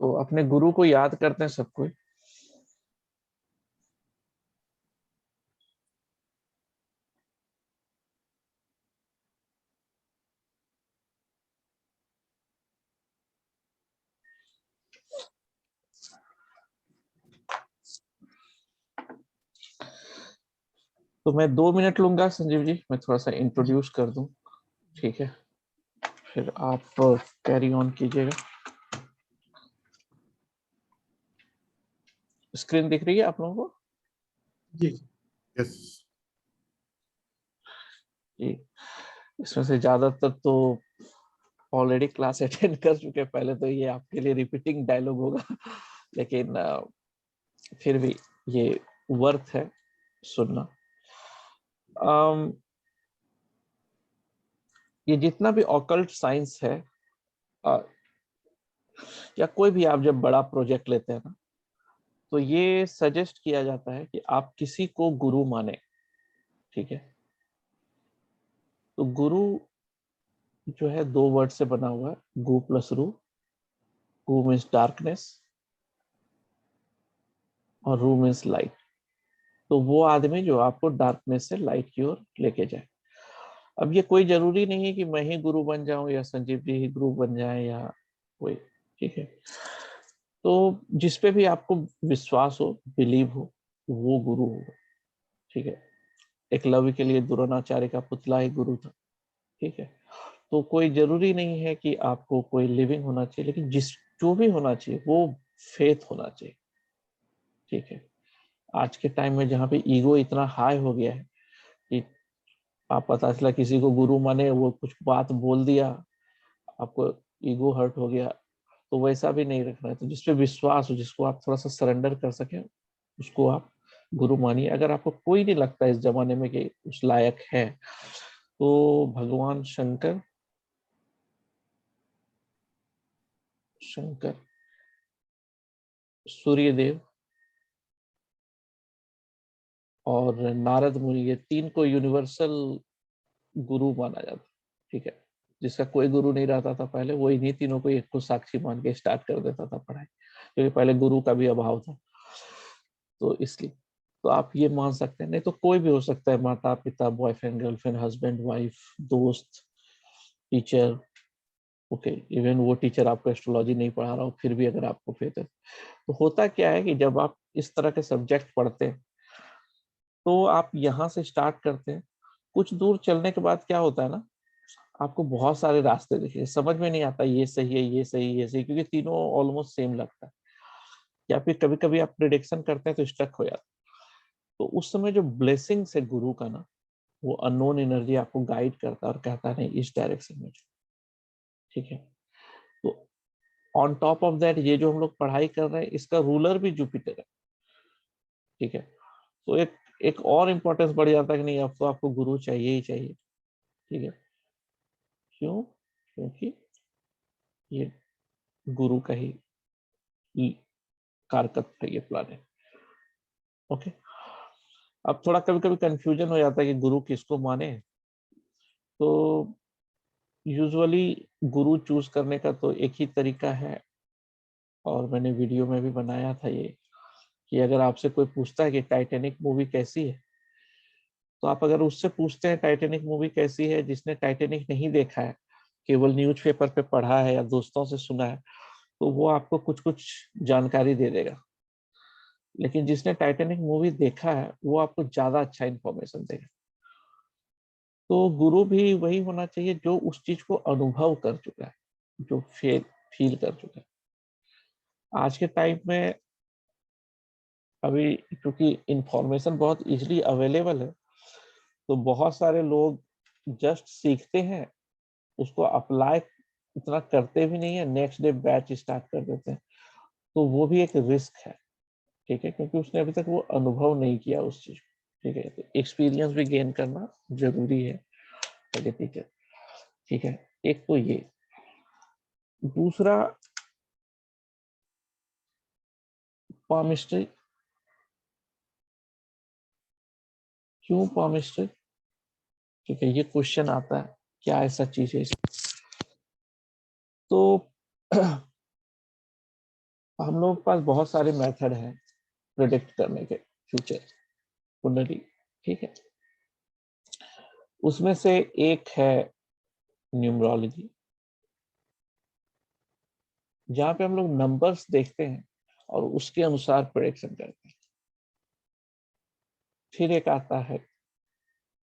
तो अपने गुरु को याद करते हैं सब कोई। तो मैं 2 मिनट लूंगा संजीव जी, मैं थोड़ा सा इंट्रोड्यूस कर दूं, ठीक है, फिर आप कैरी ऑन कीजिएगा। स्क्रीन दिख रही है आप लोगों को? जी। यस जी। इसमें से ज्यादातर तो ऑलरेडी क्लास अटेंड कर चुके हैं, पहले तो ये आपके लिए रिपीटिंग डायलॉग होगा लेकिन फिर भी ये वर्थ है सुनना। ये जितना भी ऑकल्ट साइंस है या कोई भी आप जब बड़ा प्रोजेक्ट लेते हैं ना, तो ये सजेस्ट किया जाता है कि आप किसी को गुरु माने, ठीक है। तो गुरु जो है 2 वर्ड से बना हुआ है, गु प्लस रू। गु मीन्स डार्कनेस और रू मीन्स लाइट। तो वो आदमी जो आपको डार्कनेस से लाइट की ओर लेके जाए। अब ये कोई जरूरी नहीं है कि मैं ही गुरु बन जाऊं या संजीव जी ही गुरु बन जाए या कोई, ठीक है। तो जिसपे भी आपको विश्वास हो, बिलीव हो, वो गुरु होगा, ठीक है। एकलव्य के लिए द्रोणाचार्य का पुतला ही गुरु था, ठीक है। तो कोई जरूरी नहीं है कि आपको कोई लिविंग होना चाहिए, लेकिन जिस जो भी होना चाहिए वो फेथ होना चाहिए, ठीक है। आज के टाइम में जहाँ पे ईगो इतना हाई हो गया है कि आप पता चला किसी को गुरु माने, वो कुछ बात बोल दिया, आपको ईगो हर्ट हो गया, तो वैसा भी नहीं रखना है। तो जिसपे विश्वास हो, जिसको आप थोड़ा सा सरेंडर कर सके, उसको आप गुरु मानिए। अगर आपको कोई नहीं लगता इस जमाने में कि उस लायक है, तो भगवान शंकर, सूर्यदेव और नारद मुनि, ये 3 को यूनिवर्सल गुरु माना जाता है, ठीक है। जिसका कोई गुरु नहीं रहता था पहले, वो इन्हीं तीनों को एक को साक्षी मान के स्टार्ट कर देता था पढ़ाई, क्योंकि पहले गुरु का भी अभाव था। तो इसलिए तो आप ये मान सकते हैं, नहीं तो कोई भी हो सकता है, माता पिता, बॉयफ्रेंड गर्लफ्रेंड, हस्बैंड वाइफ, दोस्त, टीचर, ओके। इवन वो टीचर आपको एस्ट्रोलॉजी नहीं पढ़ा रहा हो, फिर भी अगर आपको फेथ है। तो होता क्या है कि जब आप इस तरह के सब्जेक्ट पढ़ते हैं, तो आप यहाँ से स्टार्ट करते हैं। कुछ दूर चलने के बाद क्या होता है ना, आपको बहुत सारे रास्ते दिखे, समझ में नहीं आता ये सही है, ये सही, ये सही, क्योंकि तीनों ऑलमोस्ट सेम लगता है। या फिर कभी कभी आप प्रिडिक्शन करते हैं तो स्टक हो जाता है। तो उस समय जो ब्लेसिंग है गुरु का ना, वो अननोन एनर्जी आपको गाइड करता है और कहता है नहीं इस डायरेक्शन में, ठीक है। तो ऑन टॉप ऑफ दैट, ये जो हम लोग पढ़ाई कर रहे हैं, इसका रूलर भी जुपिटर है, ठीक है। तो एक और इम्पोर्टेंस बढ़ जाता है कि नहीं, अब तो आपको गुरु चाहिए ही चाहिए, ठीक है। क्यों? क्योंकि ये गुरु का ही कारकत है ये प्लानिट, ओके। अब थोड़ा कभी कभी कंफ्यूजन हो जाता है कि गुरु किसको माने। तो यूजुअली गुरु चूज करने का तो एक ही तरीका है, और मैंने वीडियो में भी बनाया था ये, कि अगर आपसे कोई पूछता है कि टाइटैनिक मूवी कैसी है, तो आप अगर उससे पूछते हैं टाइटैनिक मूवी कैसी है, जिसने टाइटैनिक नहीं देखा है, केवल न्यूज़पेपर पे पढ़ा है या दोस्तों से सुना है, तो वो आपको कुछ कुछ जानकारी दे देगा। लेकिन जिसने टाइटैनिक मूवी देखा है, वो आपको ज्यादा अच्छा इंफॉर्मेशन देगा। तो गुरु भी वही होना चाहिए जो उस चीज को अनुभव कर चुका है, जो फील कर चुका है। आज के टाइम में अभी क्योंकि इंफॉर्मेशन बहुत इजीली अवेलेबल है, तो बहुत सारे लोग जस्ट सीखते हैं, उसको अप्लाई इतना करते भी नहीं है, नेक्स्ट डे बैच स्टार्ट कर देते हैं। तो वो भी एक रिस्क है, ठीक है, क्योंकि उसने अभी तक वो अनुभव नहीं किया उस चीज को, ठीक है। तो एक्सपीरियंस भी गेन करना जरूरी है, ठीक है, ठीक है। एक तो ये, दूसरा पामिस्ट्री। क्यों पामिस्ट्री? ठीक है, ये क्वेश्चन आता है, क्या ऐसा चीज है। तो हम लोग के पास बहुत सारे मेथड हैं प्रिडिक्ट करने के फ्यूचर कुंडली, ठीक है। उसमें से एक है न्यूमरोलॉजी, जहां पे हम लोग नंबर्स देखते हैं और उसके अनुसार प्रेडिक्शन करते हैं। फिर एक आता है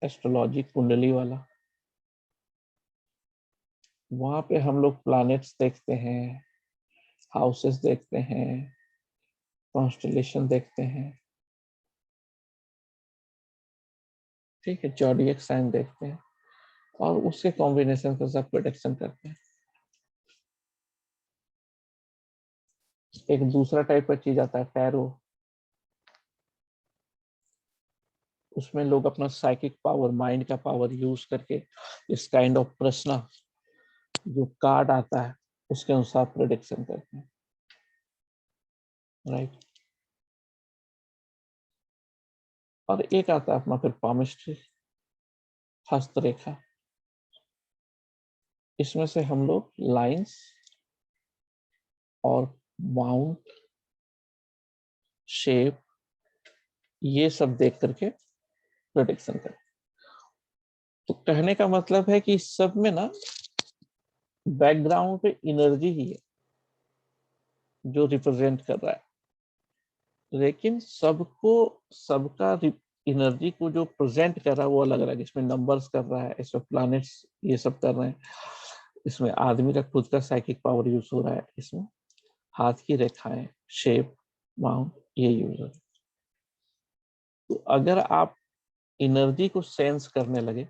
एस्ट्रोलॉजी कुंडली वाला, वहां पे हम लोग प्लैनेट्स देखते हैं, हाउसेस देखते हैं, कॉन्स्टेलेशन देखते हैं, ठीक है, जॉडियक साइन देखते हैं और उसके कॉम्बिनेशन के साथ प्रेडिक्शन करते हैं। एक दूसरा टाइप का चीज आता है टैरो, उसमें लोग अपना साइकिक पावर, माइंड का पावर यूज करके इस काइंड ऑफ प्रश्न जो कार्ड आता है उसके अनुसार प्रेडिक्शन करते हैं, राइट। और एक आता है अपना फिर पामिस्ट्री, हस्तरेखा, इसमें से हम लोग लाइंस और माउंट शेप ये सब देख करके प्रेडिक्शन करते हैं। तो कहने का मतलब है कि इस सब में ना बैकग्राउंड पे एनर्जी ही है जो रिप्रेजेंट कर रहा है, लेकिन सबको, सबका एनर्जी को जो प्रेजेंट कर रहा है वो अलग अलग, इसमें नंबर्स कर रहा है, इसमें प्लैनेट्स ये सब कर रहे हैं, इसमें आदमी का खुद का साइकिक पावर यूज हो रहा है, इसमें हाथ की रेखाएं, शेप, माउंट ये यूज हो रहा है। तो अगर आप एनर्जी को सेंस करने लगे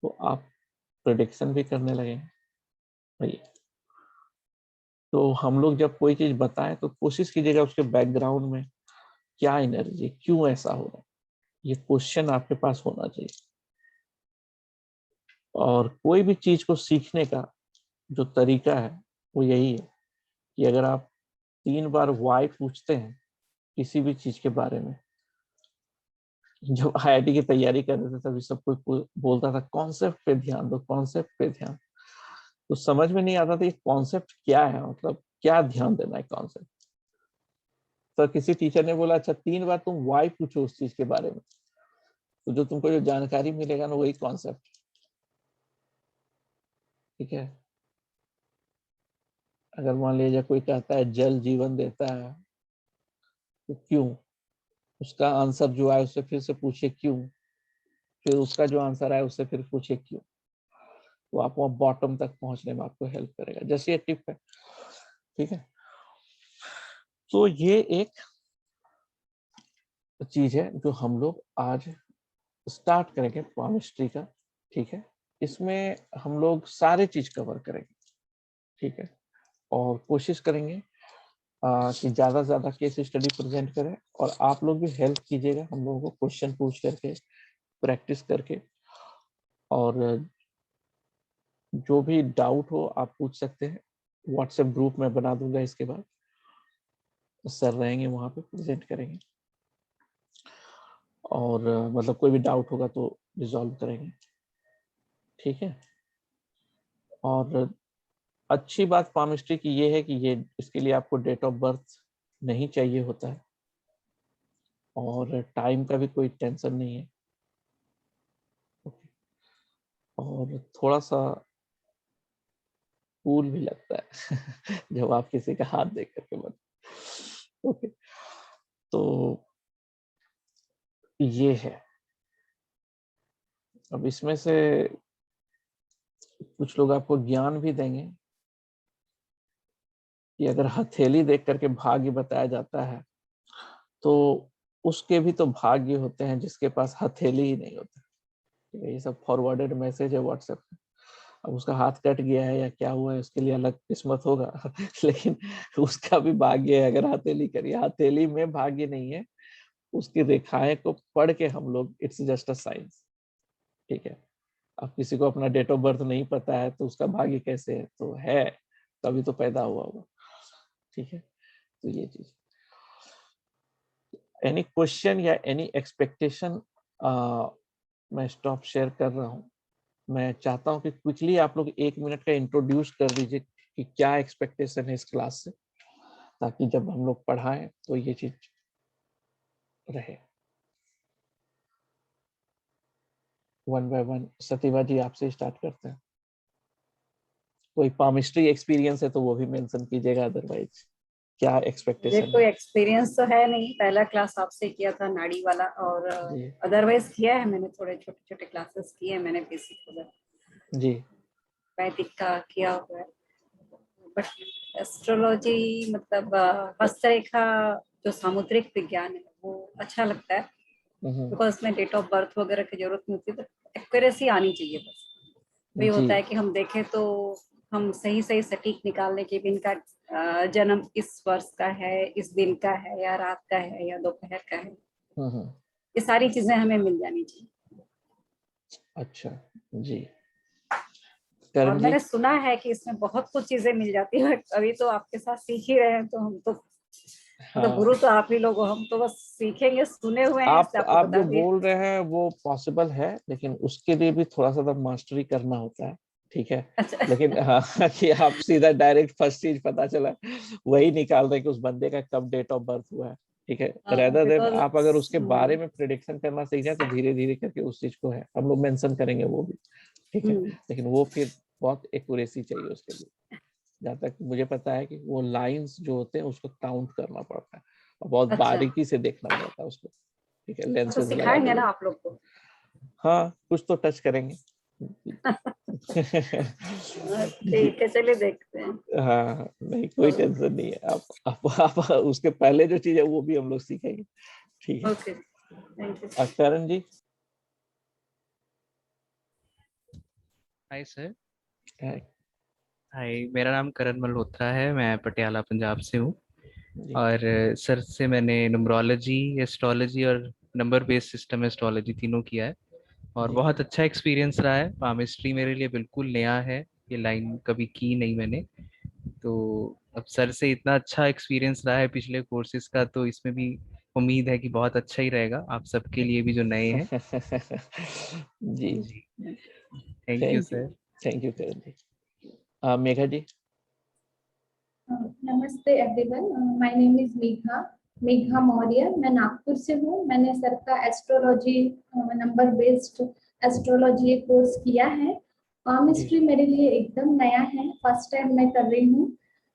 तो आप प्रेडिक्शन भी करने लगे भाई। तो हम लोग जब कोई चीज बताएं तो कोशिश कीजिएगा उसके बैकग्राउंड में क्या एनर्जी, क्यों ऐसा हो रहा है, ये क्वेश्चन आपके पास होना चाहिए। और कोई भी चीज को सीखने का जो तरीका है वो यही है कि अगर आप 3 बार वाई पूछते हैं किसी भी चीज के बारे में, जब आईआईटी की तैयारी कर रहे थे तभी सब कोई बोलता था कॉन्सेप्ट पे ध्यान दो, कॉन्सेप्ट पे ध्यान, तो समझ में नहीं आता था ये कॉन्सेप्ट क्या है, मतलब क्या ध्यान देना है कॉन्सेप्ट। तो किसी टीचर ने बोला अच्छा 3 बार तुम वाई पूछो उस चीज के बारे में, तो जो तुमको जो जानकारी मिलेगा ना वही कॉन्सेप्ट, ठीक है। अगर मान लीजिए कोई कहता है जल जीवन देता है तो क्यों, उसका आंसर जो आए उससे फिर से पूछे क्यों, फिर उसका जो आंसर आए उससे फिर पूछे क्यों, तो आप वहाँ बॉटम तक पहुंचने में आपको हेल्प करेगा, जैसे ये टिप है, ठीक है। तो ये एक चीज है जो हम लोग आज स्टार्ट करेंगे पामिस्ट्री का, ठीक है। इसमें हम लोग सारे चीज कवर करेंगे, ठीक है, और कोशिश करेंगे कि ज्यादा से ज्यादा केस स्टडी प्रेजेंट करें, और आप लोग भी हेल्प कीजिएगा हम लोगों को क्वेश्चन पूछ करके, प्रैक्टिस करके, और जो भी डाउट हो आप पूछ सकते हैं। व्हाट्सएप ग्रुप में बना दूंगा, इसके बाद सर रहेंगे वहां पे, प्रेजेंट करेंगे, और मतलब कोई भी डाउट होगा तो रिजॉल्व करेंगे, ठीक है। और अच्छी बात पामिस्ट्री की ये है कि ये इसके लिए आपको डेट ऑफ बर्थ नहीं चाहिए होता है और टाइम का भी कोई टेंशन नहीं है, और थोड़ा सा कूल भी लगता है जब आप किसी का हाथ देख करके बता, ओके। तो ये है, अब इसमें से कुछ लोग आपको ज्ञान भी देंगे कि अगर हथेली देख करके भाग्य बताया जाता है तो उसके भी तो भाग्य होते हैं जिसके पास हथेली ही नहीं होता, ठीक है। ये सब फॉरवर्डेड मैसेज है व्हाट्सएप पे। अब उसका हाथ कट गया है या क्या हुआ है उसके लिए अलग किस्मत होगा लेकिन उसका भी भाग्य है अगर हथेली करिए, हथेली में भाग्य नहीं है, उसकी रेखाएं को पढ़ के हम लोग, इट्स जस्ट अ साइंस, ठीक है। अब किसी को अपना डेट ऑफ बर्थ नहीं पता है तो उसका भाग्य कैसे है, तो है तभी तो पैदा हुआ होगा, ठीक है। तो ये चीज, एनी क्वेश्चन या एनी एक्सपेक्टेशन, मैं स्टॉप शेयर कर रहा हूँ। मैं चाहता हूँ कि क्विकली आप लोग 1 मिनट का इंट्रोड्यूस कर दीजिए कि क्या एक्सपेक्टेशन है इस क्लास से, ताकि जब हम लोग पढ़ाएं तो ये चीज रहे। वन बाय वन सतीवा जी आपसे स्टार्ट करते हैं। कोई पामिस्ट्री एक्सपीरियंस है तो वो भी मेंशन कीजिएगा, अदरवाइज क्या मुझे एक्सपेक्टेशन कोई है? एक्सपीरियंस तो है नहीं, पहला क्लास आपसे किया था नाड़ी वाला, और जी अदरवाइज किया है मैंने, थोड़े छोटे छोटे क्लासेस किए हैं मैंने, बेसिक वगैरह जी। वैदिक का किया हुआ है। बट एस्ट्रोलॉजी मतलब हस्तरेखा जो सामुद्रिक विज्ञान है वो अच्छा लगता है, बिकॉज उसमें डेट ऑफ बर्थ वगैरह की जरूरत नहीं होती, तो एक्यूरेसी आनी चाहिए बस। वही जी होता है कि हम देखें तो हम सही सही सटीक निकाल लें कि इनका जन्म इस वर्ष का है, इस दिन का है, या रात का है, या दोपहर का है, ये सारी चीजें हमें मिल जानी चाहिए। अच्छा जी। और करण जी। मैंने सुना है कि इसमें बहुत कुछ चीजें मिल जाती है, अभी तो आपके साथ सीख ही रहे हैं, तो हम तो मतलब गुरु तो आप ही लोग हो, हम तो बस सीखेंगे, सुने हुए हैं, इससे आपको आप बता जो दिए। बोल रहे हैं वो पॉसिबल है, लेकिन उसके लिए भी थोड़ा सा मास्टरी करना होता है, ठीक है। अच्छा। लेकिन हाँ कि आप सीधा डायरेक्ट फर्स्ट चीज पता चला वही निकाल रहे कि उस बंदे का कब डेट ऑफ बर्थ हुआ है, ठीक है। रेदर देन बिकॉज आप अगर उसके बारे में प्रिडिक्शन करना सीख जाए तो धीरे धीरे करके उस चीज को है हम लोग मेंशन करेंगे वो भी, ठीक है। लेकिन वो फिर बहुत एक्यूरेसी चाहिए उसके लिए। जहाँ तक मुझे पता है कि वो लाइंस जो होते हैं उसको काउंट करना पड़ता है और बहुत अच्छा, बारीकी से देखना पड़ता है उसको, ठीक है। तो लेंसेज लगा सिखाएंगे के ना आप लोग को। हाँ कुछ तो टच करेंगे। जी ठीक है, चलिए देखते हैं। हाँ नहीं कोई टेंशन नहीं है। आप उसके पहले जो चीज है वो भी हम लोग सीखेंगे, ठीक है। Okay, thank you. Karan ji. Hi sir. हाँ, हाय, मेरा नाम करण मल्होत्रा है, मैं पटियाला पंजाब से हूँ। जी और सर से मैंने न्यूमरोलॉजी, एस्ट्रोलॉजी और नंबर बेस्ड सिस्टम एस्ट्रोलॉजी तीनों किया है, और जी बहुत अच्छा एक्सपीरियंस रहा है। पामिस्ट्री मेरे लिए बिल्कुल नया है, ये लाइन कभी की नहीं मैंने। तो अब सर से इतना अच्छा एक्सपीरियंस रहा है पिछले कोर्सेज का, तो इसमें भी उम्मीद है कि बहुत अच्छा ही रहेगा आप सबके लिए भी जो नए हैं। जी जी, thank you thank you. Sir. Thank you Karan ji. Megha ji. नमस्ते everyone, my name is Megha Maurya. मैं नागपुर से हूँ। मैंने सर का astrology, number based astrology course किया है। पामिस्ट्री मेरे लिए एकदम नया है, फर्स्ट टाइम मैं कर रही हूँ।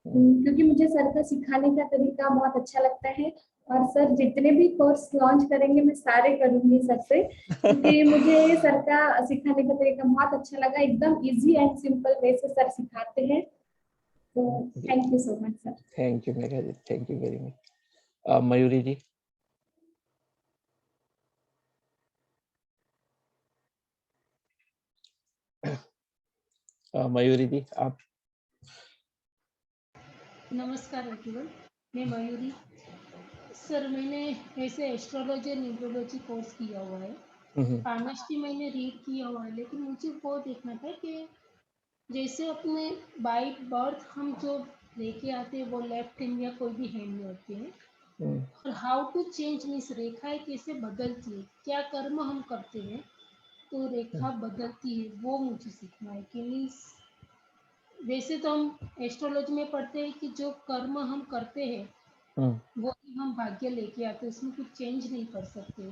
क्योंकि मुझे सर का सिखाने का तरीका बहुत अच्छा लगता है, और सर जितने भी कोर्स लॉन्च करेंगे मैं सारे करूंगी सर से, क्योंकि मुझे सर का सिखाने का तरीका बहुत अच्छा लगा। एकदम इजी एंड सिंपल वे से सर सिखाते हैं। तो thank you so much sir. Thank you Megha ji, thank you very much. Mayuri ji. Mayuri ji आप। नमस्कार एवरीवन, मैं मयूरी। सर मैंने ऐसे एस्ट्रोलॉजी और न्यूमरोलॉजी कोर्स किया हुआ है, पामिस्ट्री मैंने रीड किया हुआ है, लेकिन मुझे वो देखना था कि जैसे अपने बाय बर्थ हम जो लेके आते हैं वो लेफ्ट हैंड या कोई भी हैंड में होते हैं, और हाउ टू चेंज मीन्स रेखाएं कैसे बदलती है, क्या कर्म हम करते हैं तो रेखा बदलती है, वो मुझे सीखना है। कि मीन्स वैसे तो हम एस्ट्रोलॉजी में पढ़ते हैं कि जो कर्म हम करते हैं वो ही हम भाग्य लेके आते हैं, उसमें कुछ चेंज नहीं कर सकते।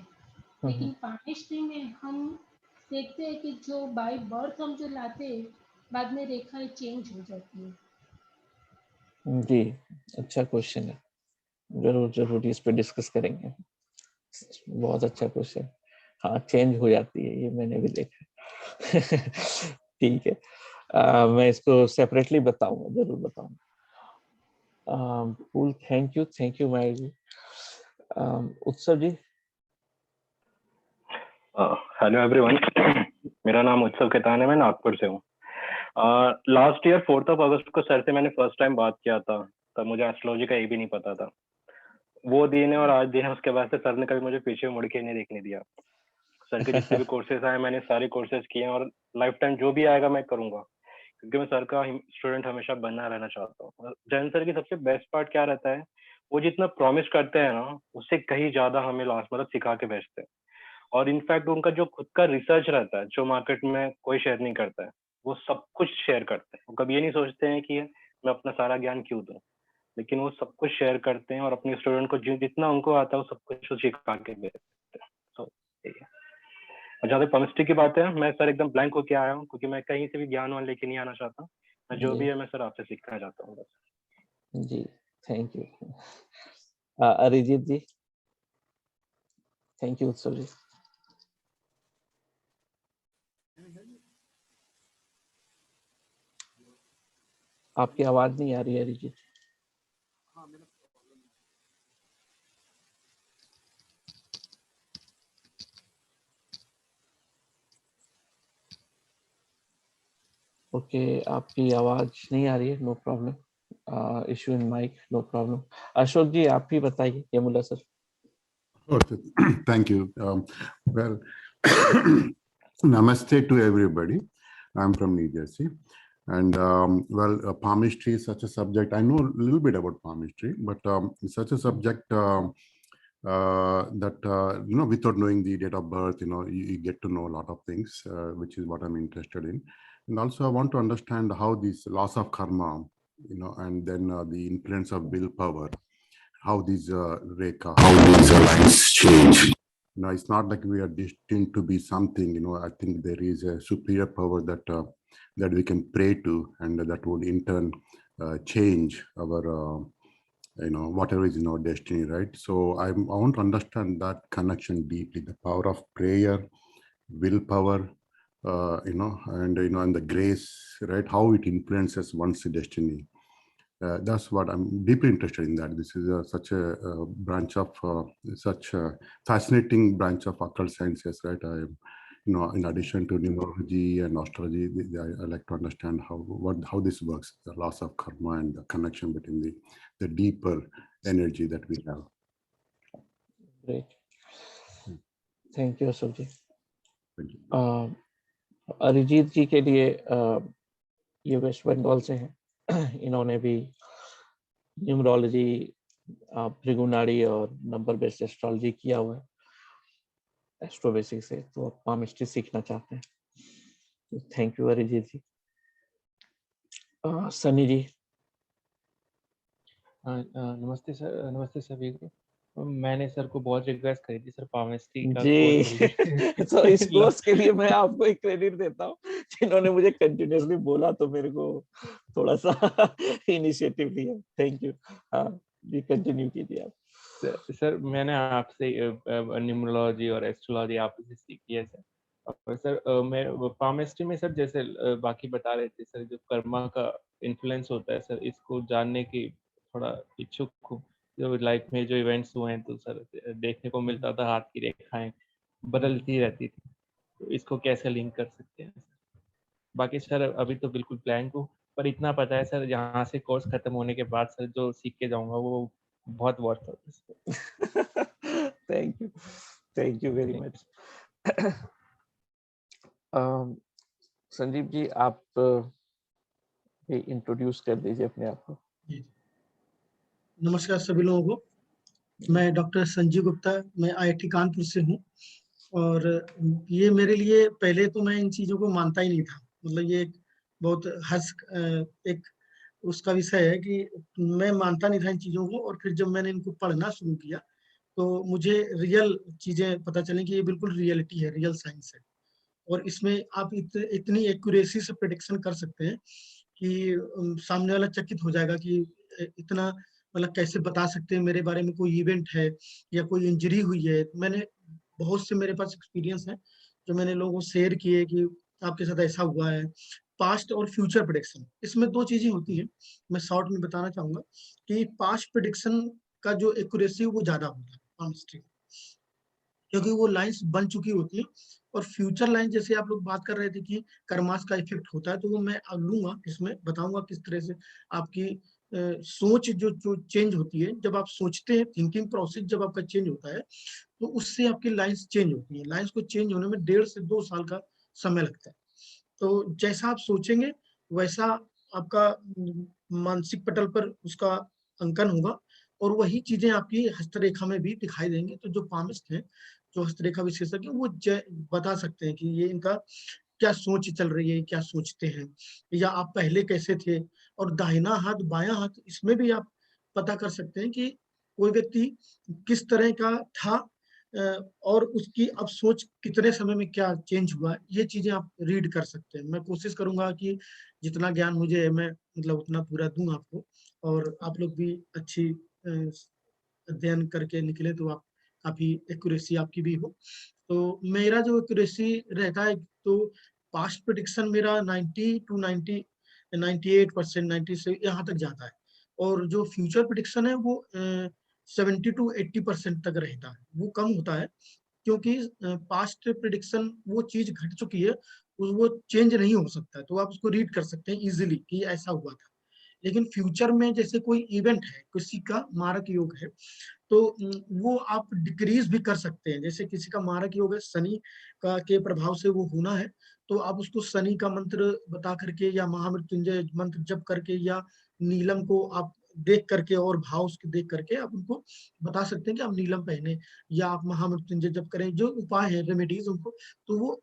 लेकिन पामिस्ट्री में हम देखते हैं कि जो बाय बर्थ हम जो लाते हैं बाद में रेखाएं चेंज हो जाती है। जी अच्छा क्वेश्चन है, जरूर जरूर इस पे डिस्कस करेंगे। बहुत अच्छा क्वेश्चन। हाँ चेंज हो जाती है, ये मैंने भी देखा। ठीक है। मैं इसको सेपरेटली बताऊंगा, जरूर बताऊंगा। फुल थैंक यू माय जी। उत्सव जी। हेलो एवरीवन, मेरा नाम उत्सव खेतान है, मैं नागपुर से हूँ। लास्ट ईयर 4 अगस्त को सर से मैंने फर्स्ट टाइम बात किया था, तब मुझे एस्ट्रोलॉजी का ये भी नहीं पता था। वो दिन है और आज दिन है, उसके बाद से सर ने कभी मुझे पीछे मुड़ के नहीं देखने दिया। सर के जितने भी कोर्सेज आए मैंने सारे कोर्सेज किए हैं, और लाइफ टाइम जो भी आएगा मैं करूंगा, क्योंकि मैं सर का स्टूडेंट हमेशा बनना रहना चाहता हूँ। जैन सर की सबसे बेस्ट पार्ट क्या रहता है, वो जितना प्रॉमिस करते हैं ना उससे कहीं ज्यादा हमें लास्ट मतलब सिखा के भेजते हैं। और इनफैक्ट उनका जो खुद का रिसर्च रहता है जो मार्केट में कोई शेयर नहीं करता है, वो सब कुछ शेयर करते हैं। वो कभी ये नहीं सोचते हैं कि मैं अपना सारा ज्ञान क्यों दूं। लेकिन वो सब कुछ शेयर करते हैं और अपने स्टूडेंट को जितना उनको आता है वो सब कुछ सिखा के देते हैं। सो यही है। और जहाँ तक केमिस्ट्री की बात है, मैं सर एकदम ब्लैंक होके आया हूँ, क्योंकि मैं कहीं से भी ज्ञान वान लेके नहीं आना चाहता। मैं जो भी है मैं सर आपसे सीखना चाहता हूँ बस। जी, thank you. Arijit ji. Thank you Utsav ji. आपकी आवाज नहीं आ रही है अरिजीत। ओके, आपकी आवाज नहीं आ रही है, no problem. Issue in mic, no problem. Ashok ji आप भी बताइए, Yamula sir. Okay, thank you. Well, namaste to everybody. I'm from New Jersey. And palmistry is such a subject. I know a little bit about palmistry, but it's such a subject that, without knowing the date of birth, you get to know a lot of things, which is what I'm interested in. And also I want to understand how these laws of karma, and then the influence of willpower, how these Rekha, how these lines change. It's not like we are destined to be something. I think there is a superior power that we can pray to, and that would in turn change our, whatever is in our destiny, right? So I want to understand that connection deeply, the power of prayer, willpower, and the grace, right? How it influences one's destiny. That's what I'm deeply interested in. That this is such a branch of such a fascinating branch of occult sciences, right? In addition to numerology and astrology, I like to understand how this works, the loss of karma and the connection between the deeper energy that we have. Great. Thank you Ashok ji. Thank you. Arijit ji के लिए ये waste Bengal से हैं। इन्होंने भी numerology, भृगुनाड़ी और number based astrology किया हुआ है एस्ट्रो बेसिक से, तो पामिस्ट्री सीखना चाहते हैं। थैंक यू अरिजीत जी। सनी जी। नमस्ते सर, नमस्ते सभी को। मैंने सर को बहुत रिक्वेस्ट करी थी सर पामिस्ट्री का जी। कोर्स जल्दी तो इस कोर्स के लिए मैं आपको एक क्रेडिट देता हूँ, जिन्होंने मुझे कंटिन्यूअसली बोला तो मेरे को थोड़ा सा इनिशिएटिव लिया। Thank you. हाँ जी, कंटिन्यू कीजिए आप। सर मैंने आपसे न्यूमरोलॉजी और एस्ट्रोलॉजी आपसे सीखी है सर। और सर मैं पामिस्ट्री में सर जैसे बाकी बता रहे थे सर, जो कर्मा का इन्फ्लुएंस होता है सर, इसको जानने की थोड़ा इच्छुक हूँ। जो लाइफ में जो इवेंट्स हुए हैं तो सर देखने को मिलता था हाथ की रेखाएं बदलती रहती थी, तो इसको कैसे लिंक कर सकते हैं सर? बाकी सर अभी तो बिल्कुल ब्लैंक हूँ, पर इतना पता है सर यहाँ से कोर्स खत्म होने के बाद सर जो सीख के जाऊंगा वो बहुत वर्थ है। Thank you very much. Sanjeev ji आप भी इंट्रोड्यूस कर दीजिए अपने आप को। नमस्कार सभी लोगों को। मैं डॉक्टर संजीव गुप्ता, मैं IIT कानपुर से हूँ। और ये मेरे लिए, पहले तो मैं इन चीज़ों को मानता ही नहीं था, मतलब ये एक बहुत एक उसका विषय है कि मैं मानता नहीं था इन चीज़ों को। और फिर जब मैंने इनको पढ़ना शुरू किया तो मुझे रियल चीज़ें पता चली कि ये बिल्कुल रियलिटी है, रियल साइंस है। और इसमें आप इतनी एक्यूरेसी से प्रेडिक्शन कर सकते हैं कि सामने वाला चकित हो जाएगा कि इतना, मतलब कैसे बता सकते हैं मेरे बारे में कोई इवेंट है या कोई इंजरी हुई है। मैंने बहुत से, मेरे पास एक्सपीरियंस है जो मैंने लोगों को शेयर किए कि आपके साथ ऐसा हुआ है। पास्ट और फ्यूचर प्रेडिक्शन, इसमें दो चीजें होती हैं, मैं शॉर्ट में बताना चाहूंगा कि पास्ट प्रेडिक्शन का जो एक्यूरेसी वो ज्यादा होता है पामिस्ट्री, क्योंकि वो लाइंस बन चुकी होती है। और फ्यूचर लाइन, जैसे आप लोग बात कर रहे थे कि कर्मास का इफेक्ट होता है, तो वो मैं लूंगा, इसमें बताऊंगा किस तरह से आपकी सोच जो चेंज होती है। जब आप सोचते हैं, थिंकिंग प्रोसेस जब आपका चेंज होता है तो उससे आपकी लाइंस चेंज होती है। लाइंस को चेंज होने में 1.5 से 2 साल का समय लगता है। तो जैसा आप सोचेंगे वैसा आपका मानसिक पटल पर उसका अंकन होगा, और वही चीजें आपकी हस्तरेखा में भी दिखाई देंगी। तो जो पामिस्ट हैं, जो हस्तरेखा विशेषज्ञ, वो बता सकते हैं कि ये इनका क्या सोच चल रही है, क्या सोचते हैं, या आप पहले कैसे थे। और दाहिना हाथ, बायां हाथ, इसमें भी आप पता कर सकते हैं कि कोई व्यक्ति किस तरह का था और उसकी अब सोच कितने समय में क्या चेंज हुआ, ये चीजें आप रीड कर सकते हैं। मैं कोशिश करूंगा कि जितना ज्ञान मुझे है मैं मतलब उतना पूरा दूं आपको, और आप लोग भी अच्छी अध्ययन करके निकले तो आप काफी एक्यूरेसी आपकी भी हो। तो मेरा जो एक्यूरेसी रहता है, तो पास्ट प्रेडिक्शन मेरा 90 टू 98%, 90 से यहाँ तक जाता है, और जो फ्यूचर प्रेडिक्शन है वो 70 टू 80% तक रहता है, वो कम होता है, क्योंकि पास्ट प्रेडिक्शन वो चीज घट चुकी है, वो चेंज नहीं हो सकता है, तो आप उसको रीड कर सकते हैं इजीली कि ऐसा हुआ था। लेकिन फ्यूचर में जैसे कोई इवेंट है, किसी का मारक योग है, तो वो आप डिक्रीज भी कर सकते हैं। जैसे किसी का मारक योग है, शनि का के प्रभाव से वो होना है, तो आप उसको शनि का मंत्र बता करके या महामृत्युंजय मंत्र जप करके या नीलम को आप देख करके और भाव उसके देख करके आप उनको बता सकते हैं कि आप नीलम पहने या आप महामृत्युंजय जप करें, जो उपाय है रेमेडीज उनको, तो वो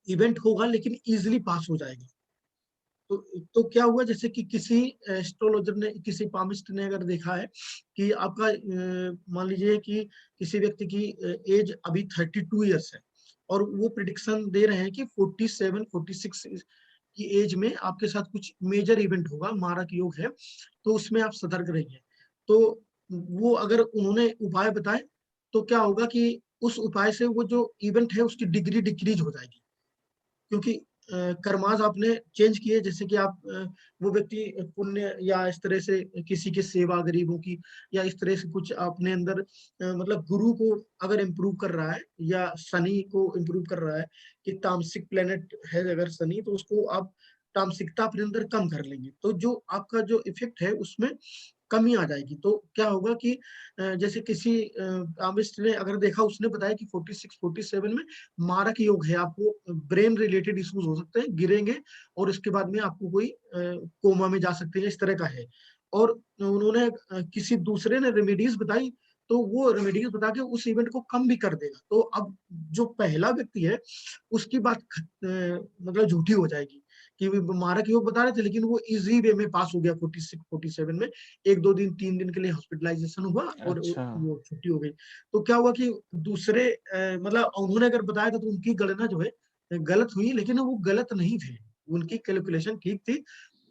इवेंट होगा लेकिन इजिली पास हो जाएगा। तो क्या हुआ, जैसे कि किसी एस्ट्रोलॉजर ने, किसी पामिस्ट ने अगर देखा है कि आपका मान लीजिए कि किसी व्यक्ति की एज अभी 32 ईयर्स है, और वो प्रिडिक्शन दे रहे हैं कि 47 46 की एज में आपके साथ कुछ मेजर इवेंट होगा, मारक योग है, तो उसमें आप सतर्क रहिए। तो वो अगर उन्होंने उपाय बताए, तो क्या होगा कि उस उपाय से वो जो इवेंट है उसकी डिग्री डिक्रीज हो जाएगी, क्योंकि कर्माज आपने चेंज किए। जैसे कि आप वो व्यक्ति पुण्य या इस तरह से किसी की सेवा, गरीबों की, या इस तरह से कुछ अपने अंदर मतलब गुरु को अगर इम्प्रूव कर रहा है या शनि को इम्प्रूव कर रहा है, कि तामसिक प्लेनेट है अगर शनि, तो उसको आप तामसिकता अपने अंदर कम कर लेंगे, तो जो आपका जो इफेक्ट है उसमें कमी आ जाएगी। तो क्या होगा कि जैसे किसी कामिस्ट ने अगर देखा, उसने बताया कि 46 47 में मारक योग है, आपको ब्रेन रिलेटेड इश्यूज हो सकते हैं, गिरेंगे और इसके बाद में आपको कोई कोमा में जा सकते हैं, इस तरह का है। और उन्होंने किसी दूसरे ने रेमेडीज बताई, तो वो रेमेडीज बता के उस इवेंट को कम भी कर देगा। तो अब जो पहला व्यक्ति है उसकी बात मतलब झूठी हो जाएगी कि मारक योग बता रहे थे, लेकिन वो इजी वे में पास हो गया 46 47 में, 1 2 दिन 3 दिन के लिए हॉस्पिटलाइजेशन हुआ और अच्छा। वो छुट्टी हो गई। तो क्या हुआ कि दूसरे मतलब उन्होंने अगर बताया था तो उनकी गणना जो है गलत हुई, लेकिन वो गलत नहीं थे, उनकी कैलकुलेशन ठीक थी,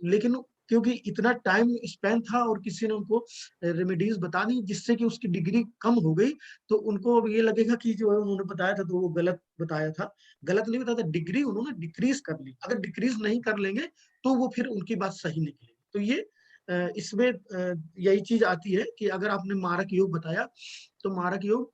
लेकिन क्योंकि इतना टाइम स्पेन था और किसी ने उनको रेमेडीज बता दी जिससे कि उसकी डिग्री कम हो गई, तो उनको अब ये लगेगा कि जो है उन्होंने बताया था तो वो गलत बताया था। गलत नहीं बताया था, डिग्री उन्होंने डिक्रीज कर ली। अगर डिक्रीज नहीं कर लेंगे तो वो फिर उनकी बात सही निकलेगी। तो ये इसमें यही चीज आती है कि अगर आपने मारक योग बताया तो मारक योग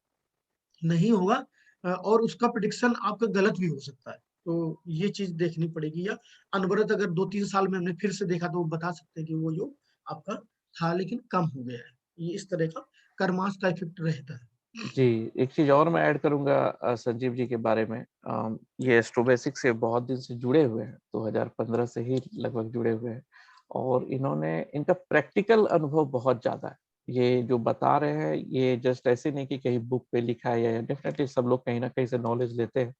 नहीं होगा, और उसका प्रेडिक्शन आपका गलत भी हो सकता है। तो ये चीज देखनी पड़ेगी, या अनवरत अगर 2 3 साल में हमने फिर से देखा तो वो बता सकते हैं कि वो योग आपका था लेकिन कम हो गया है। ये इस तरह का कर्माश का इफेक्ट रहता है। जी, एक चीज और मैं ऐड करूंगा संजीव जी के बारे में। ये एस्ट्रोबेसिक से बहुत दिन से जुड़े हुए हैं, 2015 से ही लगभग जुड़े हुए हैं, और इनका प्रैक्टिकल अनुभव बहुत ज्यादा है। ये जो बता रहे हैं ये जस्ट ऐसे नहीं कि कहीं बुक पे लिखा है, या डेफिनेटली सब लोग कहीं ना कहीं से नॉलेज लेते हैं,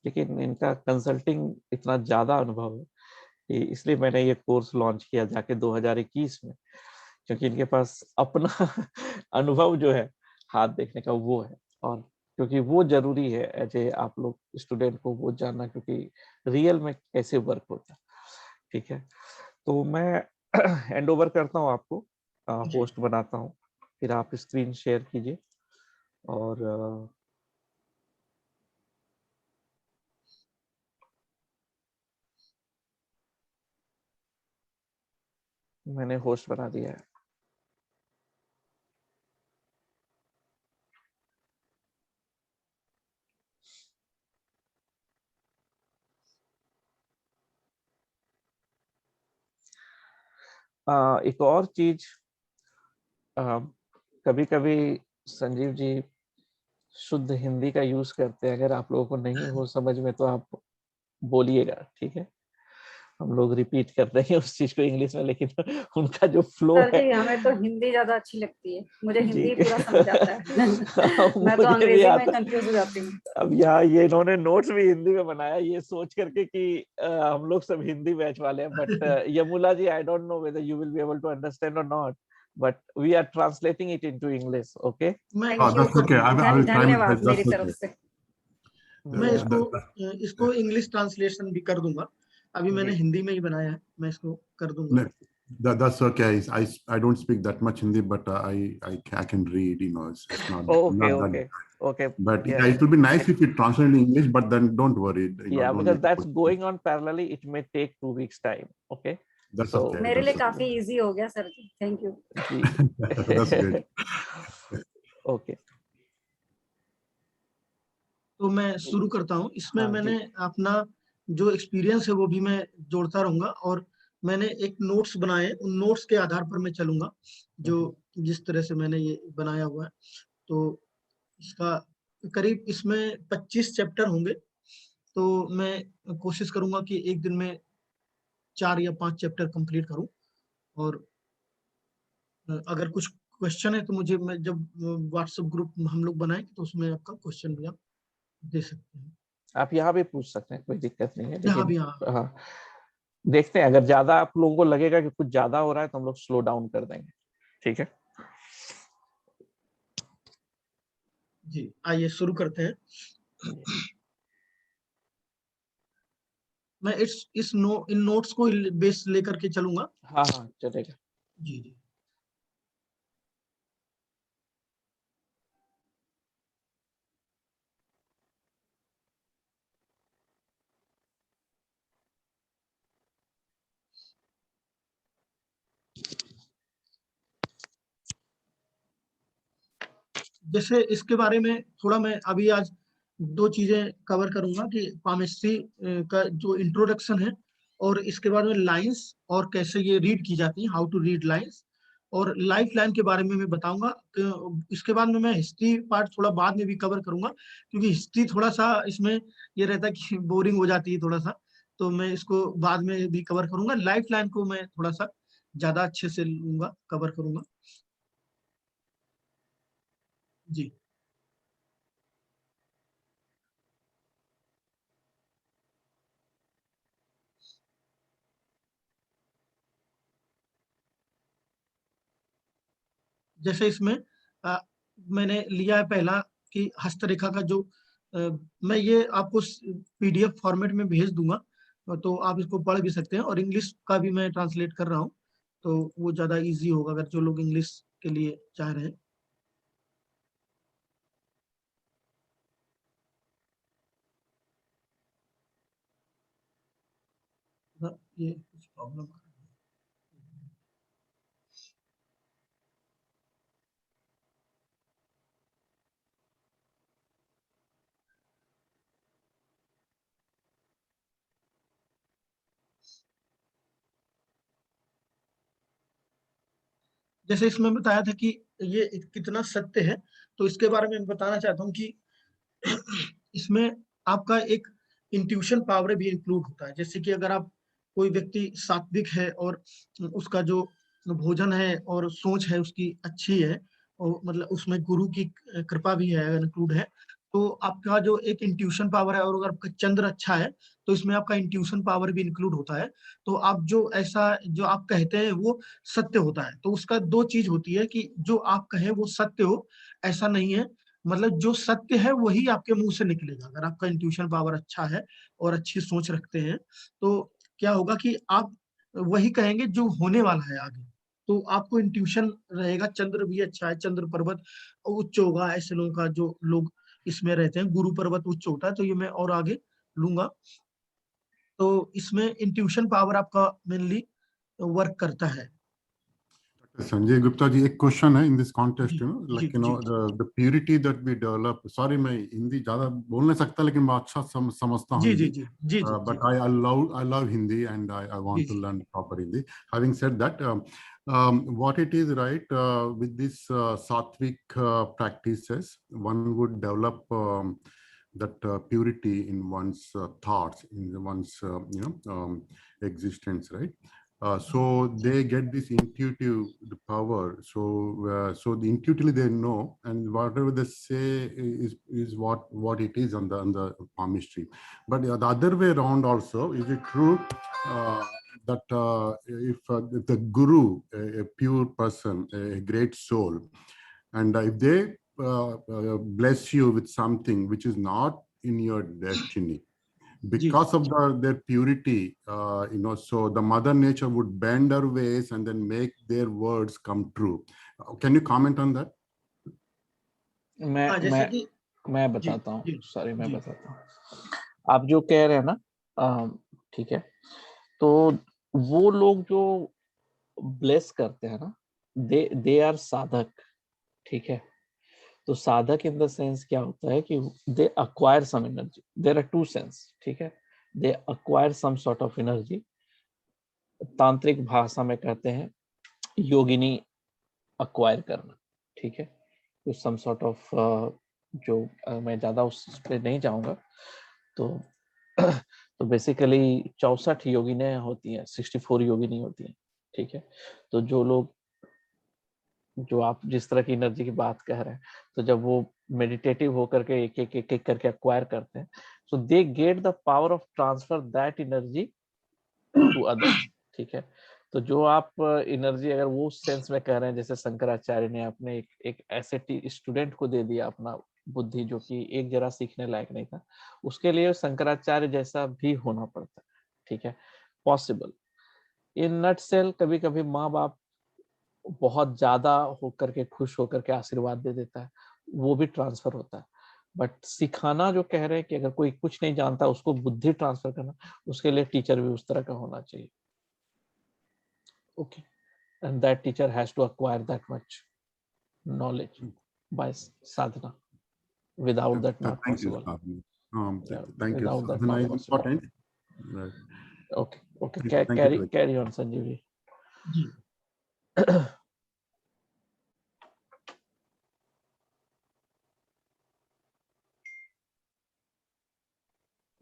लेकिन इनका कंसल्टिंग इतना ज्यादा अनुभव है कि इसलिए मैंने ये कोर्स लॉन्च किया जाके 2021 में, क्योंकि इनके पास अपना अनुभव जो है हाथ देखने का वो है, और क्योंकि वो जरूरी है एज ए आप लोग स्टूडेंट को वो जानना, क्योंकि रियल में कैसे वर्क होता है। ठीक है, तो मैं हैंड ओवर करता हूँ आपको, होस्ट बनाता हूँ, फिर आप स्क्रीन शेयर कीजिए। और मैंने होस्ट बना दिया है। एक और चीज, कभी कभी संजीव जी शुद्ध हिंदी का यूज करते हैं, अगर आप लोगों को नहीं हो समझ में तो आप बोलिएगा, ठीक है। हम लोग रिपीट कर रहे हैं उस चीज को इंग्लिश में, लेकिन उनका जो फ्लो सर है, जी हमें तो हिंदी ज्यादा अच्छी लगती है, मुझे हिंदी जी। पूरा समझ आता है। मैं तो मुझे भी अंग्रेजी में आता। कंफ्यूज हो जाती हूँ। अब यहाँ ये इन्होंने नोट्स भी हिंदी में बनाया, ये सोच करके कि हम लोग सब हिंदी बैच वाले हैं, but Yamula ji, I don't know whether you will be able to understand or not, but we are translating it into English. Okay. That's okay. I will try my best. मेरी That's तरफ okay. से मैं इसको English translation भी कर दूंगा। अभी मैंने हिंदी में ही बनाया है, मैं इसको कर दूंगा। That's okay. I don't speak that much Hindi, but I can read. You know, it's not. Oh, okay, not okay, okay. But yeah, it will be nice if you translate in English. But then don't worry. Yeah, don't because that's going on parallelly. It may take 2 weeks time. Okay. That's so, okay. मेरे लिए That's काफी easy हो गया sir ji, thank you. That's good. Okay. तो मैं शुरू करता हूँ। इसमें मैंने अपना जो एक्सपीरियंस है वो भी मैं जोड़ता रहूंगा, और मैंने एक नोट्स बनाए, उन नोट्स के आधार पर मैं चलूंगा जो जिस तरह से मैंने ये बनाया हुआ है। तो इसका करीब इसमें 25 चैप्टर होंगे, तो मैं कोशिश करूंगा कि एक दिन में 4 या 5 चैप्टर कंप्लीट करूं। और अगर कुछ क्वेश्चन है तो मुझे, मैं जब व्हाट्सएप ग्रुप हम लोग बनाएंगे तो उसमें आपका क्वेश्चन भी आप दे सकते हैं। आप यहाँ भी पूछ सकते हैं, कोई दिक्कत नहीं है। यहाँ भी हाँ, देखते हैं, अगर ज्यादा आप लोगों को लगेगा कि कुछ ज्यादा हो रहा है तो हम लोग स्लो डाउन कर देंगे। ठीक है जी, आइए शुरू करते हैं। मैं इन नोट्स को बेस लेकर के चलूंगा। हाँ चलेगा। जी जी। जैसे इसके बारे में थोड़ा मैं अभी आज 2 चीजें कवर करूंगा कि पामेस्ट्री का जो इंट्रोडक्शन है, और इसके बाद में लाइंस और कैसे ये रीड की जाती है, हाउ टू रीड लाइंस, और लाइफ लाइन के बारे में मैं बताऊंगा। इसके बाद में मैं हिस्ट्री पार्ट थोड़ा बाद में भी कवर करूंगा, क्योंकि हिस्ट्री थोड़ा सा इसमें ये रहता है कि बोरिंग हो जाती है थोड़ा सा, तो मैं इसको बाद में भी कवर करूंगा। लाइफ लाइन को मैं थोड़ा सा ज्यादा अच्छे से लूंगा, कवर करूंगा। जी, जैसे इसमें मैंने लिया है पहला कि हस्तरेखा का जो मैं ये आपको PDF फॉर्मेट में भेज दूंगा, तो आप इसको पढ़ भी सकते हैं, और इंग्लिश का भी मैं ट्रांसलेट कर रहा हूँ, तो वो ज्यादा इजी होगा अगर जो लोग इंग्लिश के लिए चाह रहे हैं। ये कुछ प्रॉब्लम जैसे इसमें बताया था कि ये कितना सत्य है, तो इसके बारे में बताना चाहता हूँ कि इसमें आपका एक इंट्यूशन पावर भी इंक्लूड होता है। जैसे कि अगर आप, कोई व्यक्ति सात्विक है और उसका जो भोजन है और सोच है उसकी अच्छी है, और मतलब उसमें गुरु की कृपा भी है, इंक्लूड है, तो आपका जो एक इंट्यूशन पावर है, और अगर आपका चंद्र अच्छा है तो इसमें आपका इंट्यूशन पावर भी इंक्लूड होता है। तो आप जो ऐसा जो आप कहते हैं वो सत्य होता है। तो उसका 2 चीज होती है कि जो आप कहें वो सत्य हो, ऐसा नहीं है। मतलब जो सत्य है वही आपके मुंह से निकलेगा। अगर आपका इंट्यूशन पावर अच्छा है और अच्छी सोच रखते हैं, तो क्या होगा कि आप वही कहेंगे जो होने वाला है आगे। तो आपको इंट्यूशन रहेगा। चंद्र भी अच्छा है, चंद्र पर्वत उच्च होगा ऐसे लोगों का, जो लोग इसमें रहते हैं। गुरु पर्वत उच्च होता है, तो ये मैं और आगे लूंगा। तो इसमें इंट्यूशन पावर आपका मेनली वर्क करता है। Sanjay Gupta ji, एक क्वेश्चन है in this context, like the purity that we develop. Sorry, मैं हिंदी ज्यादा बोल नहीं सकता, लेकिन मैं अच्छा समझता हूँ Hindi. But I love Hindi, and I want to learn proper Hindi. Having said that, what it is, right, with this sattvic practices, one would develop that purity in one's thoughts, in one's existence, right? So they get this intuitive power. So the intuitively they know, and whatever they say is what it is on the palmistry. But the other way around also, is it true that if the guru, a pure person, a great soul, and if they bless you with something which is not in your destiny, because of their purity, so the mother nature would bend her ways and then make their words come true. Can you comment on that? मैं बताता हूँ, sorry मैं बताता हूँ। आप जो कह रहे हैं ना, ठीक है, तो वो लोग जो ब्लेस करते हैं ना, दे आर साधक, ठीक है। तो साधक इन द सेंस क्या होता है कि they acquire some energy, there are two senses, ठीक है। They acquire some sort of energy, तांत्रिक भाषा में कहते हैं योगिनी अक्वायर करना, ठीक है। तो सम सॉर्ट ऑफ जो मैं ज्यादा उस पे नहीं जाऊंगा, तो बेसिकली 64 योगिनी होती हैं, 64 योगिनी होती हैं, ठीक है। तो जो लोग, जो आप जिस तरह की एनर्जी की बात कह रहे हैं, तो जब वो मेडिटेटिव होकर के एक करके एक्वायर करते हैं, so they get the power of transfer that energy to others, ठीक है। तो जो आप एनर्जी अगर वो सेंस में कह रहे हैं, जैसे शंकराचार्य ने अपने एक ऐसे स्टूडेंट को दे दिया अपना बुद्धि, जो कि एक जरा सीखने लायक नहीं था, उसके लिए शंकराचार्य जैसा भी होना पड़ता है, ठीक है, पॉसिबल। इन नटसेल कभी कभी माँ बाप बहुत ज्यादा होकर के खुश होकर के आशीर्वाद दे देता है, वो भी ट्रांसफर होता है। बट सिखाना जो कह रहे हैं कि अगर कोई कुछ नहीं जानता उसको बुद्धि ट्रांसफर करना, उसके लिए टीचर भी उस तरह का होना चाहिए, okay. And that teacher has to acquire that much knowledge by sadhana. Without that not possible. Thank you. Sadhana is important. Right. Okay. Carry on, Sanjeev ji.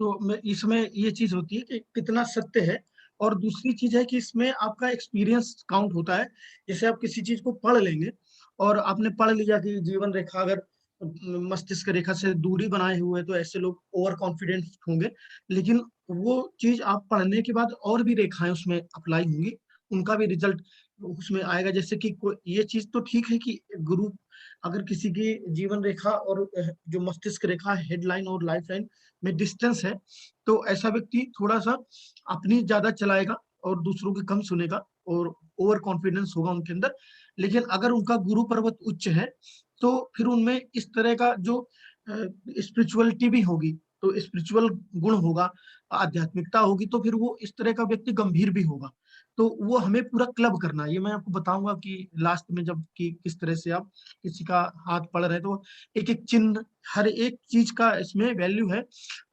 तो इसमें ये चीज होती है कि कितना सत्य है, और दूसरी चीज है कि इसमें आपका एक्सपीरियंस काउंट होता है। जैसे आप किसी चीज को पढ़ लेंगे और आपने पढ़ लिया कि जीवन रेखा अगर मस्तिष्क रेखा से दूरी बनाए हुए, तो ऐसे लोग ओवर कॉन्फिडेंट होंगे, लेकिन वो चीज आप पढ़ने के बाद और भी रेखाएं उसमें अप्लाई होंगी, उनका भी रिजल्ट उसमें आएगा। जैसे कि ये चीज तो ठीक है कि गुरु अगर किसी की जीवन रेखा और जो मस्तिष्क रेखा हेडलाइन और लाइफ लाइन में डिस्टेंस है, तो ऐसा व्यक्ति थोड़ा सा अपनी ज्यादा चलाएगा और दूसरों की कम सुनेगा और ओवर कॉन्फिडेंस होगा उनके अंदर। लेकिन अगर उनका गुरु पर्वत उच्च है, तो फिर उनमें इस तरह का जो स्पिरिचुअलिटी भी होगी, तो स्पिरिचुअल गुण होगा, आध्यात्मिकता होगी, तो फिर वो इस तरह का व्यक्ति गंभीर भी होगा। तो वो हमें पूरा क्लब करना है। ये मैं आपको बताऊंगा कि लास्ट में जब कि किस तरह से आप किसी का हाथ पढ़ रहे हैं, तो एक एक चिन्ह, हर एक चीज का इसमें वैल्यू है,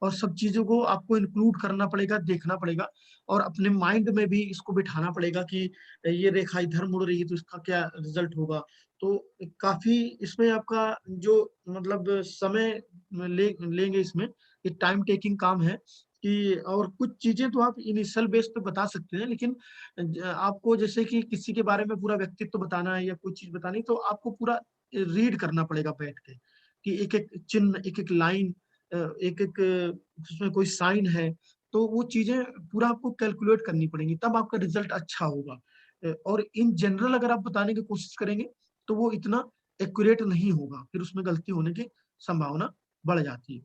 और सब चीजों को आपको इंक्लूड करना पड़ेगा, देखना पड़ेगा, और अपने माइंड में भी इसको बिठाना पड़ेगा कि ये रेखा इधर मुड़ रही है तो इसका क्या रिजल्ट होगा। तो काफी इसमें आपका जो मतलब समय लेंगे इसमें, ये टाइम टेकिंग काम है कि, और कुछ चीजें तो आप इनिशियल बेस पे बता सकते हैं, लेकिन आपको जैसे कि किसी के बारे में पूरा व्यक्तित्व बताना है या कोई चीज बतानी, तो आपको पूरा रीड करना पड़ेगा बैठ के, कि एक एक चिन्ह, एक एक लाइन, एक एक उसमें कोई साइन है, तो वो चीजें पूरा आपको कैलकुलेट करनी पड़ेंगी, तब आपका रिजल्ट अच्छा होगा। और इन जनरल अगर आप बताने की कोशिश करेंगे तो वो इतना एक्यूरेट नहीं होगा, फिर उसमें गलती होने की संभावना बढ़ जाती है।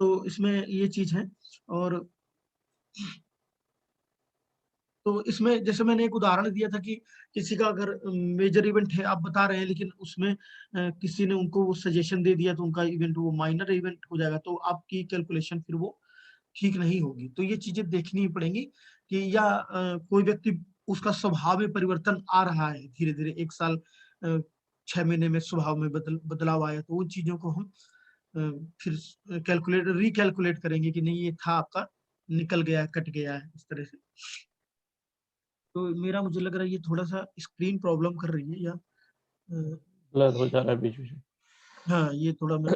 तो इसमें ये चीज है। और तो इसमें जैसे मैंने एक उदाहरण दिया था कि किसी का अगर मेजर इवेंट है, आप बता रहे हैं, लेकिन उसमें किसी ने उनको वो सजेशन दे दिया, तो उनका इवेंट वो माइनर इवेंट हो जाएगा, तो आपकी कैलकुलेशन फिर वो ठीक नहीं होगी। तो ये चीजें देखनी ही पड़ेंगी कि, या कोई व्यक्ति उसका स्वभाव में परिवर्तन आ रहा है धीरे धीरे, 1 साल 6 महीने में स्वभाव में बदलाव आया, तो उन चीजों को हम फिर रिकैलकुलेट करेंगे कि नहीं, ये था आपका, निकल गया है, कट गया है, इस तरह से। तो मेरा मुझे लग रहा है ये थोड़ा सा स्क्रीन प्रॉब्लम कर रही है, या ब्लर हो जा रहा है बीच में। हाँ, ये थोड़ा मैं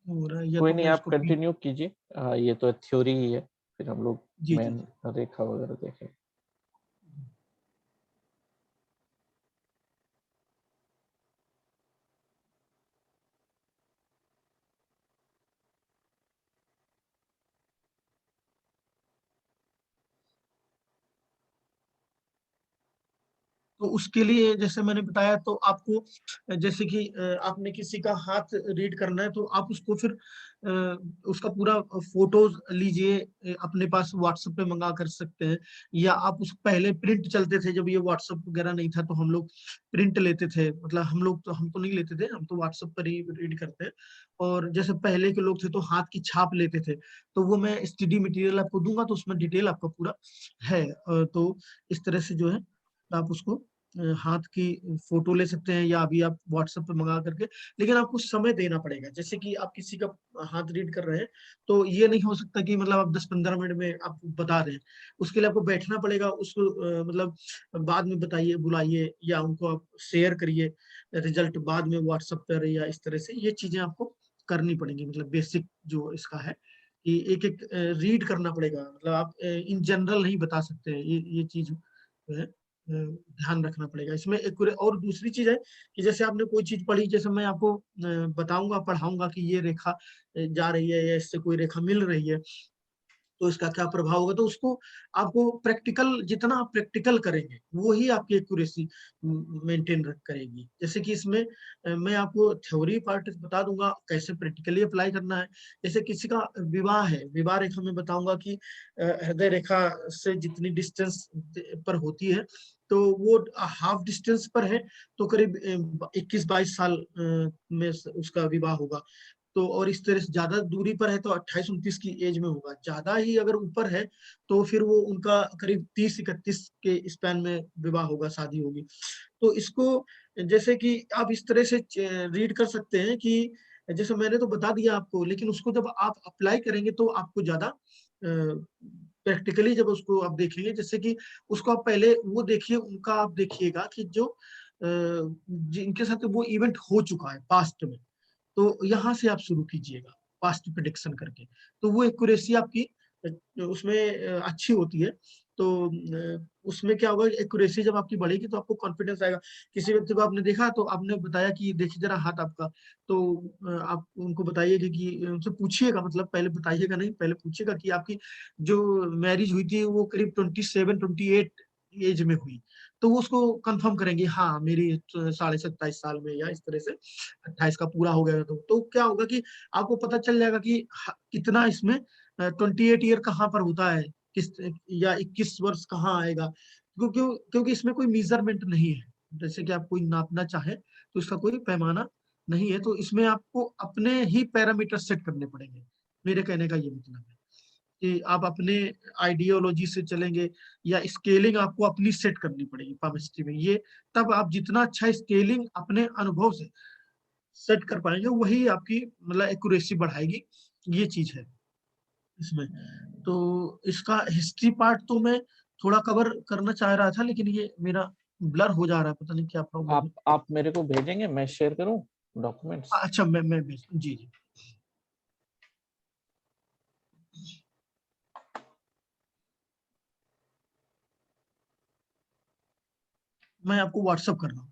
हो रहा है, या कोई तो नहीं, मैं आप इसको कंटिन्यू कीजिए, ये तो थ्योरी ही है, फिर हम लोग जी मेन रेखा वगैरह देखें। तो उसके लिए जैसे मैंने बताया, तो आपको जैसे कि आपने किसी का हाथ रीड करना है, तो आप उसको फिर उसका पूरा फोटोज लीजिए, अपने पास व्हाट्सएप पे मंगा कर सकते हैं, या आप उस पहले प्रिंट चलते थे, जब ये व्हाट्सएप वगैरह नहीं था तो हम लोग प्रिंट लेते थे, मतलब हम तो नहीं लेते थे, हम तो व्हाट्सएप पर ही रीड करते हैं। और जैसे पहले के लोग थे तो हाथ की छाप लेते थे, तो वो मैं स्टडी मटेरियल आपको दूंगा, तो उसमें डिटेल आपका पूरा है। तो इस तरह से जो है आप उसको हाथ की फोटो ले सकते हैं, या अभी आप व्हाट्सएप पे मंगा करके, लेकिन आपको समय देना पड़ेगा। जैसे कि आप किसी का हाथ रीड कर रहे हैं, तो ये नहीं हो सकता कि मतलब आप 10-15 मिनट में आप बता दें, उसके लिए आपको बैठना पड़ेगा, उसको मतलब बाद में बताइए, बुलाइए, या उनको आप शेयर करिए रिजल्ट बाद में व्हाट्सएप पर, या इस तरह से ये चीजें आपको करनी पड़ेंगी। मतलब बेसिक जो इसका है कि एक एक रीड करना पड़ेगा, मतलब आप इन जनरल नहीं बता सकते हैं, ये चीज जो है ध्यान रखना पड़ेगा इसमें। एक और दूसरी चीज है कि जैसे आपने कोई चीज पढ़ी, जैसे मैं आपको बताऊंगा, पढ़ाऊंगा कि ये रेखा जा रही है, या इससे कोई रेखा मिल रही है, तो इसका क्या प्रभाव होगा, तो उसको आपको प्रैक्टिकल, जितना आप प्रैक्टिकल करेंगे वो ही आपकी एक्यूरेसी मेंटेन करेगी। जैसे कि इसमें मैं आपको थ्योरी पार्ट बता दूंगा, कैसे प्रैक्टिकली अप्लाई करना है। जैसे किसी का विवाह है, विवाह रेखा में बताऊंगा कि हृदय रेखा से जितनी डिस्टेंस पर होती है, तो वो हाफ डिस्टेंस पर है, तो करीब 21-22 साल में उसका विवाह होगा। तो और इस तरह से ज्यादा दूरी पर है तो 28-29 की एज में होगा। ज्यादा ही अगर ऊपर है तो फिर वो उनका करीब 30-31 के स्पैन में विवाह होगा, शादी होगी। तो इसको जैसे कि आप इस तरह से रीड कर सकते हैं कि जैसे मैंने तो बता दिया आपको, लेकिन उसको जब आप अप्लाई करेंगे तो आपको ज्यादा प्रैक्टिकली जब उसको आप देखेंगे, जैसे कि उसको आप पहले वो देखिए, उनका आप देखिएगा कि जो जिनके साथ वो इवेंट हो चुका है पास्ट में, तो यहाँ से आप शुरू कीजिएगा पास्ट प्रिडिक्शन करके, तो वो एक्यूरेसी आपकी उसमें अच्छी होती है। तो उसमें क्या होगा, एक्यूरेसी जब आपकी बढ़ेगी तो आपको कॉन्फिडेंस आएगा। किसी व्यक्ति को आपने देखा तो आपने बताया कि देखिए जरा हाथ आपका, तो आप उनको बताइएगा कि उनसे पूछिएगा, मतलब पहले बताइएगा नहीं, पहले पूछिएगा कि आपकी जो मैरिज हुई थी वो करीब 27-28 एज में हुई, तो वो उसको कंफर्म करेंगे, हाँ मेरी 27.5 साल में, या इस तरह से 28 का पूरा हो गया। तो क्या होगा कि आपको पता चल जाएगा कि कितना इसमें 28 ईयर कहाँ पर होता है, किस या 21 वर्ष कहाँ आएगा, क्योंकि इसमें कोई मेजरमेंट नहीं है। जैसे कि आप कोई नापना चाहे तो इसका कोई पैमाना नहीं है, तो इसमें आपको अपने ही पैरामीटर सेट करने पड़ेंगे। मेरे कहने का ये मतलब है कि आप अपने आइडियोलॉजी से चलेंगे, या स्केलिंग आपको अपनी सेट करनी पड़ेगी केमिस्ट्री में। ये तब आप जितना अच्छा स्केलिंग अपने अनुभव से सेट कर पाएंगे, वही आपकी मतलब एक्यूरेसी बढ़ाएगी। ये चीज है इसमें। तो इसका हिस्ट्री पार्ट तो मैं थोड़ा कवर करना चाह रहा था, लेकिन ये मेरा ब्लर हो जा रहा है, पता नहीं क्या प्रॉब्लम है। आप मेरे को भेजेंगे, मैं शेयर करूं डॉक्यूमेंट्स? अच्छा, मैं जी जी, मैं आपको व्हाट्सअप कर रहा हूँ।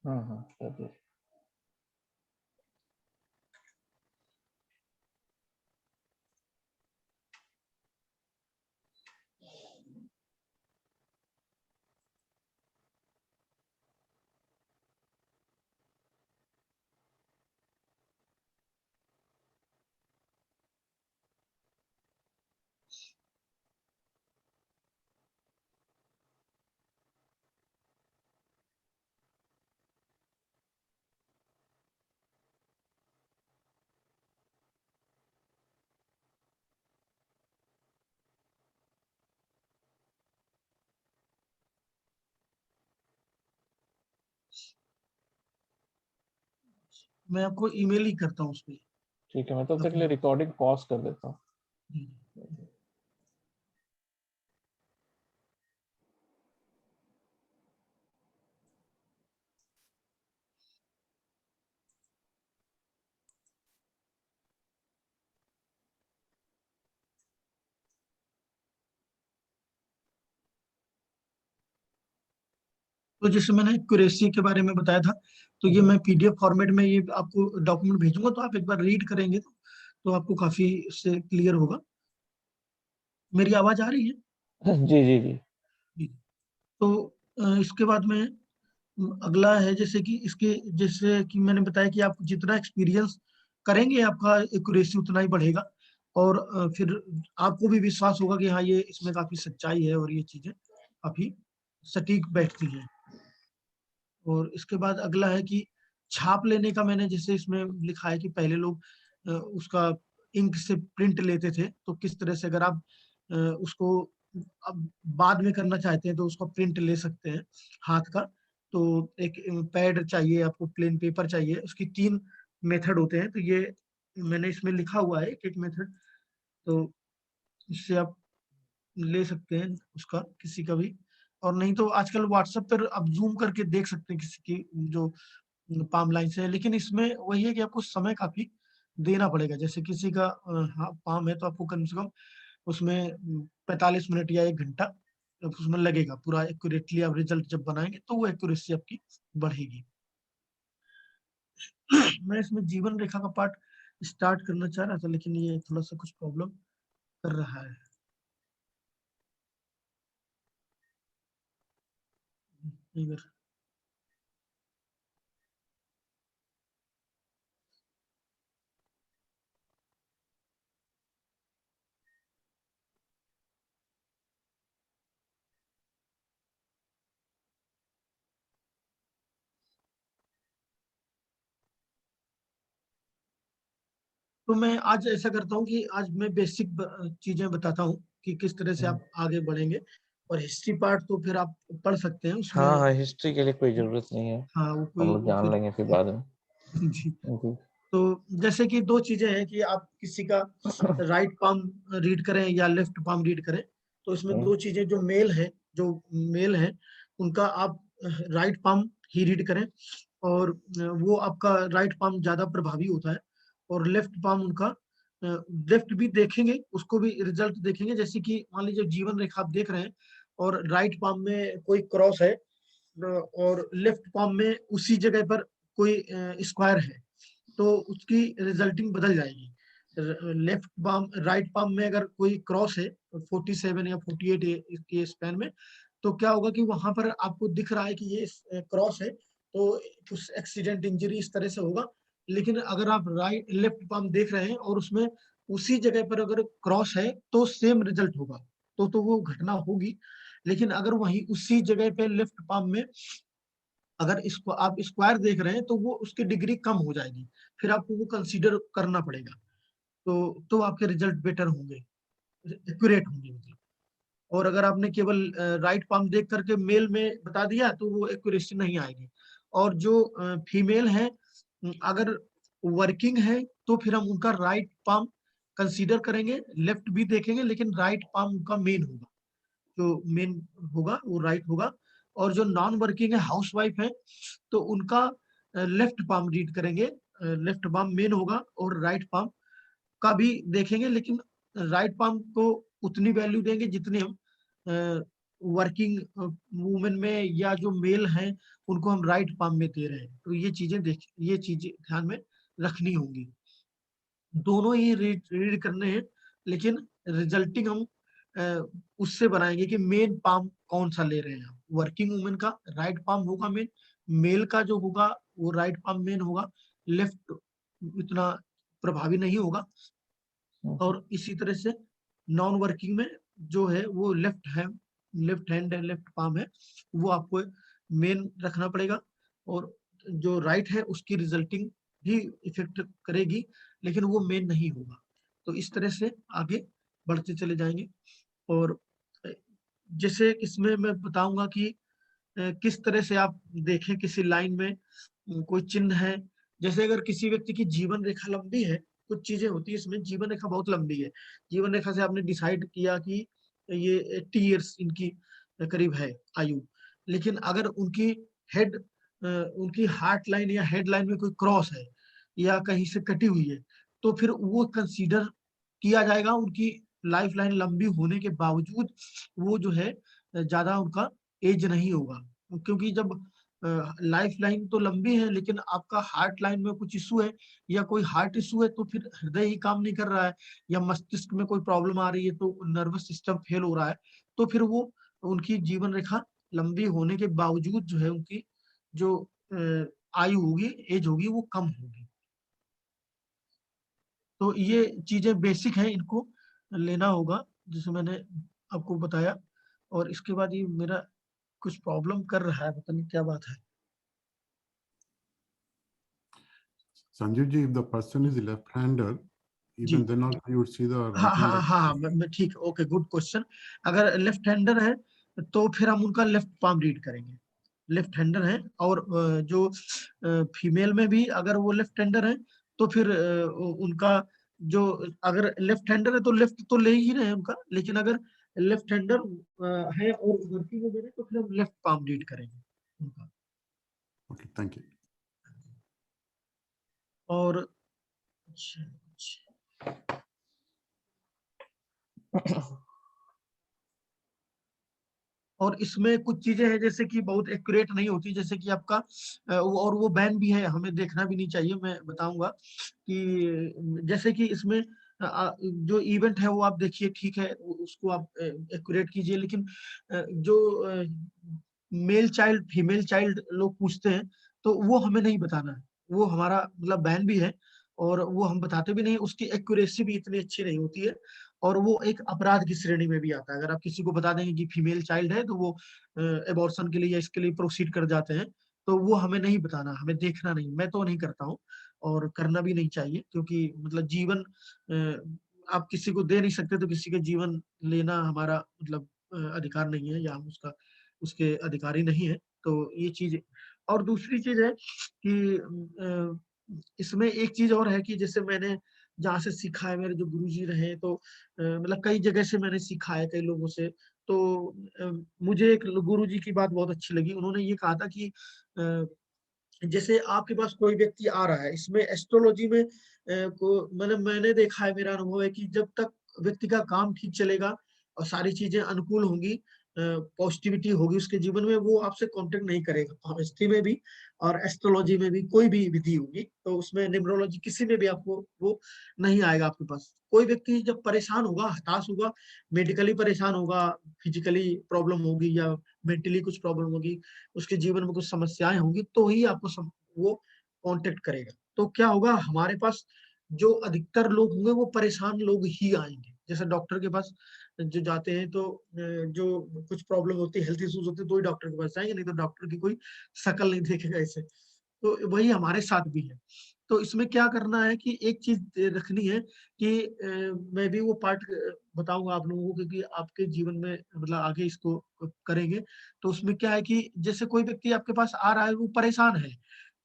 हाँ हाँ, कर मैं आपको ईमेल ही करता हूँ उस पर। ठीक है, मैं तब तक के लिए रिकॉर्डिंग पॉज कर देता हूँ। तो जैसे मैंने एक्यूरेसी के बारे में बताया था, तो ये मैं पीडीएफ फॉर्मेट में ये आपको डॉक्यूमेंट भेजूंगा, तो आप एक बार रीड करेंगे तो आपको काफी इससे क्लियर होगा। मेरी आवाज आ रही है? जी जी जी। तो इसके बाद में अगला है जैसे कि इसके, जैसे कि मैंने बताया कि आप जितना एक्सपीरियंस करेंगे आपका एक्यूरेसी उतना ही बढ़ेगा, और फिर आपको भी विश्वास होगा कि हाँ ये इसमें काफी सच्चाई है और ये चीजें काफी सटीक बैठती हैं। और इसके बाद अगला है कि छाप लेने का, मैंने जैसे इसमें लिखा है कि पहले लोग उसका इंक से प्रिंट लेते थे, तो किस तरह से अगर आप उसको अब बाद में करना चाहते हैं तो उसका प्रिंट ले सकते हैं हाथ का। तो एक पैड चाहिए आपको, प्लेन पेपर चाहिए, उसकी 3 मेथड होते हैं, तो ये मैंने इसमें लिखा हुआ है एक मेथड, तो इससे आप ले सकते हैं उसका किसी का भी। और नहीं तो आजकल व्हाट्सएप पर आप जूम करके देख सकते हैं किसी की जो पाम लाइन से है, लेकिन इसमें वही है कि आपको समय काफी देना पड़ेगा। जैसे किसी का पाम है तो आपको कम से कम उसमें 45 मिनट या 1 घंटा उसमें लगेगा, पूरा एक्यूरेटली आप रिजल्ट जब बनाएंगे तो वो एक्यूरेसी आपकी बढ़ेगी। मैं इसमें जीवन रेखा का पार्ट स्टार्ट करना चाह रहा था, लेकिन ये थोड़ा सा कुछ प्रॉब्लम कर रहा है। इधर तो मैं आज ऐसा करता हूँ कि आज मैं बेसिक चीजें बताता हूँ कि किस तरह से आप आगे बढ़ेंगे, और हिस्ट्री पार्ट तो फिर आप पढ़ सकते हैं उसमें। हाँ हाँ, हिस्ट्री के लिए कोई जरूरत नहीं है, हाँ वो हम लोग जान लेंगे फिर बाद में। जी। जी। तो जैसे कि 2 चीजें हैं कि आप किसी का राइट पाम रीड करें या लेफ्ट पाम रीड करें, तो इसमें 2 चीजें, जो मेल है उनका आप राइट पाम ही रीड करें, और वो आपका राइट पाम ज्यादा प्रभावी होता है। और लेफ्ट पाम उनका लेफ्ट भी देखेंगे, उसको भी रिजल्ट देखेंगे। जैसे कि मान लीजिए जीवन रेखा आप देख रहे हैं और राइट पाम में कोई क्रॉस है, और लेफ्ट पाम में उसी जगह पर कोई स्क्वायर है, तो उसकी रिजल्टिंग बदल जाएगी। लेफ्ट पाम राइट पाम में अगर कोई क्रॉस है 47 या 48 के स्पैन में, तो क्या होगा कि वहां पर आपको दिख रहा है कि ये क्रॉस है, तो कुछ एक्सीडेंट इंजरी इस तरह से होगा। लेकिन अगर आप लेफ्ट पाम देख रहे हैं और उसमें उसी जगह पर अगर क्रॉस है तो सेम रिजल्ट होगा, तो वो घटना होगी। लेकिन अगर वहीं उसी जगह पे लेफ्ट पाम में अगर इसको आप स्क्वायर देख रहे हैं तो वो उसकी डिग्री कम हो जाएगी, फिर आपको वो कंसीडर करना पड़ेगा, तो आपके रिजल्ट बेटर होंगे, एक्यूरेट होंगे मतलब। और अगर आपने केवल राइट पाम देख करके मेल में बता दिया तो वो एक्यूरेसी नहीं आएगी। और जो फीमेल है अगर वर्किंग है तो फिर हम उनका राइट पाम कंसीडर करेंगे, लेफ्ट भी देखेंगे, लेकिन राइट पाम उनका मेन होगा, जो मेन होगा वो राइट होगा। और जो नॉन वर्किंग है, हाउस वाइफ है, तो उनका लेफ्ट पाम रीड करेंगे, लेफ्ट पाम मेन होगा, और राइट पाम का भी देखेंगे, लेकिन राइट पाम को उतनी वैल्यू देंगे जितनी हम वर्किंग वुमेन में या जो मेल हैं उनको हम राइट पाम में दे रहे हैं। तो ये चीजें ध्यान में रखनी होंगी। दोनों ही रीड करने हैं, लेकिन रिजल्टिंग हम उससे बनाएंगे कि मेन पाम कौन सा ले रहे हैं हम। वर्किंग वुमेन का राइट पाम होगा मेन, मेल का जो होगा वो राइट पाम मेन होगा, लेफ्ट इतना प्रभावी नहीं होगा। और इसी तरह से नॉन वर्किंग में जो है वो लेफ्ट हैंड है, लेफ्ट पाम है, वो आपको मेन रखना पड़ेगा। और जो राइट है उसकी रिजल्टिंग भी इफेक्ट करेगी, लेकिन वो मेन नहीं होगा। तो इस तरह से आगे बढ़ते चले जाएंगे। और जैसे इसमें मैं बताऊंगा कि किस तरह से आप देखें किसी लाइन में कोई चिन्ह है। जैसे अगर किसी व्यक्ति की जीवन रेखा लंबी है, कुछ चीजें होती है इसमें, जीवन रेखा बहुत लंबी है, जीवन रेखा से आपने डिसाइड किया कि ये 80 ईयर्स इनकी करीब है आयु, लेकिन अगर उनकी हार्ट लाइन या हेड लाइन में कोई क्रॉस है या कहीं से कटी हुई है, तो फिर वो कंसीडर किया जाएगा। उनकी लाइफ लाइन लंबी होने के बावजूद वो जो है ज्यादा उनका एज नहीं होगा, क्योंकि जब लाइफ लाइन तो लंबी है लेकिन आपका हार्ट लाइन में कुछ इशू है या कोई हार्ट इशू है तो फिर हृदय ही काम नहीं कर रहा है या मस्तिष्क में कोई प्रॉब्लम आ रही है तो नर्वस सिस्टम फेल हो रहा है तो फिर वो उनकी जीवन रेखा लंबी होने के बावजूद जो है उनकी जो आयु होगी, एज होगी, वो कम होगी। तो ये चीजें बेसिक हैं, इनको लेना होगा जैसे मैंने आपको बताया। और इसके बाद ये मेरा कुछ प्रॉब्लम कर रहा है, पता नहीं क्या बात है। Sanjeev ji, if the person is left-hander, even then also you would see the हाँ right hand. हाँ, मैं ठीक, ओके, गुड क्वेश्चन। अगर लेफ्ट हैंडर है तो फिर हम उनका लेफ्ट पाम रीड करेंगे, लेफ्ट हैंडर है। और जो फीमेल में भी अगर वो लेफ्ट हैंडर है तो फिर उनका जो, अगर लेफ्ट हैंडर है तो लेफ्ट तो ले ही रहे हैं उनका, लेकिन अगर लेफ्ट हैंडर है और वर्किंग में तो फिर हम लेफ्ट पाम रीड करेंगे उनका। Okay, thank you. और और इसमें कुछ चीजें हैं जैसे कि बहुत एक्यूरेट नहीं होती, जैसे कि आपका और वो बैन भी है, हमें देखना भी नहीं चाहिए। मैं बताऊंगा कि जैसे कि इसमें जो इवेंट है वो आप देखिए, ठीक है, उसको आप एक्यूरेट कीजिए, लेकिन जो मेल चाइल्ड फीमेल चाइल्ड लोग पूछते हैं तो वो हमें नहीं बताना है, वो हमारा मतलब बैन भी है और वो हम बताते भी नहीं। उसकी एक्यूरेसी भी इतनी अच्छी नहीं होती है और वो एक अपराध की श्रेणी में भी आता है। अगर आप किसी को बता देंगे कि फीमेल चाइल्ड है तो वो एबॉर्शन के लिए या इसके लिए प्रोसीड कर जाते हैं, तो वो हमें नहीं बताना, हमें देखना नहीं। मैं तो नहीं करता हूँ और करना भी नहीं चाहिए, क्योंकि मतलब जीवन आप किसी को दे नहीं सकते, तो किसी का जीवन लेना हमारा मतलब अधिकार नहीं है, या हम उसके अधिकारी नहीं है। तो ये चीज। और दूसरी चीज है कि इसमें एक चीज और है कि जैसे मैंने जहाँ से सीखा है, मेरे जो गुरुजी रहे, तो मतलब कई जगह से मैंने सीखा है, कई लोगों से। तो मुझे एक गुरुजी की बात बहुत अच्छी लगी। उन्होंने ये कहा था कि जैसे आपके पास कोई व्यक्ति आ रहा है, इसमें एस्ट्रोलॉजी में को मतलब मैंने देखा है, मेरा अनुभव है कि जब तक व्यक्ति का काम ठीक चलेगा और सारी चीजें अनुकूल होंगी, पॉजिटिविटी होगी उसके जीवन में, वो आपसे कांटेक्ट नहीं करेगा। होमियोपैथी में भी और एस्ट्रोलॉजी में भी कोई भी विधि होगी, तो उसमें न्यूमरोलॉजी किसी में भी आपको वो नहीं आएगा आपके पास। कोई व्यक्ति जब परेशान होगा, हताश होगा, मेडिकली परेशान होगा, फिजिकली प्रॉब्लम होगी या मेंटली कुछ प्रॉब्लम होगी, उसके जीवन में कुछ समस्याएं होंगी, तो ही आपको वो कांटेक्ट करेगा। तो क्या होगा, हमारे पास जो अधिकतर लोग होंगे वो परेशान लोग ही आएंगे। जैसे डॉक्टर के पास जो जाते हैं तो जो कुछ प्रॉब्लम होती है, हेल्थ इश्यूज होते हैं, तो ही डॉक्टर के पास जाएंगे, नहीं तो डॉक्टर की कोई शक्ल नहीं देखेगा ऐसे। तो वही हमारे साथ भी है। तो इसमें क्या करना है कि एक चीज रखनी है कि मैं भी वो पार्ट बताऊंगा आप लोगों को, क्योंकि आपके जीवन में मतलब आगे इसको करेंगे। तो उसमें क्या है कि जैसे कोई व्यक्ति आपके पास आ रहा है, वो परेशान है,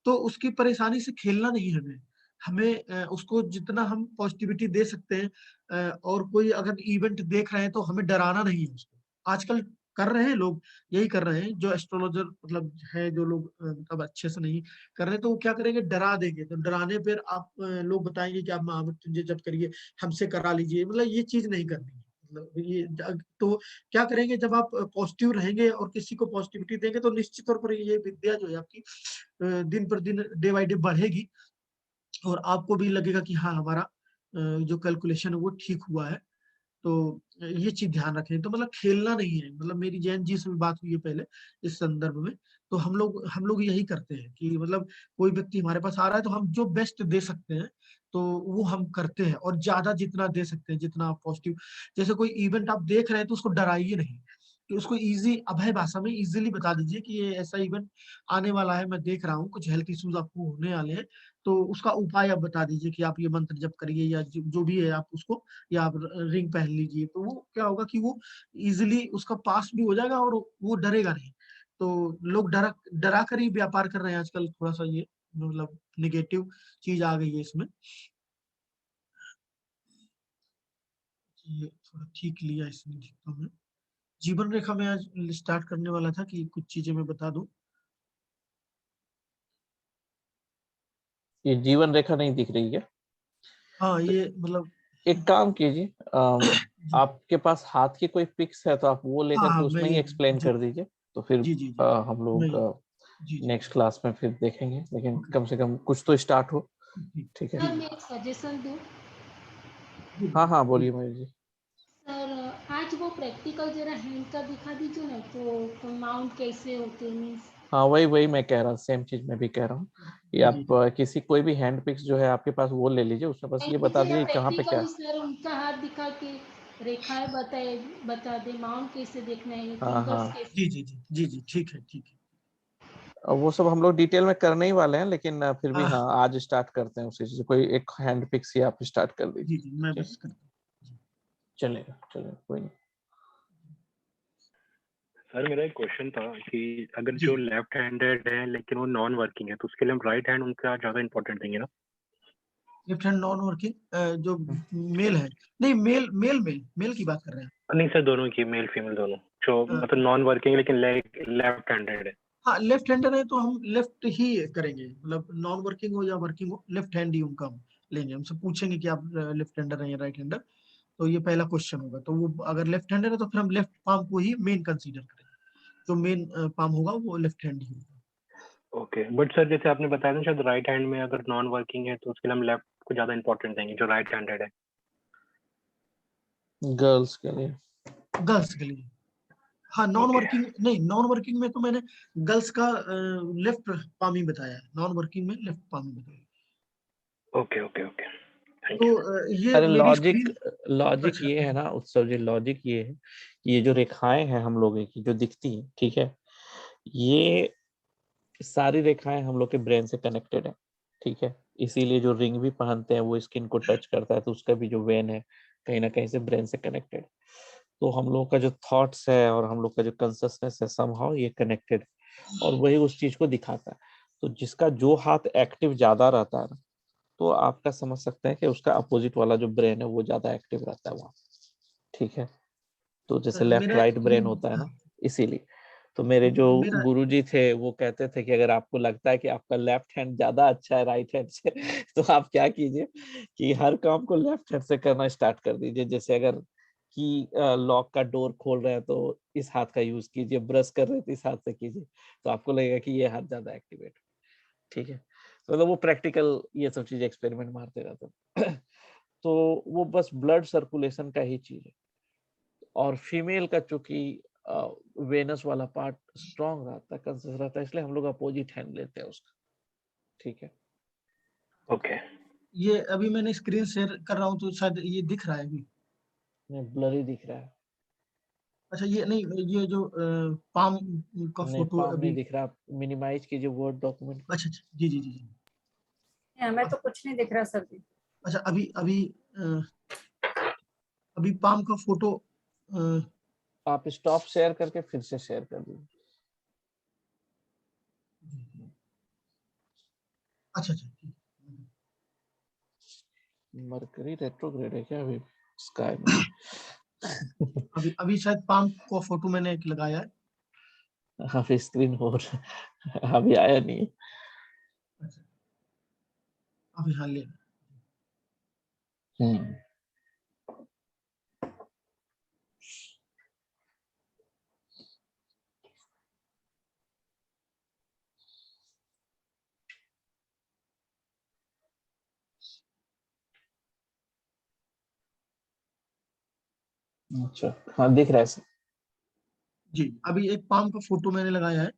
तो उसकी परेशानी से खेलना नहीं है। हमें हमें उसको जितना हम पॉजिटिविटी दे सकते हैं, और कोई अगर इवेंट देख रहे हैं तो हमें डराना नहीं है उसको। आजकल कर रहे हैं लोग, यही कर रहे हैं जो एस्ट्रोलॉजर मतलब है, जो लोग मतलब अच्छे से नहीं कर रहे, तो वो क्या करेंगे, डरा देंगे। तो डराने पर आप लोग बताएंगे कि आप महामृत्युंजय जप करिए, हमसे करा लीजिए, मतलब ये चीज नहीं करनी है। मतलब ये तो क्या करेंगे, जब आप पॉजिटिव रहेंगे और किसी को पॉजिटिविटी देंगे, तो निश्चित तौर पर ये विद्या जो है आपकी दिन पर दिन डे बाई डे बढ़ेगी और आपको भी लगेगा कि हाँ, हमारा जो कैलकुलेशन है वो ठीक हुआ है। तो ये चीज ध्यान रखें। तो मतलब खेलना नहीं है। मतलब मेरी जैन जी से भी बात हुई है पहले इस संदर्भ में, तो हम लोग यही करते हैं कि मतलब कोई व्यक्ति हमारे पास आ रहा है तो हम जो बेस्ट दे सकते हैं तो वो हम करते हैं, और ज्यादा जितना दे सकते हैं, जितना आप पॉजिटिव। जैसे कोई इवेंट आप देख रहे हैं तो उसको डराइए नहीं, कि उसको इजी अभय भाषा में इजीली बता दीजिए कि ये ऐसा इवेंट आने वाला है, मैं देख रहा हूँ कुछ हेल्थ इश्यूज आपको होने वाले हैं, तो उसका उपाय आप बता दीजिए कि आप ये मंत्र जप करिए या जो भी है आप उसको, या आप रिंग पहन लीजिए। तो वो क्या होगा कि वो इजिली उसका पास भी हो जाएगा और वो डरेगा नहीं। तो लोग डरा डरा कर ही व्यापार कर रहे हैं आजकल, थोड़ा सा ये मतलब निगेटिव चीज आ गई है इसमें। ये थोड़ा ठीक लिया इसमें, देखता हूँ। जीवन रेखा में आज स्टार्ट करने वाला था कि कुछ चीजें मैं बता दूं। ये जीवन रेखा नहीं दिख रही है। हाँ, ये मतलब एक काम कीजिए, आपके पास हाथ की कोई पिक्स है तो आप वो लेकर हाँ, के मैं उसमें ही ये एक्सप्लेन कर दीजिए, तो फिर जी जी जी हम लोग जी जी नेक्स्ट क्लास में फिर देखेंगे, लेकिन कम से कम कुछ तो स्टार्ट हो। ठीक है। सर मैं एक सजेशन दूं। हाँ हाँ बोलिए मयूर जी। सर आज वो प्रैक्टिकल जरा हैंड का दिखा दीजिए ना, तो माउंट कैसे होते मीन्स। हाँ वही मैं कह रहा हूँ, सेम चीज मैं भी कह रहा हूँ कि आप किसी कोई भी हैंड पिक्स जो है आपके पास वो ले लीजिए, उसमें बस ये बता दीजिए कहाँ पे क्या। सर उनका हाथ दिखा के रेखाएं बता दे, माउंट कैसे देखना है, हाँ हाँ फिंगर्स कैसे। जी जी जी जी जी ठीक है ठीक है। वो सब हम लोग डिटेल में करने ही वाले हैं, लेकिन फिर भी हाँ आज स्टार्ट करते हैं उसी चीज। कोई एक हैंड पिक्स ही आप स्टार्ट कर जी दीजिए। जी मैं बस करता हूँ। चलेगा कोई नहीं। सर मेरा एक क्वेश्चन था कि अगर जी जो लेफ्ट हैंडेड है लेकिन वो नॉन वर्किंग है, तो उसके लिए हम राइट हैंड उनका ज्यादा इंपॉर्टेंट देंगे ना? लेफ्ट हैंड नॉन वर्किंग जो मेल है, नहीं मेल की बात कर रहे हैं? नहीं सर, दोनों की, मेल फीमेल दोनों, जो मतलब नॉन वर्किंग लेकिन लेफ्ट हैंडेड है। हाँ लेफ्ट हैंडर है तो हम लेफ्ट ही करेंगे, मतलब नॉन वर्किंग हो या वर्किंग हो, लेफ्ट हैंड ही उनका हम लेंगे। हमसे पूछेंगे कि आप लेफ्ट हैंडर हैं या राइट हैंडर, तो ये पहला क्वेश्चन होगा। तो वो अगर लेफ्ट हैंडर है तो फिर हम लेफ्ट पाम को ही मेन कंसीडर करेंगे, जो मेन पाम होगा वो लेफ्ट हैंड ही होगा। ओके, बट सर जैसे आपने बताया ना, शायद राइट हैंड में अगर नॉन वर्किंग है तो उसके लिए हम लेफ्ट को ज्यादा इंपॉर्टेंट देंगे, जो राइट हैंडेड है। गर्ल्स के लिए, गर्ल्स के लिए हाँ नॉन वर्किंग नहीं, नॉन वर्किंग में तो मैंने गर्ल्स का लेफ्ट पाम ही बताया है, नॉन वर्किंग में लेफ्ट पाम ही बताया। ओके ओके ओके, थैंक तो यू। ये अरे मेरी लॉजिक स्क्रीन। अच्छा ये है ना उत्सव जी, लॉजिक ये है कि ये जो रेखाएं हैं हम लोगों की जो दिखती हैं, ठीक है, ये सारी रेखाएं हम लोग के ब्रेन से कनेक्टेड है। ठीक है, इसीलिए जो रिंग भी पहनते हैं वो स्किन को टच करता है, तो उसका भी जो वेन है कहीं ना कहीं से ब्रेन से कनेक्टेड। तो हम लोग का जो थॉट्स है और हम लोग का जो कंसियसनेस है समहाउ ये कनेक्टेड, और वही उस चीज को दिखाता है। तो जिसका जो हाथ एक्टिव ज्यादा रहता है ना, तो आपका समझ सकते हैं कि उसका अपोजिट वाला जो ब्रेन है वो ज्यादा एक्टिव रहता है वहाँ। ठीक है, तो जैसे लेफ्ट मेरा राइट ये ब्रेन होता है ना, इसीलिए। तो मेरे जो मेरा गुरुजी थे वो कहते थे कि अगर आपको लगता है कि आपका लेफ्ट हैंड ज्यादा अच्छा है राइट हैंड से तो आप क्या कीजिए कि हर काम को लेफ्ट हैंड से करना स्टार्ट कर दीजिए। जैसे अगर की लॉक का डोर खोल रहे हैं तो इस हाथ का यूज कीजिए, ब्रश कर रहे हैं तो इस हाथ से कीजिए, तो आपको लगेगा कि ये हाथ ज्यादा एक्टिवेट। ठीक है, तो मतलब वो प्रैक्टिकल ये सब चीज एक्सपेरिमेंट मारते रहते हैं तो वो बस ब्लड सर्कुलेशन का ही चीज है। और फीमेल का चूंकि वेनस वाला पार्ट स्ट्रांग रहता है, कंसिस रहता है, इसलिए हम लोग अपोजिट हैंड लेते हैं उसका। ठीक है, ओके, ये अभी मैंने स्क्रीन शेयर कर रहा हूँ तो शायद ये दिख रहा है अभी। ब्लरी दिख रहा है। अच्छा ये नहीं, ये जो पाम का नहीं फोटो पाम नहीं अभी। दिख रहा, मिनिमाइज कीजिए वर्ड डॉक्यूमेंट को। अच्छा अच्छा जी जी जी जी। हमें तो कुछ नहीं दिख रहा सर जी। अच्छा अभी अभी अभी पाम का फोटो आप स्टॉप शेयर करके फिर से शेयर कर दीजिए। अच्छा अच्छा मरकरी रेट्रोग्रेड है क्या अभी स्काई में अभी अभी शायद पाम का फोटो मैंने एक लगाया है। अभी स्क्रीन हो अभी आया नहीं। अच्छा अभी हाँ ले। हम्म, अच्छा हाँ दिख रहा है सर। जी अभी एक पाम का फोटो मैंने लगाया है,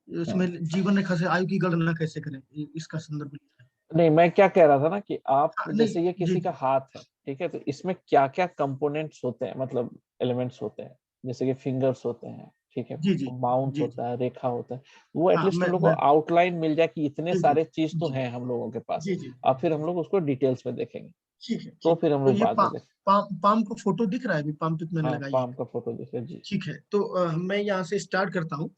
इसमें जीवन रेखा से आयु की गणना कैसे करें इसका संदर्भ लिखा है। नहीं मैं क्या कह रहा था ना कि आप हाँ, नहीं जैसे ये जी किसी का हाथ है, ठीक है, तो इसमें क्या क्या कंपोनेंट्स होते हैं, मतलब एलिमेंट्स होते हैं, जैसे कि फिंगर्स होते हैं, ठीक है, जी जी माउंट जी जी होता है, रेखा होता है, वो हाँ एटलीस्ट हम लोग को मैं आउटलाइन मिल जाए कि इतने जी जी सारे चीज तो जी हैं हम लोगों के पास। जी जी अब फिर हम लोग उसको डिटेल्स में देखेंगे, ठीक है तो ठीक है। फिर हम तो लोग ये बाद में देखेंगे। पाम का फोटो दिख रहा है, अभी पाम पिक मैंने हाँ लगाई है। पाम का फोटो दिखे जी। ठीक है तो मैं यहाँ से स्टार्ट करता हूँ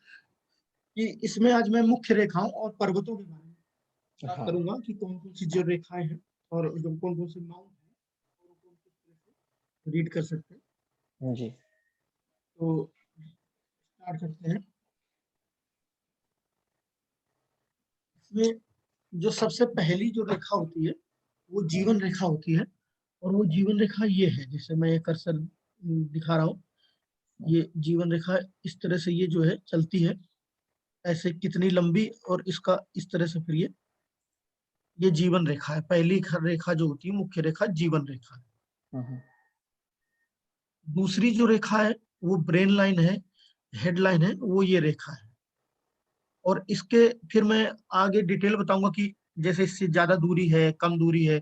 कि इसमें आज मैं मुख्य रेखाओं और पर्वतों के बारे में बात हाँ करूंगा कि कौन कौन सी जो रेखाएं हैं और जो कौन कौन से माउंट हैं और कौन किस तरह से रीड कर सकते हैं। जी। तो स्टार्ट करते हैं। इसमें जो सबसे पहली जो रेखा होती है वो जीवन रेखा होती है, और वो जीवन रेखा ये है, जैसे मैं ये कर्सर दिखा रहा हूँ, ये जीवन रेखा इस तरह से ये जो है चलती है, ऐसे कितनी लंबी, और इसका इस तरह से फिर ये जीवन रेखा है। पहली रेखा जो होती है मुख्य रेखा जीवन रेखा है। दूसरी जो रेखा है वो ब्रेन लाइन है, हेडलाइन है, वो ये रेखा है। और इसके फिर मैं आगे डिटेल बताऊंगा कि जैसे इससे ज्यादा दूरी है, कम दूरी है,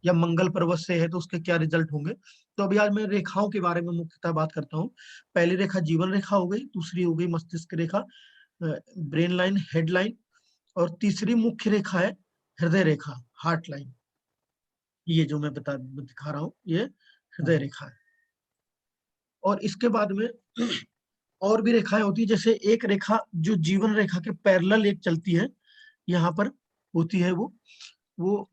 या मंगल पर्वत से है तो उसके क्या रिजल्ट होंगे। तो अभी आज मैं रेखाओं के बारे में मुख्यतः बात करता हूँ। पहली रेखा जीवन रेखा हो गई, दूसरी हो गई मस्तिष्क रेखा, ब्रेन लाइन, हेडलाइन, और तीसरी मुख्य रेखा है हृदय रेखा, हार्ट लाइन। ये जो मैं दिखा रहा हूँ ये हृदय रेखा है। और इसके बाद में और भी रेखाएं होती है, जैसे एक रेखा जो जीवन रेखा के पैरेलल एक चलती है, यहाँ पर होती है वो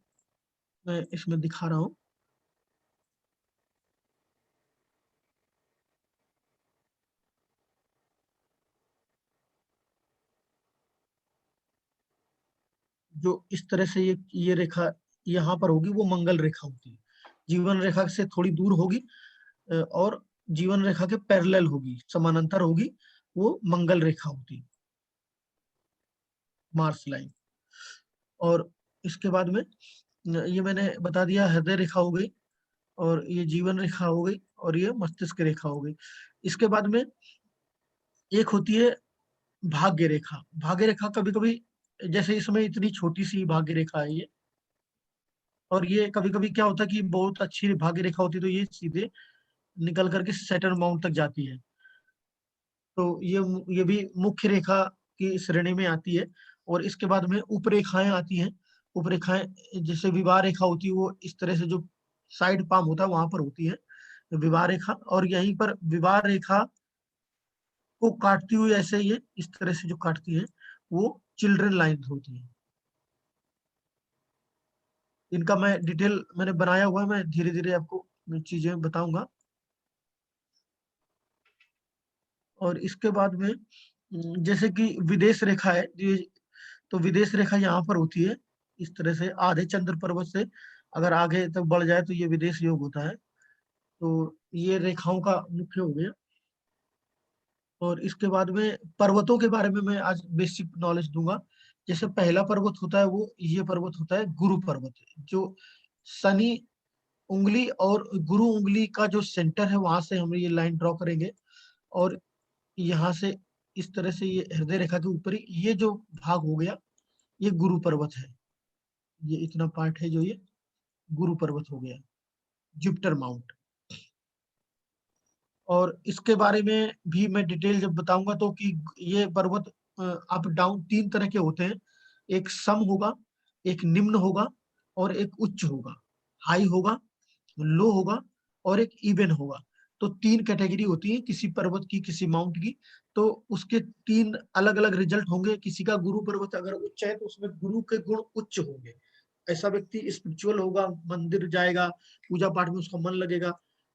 मैं इसमें दिखा रहा हूँ। जो इस तरह से ये रेखा यहाँ पर होगी वो मंगल रेखा होती है, जीवन रेखा से थोड़ी दूर होगी, और जीवन रेखा के पैरेलल होगी, समानांतर होगी, वो मंगल रेखा होती है, मार्स लाइन। और इसके बाद में ये मैंने बता दिया, हृदय रेखा हो गई, और ये जीवन रेखा हो गई, और ये मस्तिष्क रेखा हो गई। इसके बाद में एक होती है भाग्य रेखा। भाग्य रेखा कभी कभी, जैसे इसमें इतनी छोटी सी भाग्य रेखा है ये, और ये कभी कभी क्या होता है कि बहुत अच्छी भाग्य रेखा होती है तो ये सीधे निकल करके सैटर्न माउंट तक जाती है। तो ये भी मुख्य रेखा की श्रेणी में आती है। और इसके बाद में उपरेखाएं आती हैं। उपरेखाएं जैसे विवाह रेखा होती है, वो इस तरह से जो साइड पाम होता है वहां पर होती है विवाह रेखा, और यहीं पर विवाह रेखा को काटती हुई ऐसे ये इस तरह से जो काटती है वो चिल्ड्रन लाइन होती है। इनका मैं डिटेल मैंने बनाया हुआ है, मैं धीरे धीरे आपको चीजें बताऊंगा। और इसके बाद में जैसे कि विदेश रेखा है, तो विदेश रेखा यहाँ पर होती है इस तरह से, आधे चंद्र पर्वत से अगर आगे तक बढ़ जाए तो ये विदेश योग होता है। तो ये रेखाओं का मुख्य हो गया। और इसके बाद में पर्वतों के बारे में मैं आज बेसिक नॉलेज दूंगा। जैसे पहला पर्वत होता है वो ये पर्वत होता है गुरु पर्वत, जो शनि उंगली और गुरु उंगली का जो सेंटर है वहां से हम ये लाइन ड्रॉ करेंगे, और यहाँ से इस तरह से ये हृदय रेखा के ऊपर ही ये जो भाग हो गया ये गुरु पर्वत है। ये इतना पार्ट है जो ये गुरु पर्वत हो गया, जुपिटर माउंट। और इसके बारे में भी मैं डिटेल जब बताऊंगा तो कि ये पर्वत अप डाउन तीन तरह के होते हैं। एक सम होगा, एक निम्न होगा, और एक उच्च होगा, हाई होगा, लो होगा, और एक इवन होगा। तो तीन कैटेगरी होती है किसी पर्वत की, किसी माउंट की। तो उसके तीन अलग अलग रिजल्ट होंगे। किसी का गुरु पर्वत अगर उच्च है तो उसमें गुरु के गुण उच्च होंगे, ऐसा व्यक्ति स्पिरिचुअल होगा, मंदिर जाएगा, पूजा पाठ में उसका मन लगेगा।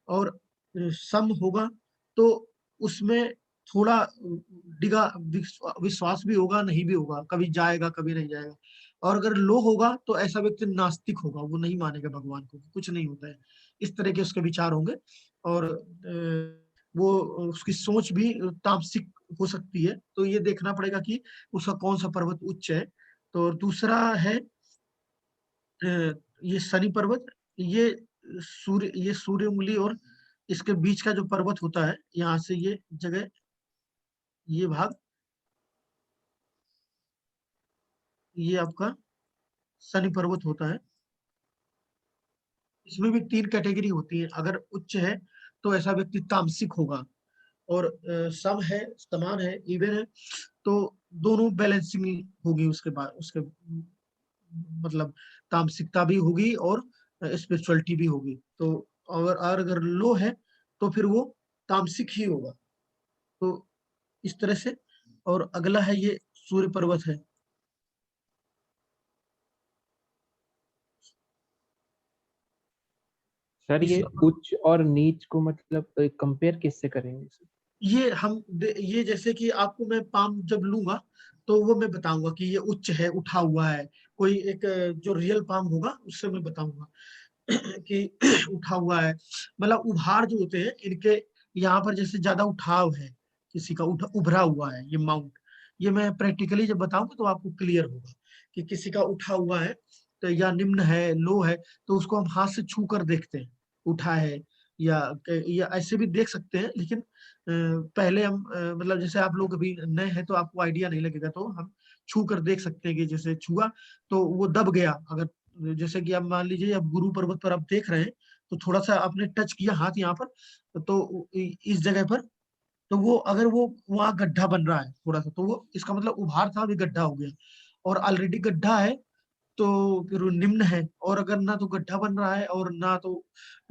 और सम होगा तो उसमें थोड़ा डिगा विश्वास भी होगा, नहीं भी होगा, कभी जाएगा कभी नहीं जाएगा। और अगर लो होगा तो ऐसा व्यक्ति नास्तिक होगा, वो नहीं मानेगा भगवान को, कुछ नहीं होता है, इस तरह के उसके विचार होंगे। और वो उसकी सोच भी तामसिक हो सकती है। तो ये देखना पड़ेगा कि उसका कौन सा पर्वत उच्च है। तो दूसरा है ये शनि पर्वत। ये सूर्य उंगली और इसके बीच का जो पर्वत होता है, यहाँ से ये जगह, ये भाग, ये आपका शनि पर्वत होता है। इसमें भी तीन कैटेगरी होती है। अगर उच्च है तो ऐसा व्यक्ति तामसिक होगा, और सम है, समान है, इवन है, तो दोनों बैलेंसिंग होगी उसके बाद, उसके मतलब तामसिकता भी होगी और स्पिरिचुअलिटी भी होगी। तो अगर लो है तो फिर वो तामसिक ही होगा। तो इस तरह से। और अगला है ये सूर्य पर्वत है। सर ये उच्च और नीच को मतलब कंपेयर किससे करेंगे? ये जैसे कि आपको मैं पाम जब लूंगा तो वो मैं बताऊंगा कि ये उच्च है, उठा हुआ है। कोई एक जो रियल पाम होगा उससे मैं बताऊंगा कि उठा हुआ है। मतलब उभार जो होते हैं इनके यहाँ पर जैसे ज्यादा उठाव है, किसी का उभरा हुआ है ये माउंट, ये मैं प्रैक्टिकली जब बताऊंगा तो आपको क्लियर होगा कि किसी का उठा हुआ है तो या निम्न है, लो है, तो उसको हम हाथ से छू कर देखते हैं उठा है या ऐसे भी देख सकते हैं। लेकिन पहले हम मतलब जैसे आप लोग अभी नए हैं तो आपको आइडिया नहीं लगेगा, तो हम छू कर देख सकते हैं कि जैसे छुआ तो वो दब गया। अगर जैसे कि आप मान लीजिए आप गुरु पर्वत पर आप देख रहे हैं तो थोड़ा सा आपने टच किया हाथ यहाँ पर, तो इस जगह पर, तो वो अगर वो वहाँ गड्ढा बन रहा है थोड़ा सा, तो वो इसका मतलब उभार था, अभी गड्ढा हो गया। और ऑलरेडी गड्ढा है तो फिर वो निम्न है, और अगर ना तो गड्ढा बन रहा है और ना तो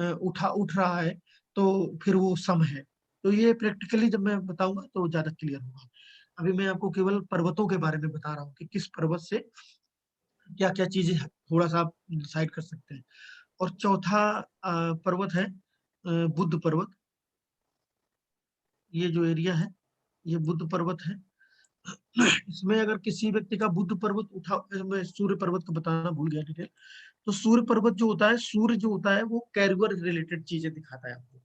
उठ रहा है, तो फिर वो सम है। तो ये प्रैक्टिकली जब मैं बताऊंगा तो ज्यादा क्लियर होगा। अभी मैं आपको केवल पर्वतों के बारे में बता रहा हूँ कि किस पर्वत से क्या क्या चीजें थोड़ा सा आप डिसाइड कर सकते हैं। और चौथा पर्वत है बुद्ध पर्वत। ये जो एरिया है ये बुद्ध पर्वत है। इसमें अगर किसी व्यक्ति का बुद्ध पर्वत उठा, मैं सूर्य पर्वत को बताना भूल गया डिटेल। तो सूर्य पर्वत जो होता है, सूर्य जो होता है वो कैरियर रिलेटेड चीजें दिखाता है आपको।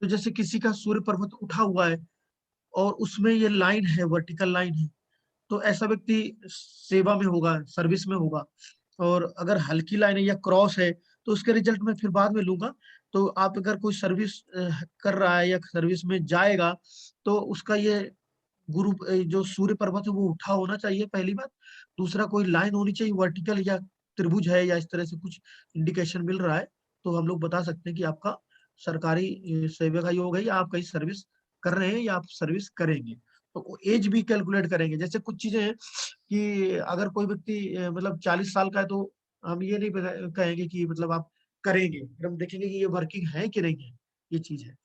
तो जैसे किसी का सूर्य पर्वत उठा हुआ है और उसमें ये लाइन है, वर्टिकल लाइन है, तो ऐसा व्यक्ति सेवा में होगा, सर्विस में होगा। और अगर हल्की लाइन है या क्रॉस है तो उसके रिजल्ट में फिर बाद में लूंगा। तो आप अगर कोई सर्विस कर रहा है या सर्विस में जाएगा तो उसका ये गुरु जो सूर्य पर्वत है वो उठा होना चाहिए, पहली बात। दूसरा कोई लाइन होनी चाहिए वर्टिकल, या त्रिभुज है या इस तरह से कुछ इंडिकेशन मिल रहा है, तो हम लोग बता सकते हैं कि आपका सरकारी सेवा का योग है या आप कहीं सर्विस कर रहे हैं या आप सर्विस करेंगे। तो एज भी कैलकुलेट करेंगे। जैसे कुछ चीजें हैं कि अगर कोई व्यक्ति मतलब 40 साल का है तो हम ये नहीं कहेंगे कि मतलब आप करेंगे, फिर हम देखेंगे कि ये वर्किंग है कि नहीं है, ये चीज है।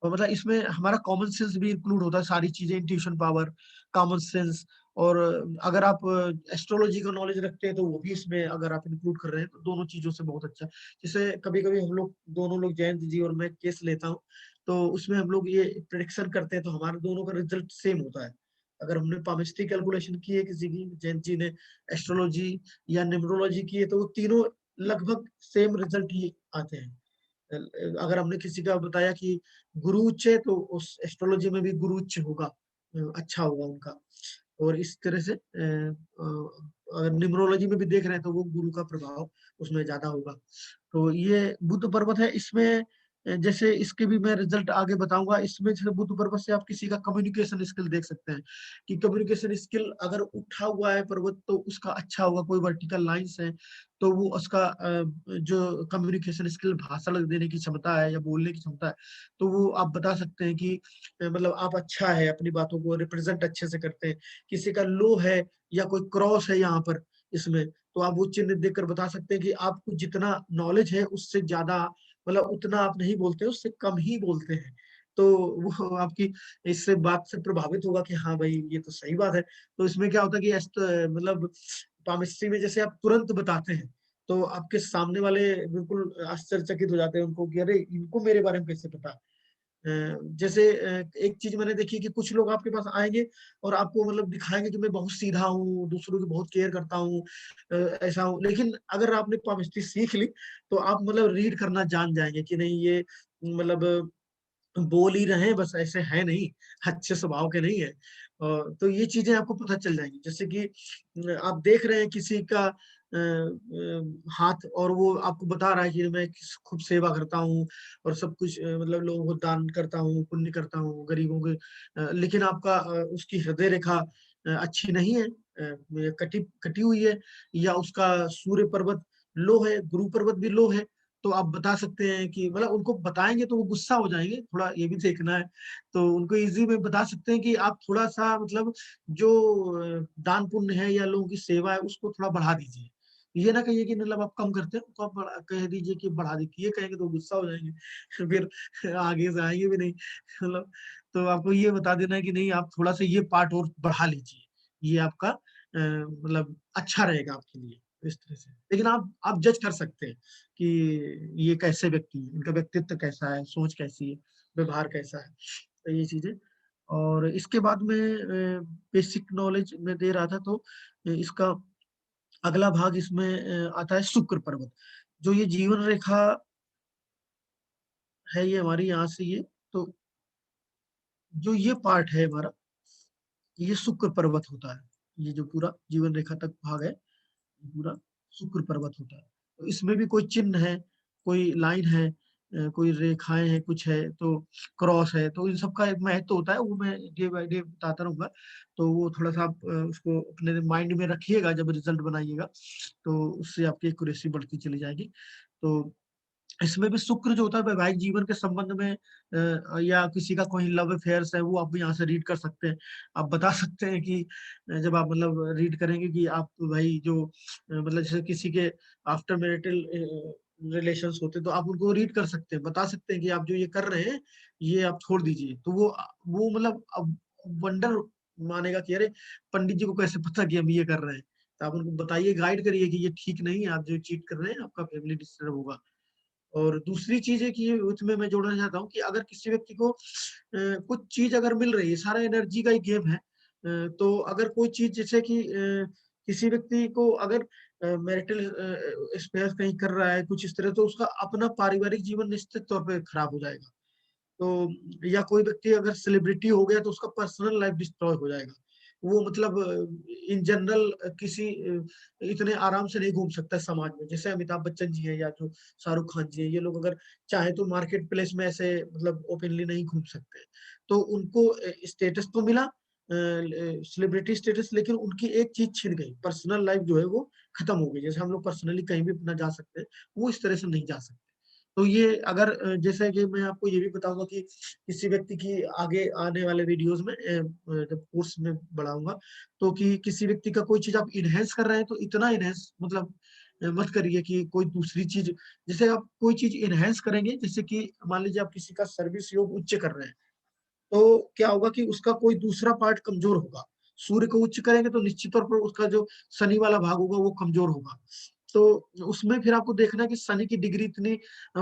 और मतलब इसमें हमारा कॉमन सेंस भी इंक्लूड होता है, सारी चीजें, इंट्यूशन पावर, कॉमन सेंस। और अगर आप एस्ट्रोलॉजी का नॉलेज रखते हैं तो वो भी इसमें अगर आप इंक्लूड कर रहे हैं तो दोनों चीजों से बहुत अच्छा। जैसे कभी कभी हम लोग दोनों लोग, जयंत जी और मैं केस लेता हूँ, तो उसमें हम लोग ये प्रेडिक्शन करते हैं तो हमारे दोनों का रिजल्ट सेम होता है। अगर हमने पामिस्ट्री कैलकुलेशन की है किसी की, जयंत जी ने एस्ट्रोलॉजी या न्यूमरोलॉजी की है, तो वो तीनों लगभग सेम रिजल्ट ही आते हैं। अगर हमने किसी का बताया कि गुरु उच्च है तो उस एस्ट्रोलॉजी में भी गुरु उच्च होगा, अच्छा होगा उनका। और इस तरह से अगर न्यूमरोलॉजी में भी देख रहे हैं तो वो गुरु का प्रभाव उसमें ज्यादा होगा। तो ये बुद्ध पर्वत है। इसमें जैसे इसके भी मैं रिजल्ट आगे बताऊंगा। इसमें जैसे बुद्ध पर्वत से आप किसी का कम्युनिकेशन स्किल देख सकते हैं कि कम्युनिकेशन स्किल अगर उठा हुआ है पर्वत तो उसका अच्छा होगा। कोई वर्टिकल लाइंस है तो वो उसका जो कम्युनिकेशन स्किल, भाषण देने की क्षमता है या बोलने की क्षमता है, तो वो आप बता सकते हैं कि मतलब आप अच्छा है, अपनी बातों को रिप्रेजेंट अच्छे से करते हैं। किसी का लो है या कोई क्रॉस है यहाँ पर इसमें, तो आप वो चिन्ह देखकर बता सकते हैं कि आपको जितना नॉलेज है उससे ज्यादा, मतलब उतना आप नहीं बोलते, उससे कम ही बोलते हैं। तो वो आपकी इससे बात से प्रभावित होगा कि हाँ भाई ये तो सही बात है। तो इसमें क्या होता है कि मतलब पामिस्ट्री में जैसे आप तुरंत बताते हैं तो आपके सामने वाले बिल्कुल आश्चर्यचकित हो जाते हैं उनको कि अरे इनको मेरे बारे में कैसे पता। जैसे एक चीज मैंने देखी कि कुछ लोग आपके पास आएंगे और आपको मतलब दिखाएंगे कि मैं बहुत सीधा हूँ, दूसरों की बहुत केयर करता हूँ, ऐसा हूँ। लेकिन अगर आपने पामिस्ट्री सीख ली तो आप मतलब रीड करना जान जाएंगे कि नहीं ये मतलब बोल ही रहे हैं बस, ऐसे है नहीं, अच्छे स्वभाव के नहीं है। तो ये चीजें आपको पता चल जाएंगी। जैसे कि आप देख रहे हैं किसी का हाथ और वो आपको बता रहा है कि मैं खूब सेवा करता हूँ और सब कुछ मतलब लोगों को दान करता हूँ, पुण्य करता हूँ, गरीबों के, लेकिन आपका उसकी हृदय रेखा अच्छी नहीं है, कटी कटी हुई है, या उसका सूर्य पर्वत लो है, गुरु पर्वत भी लो है, तो आप बता सकते हैं कि मतलब उनको बताएंगे तो वो गुस्सा हो जाएंगे, थोड़ा ये भी देखना है। तो उनको इजी में बता सकते हैं कि आप थोड़ा सा मतलब जो दान पुण्य है या लोगों की सेवा है उसको थोड़ा बढ़ा दीजिए। ये ना कहिए कि मतलब आप कम करते हैं तो आप कह दीजिए कि बढ़ा दीजिए। ये कहेंगे तो गुस्सा हो जाएंगे फिर आगे से आएंगे भी नहीं मतलब। तो आपको ये बता देना है कि नहीं आप थोड़ा सा ये पार्ट और बढ़ा लीजिए, ये आपका मतलब अच्छा रहेगा आपके लिए, इस तरह से। लेकिन आप जज कर सकते हैं कि ये कैसे व्यक्ति है, इनका व्यक्तित्व कैसा है, सोच कैसी है, व्यवहार कैसा है, तो ये चीजें। और इसके बाद में बेसिक नॉलेज में दे रहा था, तो इसका अगला भाग इसमें आता है शुक्र पर्वत। जो ये जीवन रेखा है ये हमारी यहाँ से ये, तो जो ये पार्ट है हमारा, ये शुक्र पर्वत होता है। ये जो पूरा जीवन रेखा तक भाग है, ये पूरा शुक्र पर्वत होता है। तो इसमें भी कोई चिन्ह है, कोई लाइन है, कोई रेखाएं हैं, कुछ है, तो क्रॉस है, तो इन सब का एक महत्व होता है, वो मैं डे बाय डे बताता रहूंगा। तो वो थोड़ा सा आप उसको अपने माइंड में रखिएगा जब रिजल्ट बनाइएगा, तो उससे आपकी एक्यूरेसी बढ़ती चली जाएगी। तो इसमें भी शुक्र जो होता है वैवाहिक जीवन के संबंध में, या किसी का कोई लव अफेयर्स है, वो आप यहाँ से रीड कर सकते हैं। आप बता सकते हैं कि जब आप मतलब रीड करेंगे कि आप भाई जो मतलब जैसे किसी के आफ्टर मैरिटल रिलेशंस होते हैं, तो आप उनको रीड कर सकते हैं, बता सकते हैं कि आप जो ये कर रहे हैं ये आप छोड़ दीजिए। तो वो मतलब अब वंडर मानेगा कि अरे पंडित जी को कैसे पता कि हम ये कर रहे हैं। तो आप उनको बताइए, गाइड करिए कि ये ठीक नहीं है, आप जो चीट कर रहे हैं, आपका फैमिली डिस्टर्ब होगा। और दूसरी चीज है कि उसमें मैं जोड़ना चाहता हूँ कि अगर किसी व्यक्ति को कुछ चीज अगर मिल रही है, सारा एनर्जी का ही गेम है। तो अगर कोई चीज जैसे कि किसी व्यक्ति को अगर मैरिटल स्पेयर कहीं कर रहा है कुछ इस तरह, तो उसका अपना पारिवारिक जीवन निश्चित तौर पे खराब हो जाएगा। तो या कोई व्यक्ति अगर सेलिब्रिटी हो गया तो उसका पर्सनल लाइफ डिस्ट्रॉय हो जाएगा। वो मतलब इन जनरल किसी इतने आराम से नहीं घूम सकता समाज में, जैसे अमिताभ बच्चन जी हैं या जो शाहरुख खान जी हैं, ये लोग अगर चाहे तो मार्केट प्लेस में ऐसे मतलब ओपनली नहीं घूम सकते। तो उनको स्टेटस तो मिला, सेलिब्रिटी स्टेटस, लेकिन उनकी एक चीज छिन गई, पर्सनल लाइफ जो है वो खत्म हो गई। जैसे हम लोग पर्सनली कहीं भी अपना जा सकते हैं, वो इस तरह से नहीं जा सकते। तो ये अगर जैसे कि मैं आपको ये भी बताऊंगा कि किसी व्यक्ति की आगे आने वाले वीडियोस में जब कोर्स में बढ़ाऊंगा, तो कि किसी व्यक्ति का कोई चीज आप इनहेंस कर रहे हैं, तो इतना इनहेंस मतलब मत करिए कि कोई दूसरी चीज, जैसे आप कोई चीज इनहेंस करेंगे, जैसे कि मान लीजिए आप किसी का सर्विस योग उच्च कर रहे हैं, तो क्या होगा कि उसका कोई दूसरा पार्ट कमजोर होगा। सूर्य को उच्च करेंगे तो निश्चित तौर पर उसका जो शनि वाला भाग होगा वो कमजोर होगा। तो उसमें फिर आपको देखना है कि शनि की डिग्री इतनी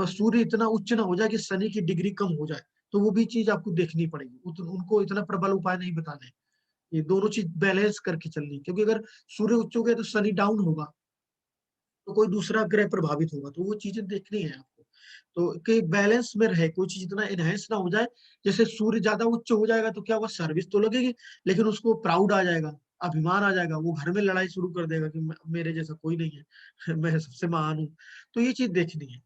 सूर्य इतना उच्च ना हो जाए कि शनि की डिग्री कम हो जाए। तो वो भी चीज आपको देखनी पड़ेगी, उनको इतना प्रबल उपाय नहीं बताने। ये दोनों चीज बैलेंस करके चलनी, क्योंकि अगर सूर्य उच्च हो गया तो शनि डाउन होगा, तो कोई दूसरा ग्रह प्रभावित होगा। तो वो चीजें देखनी है आपको, तो कि बैलेंस में रहे, कोई चीज इतना एनहेंस ना हो जाए। जैसे सूर्य ज्यादा उच्च हो जाएगा तो क्या होगा, सर्विस तो लगेगी, लेकिन उसको प्राउड आ जाएगा, अभिमान आ जाएगा, वो घर में लड़ाई शुरू कर देगा कि मेरे जैसा कोई नहीं है मैं सबसे महान हूँ। तो ये चीज देखनी है।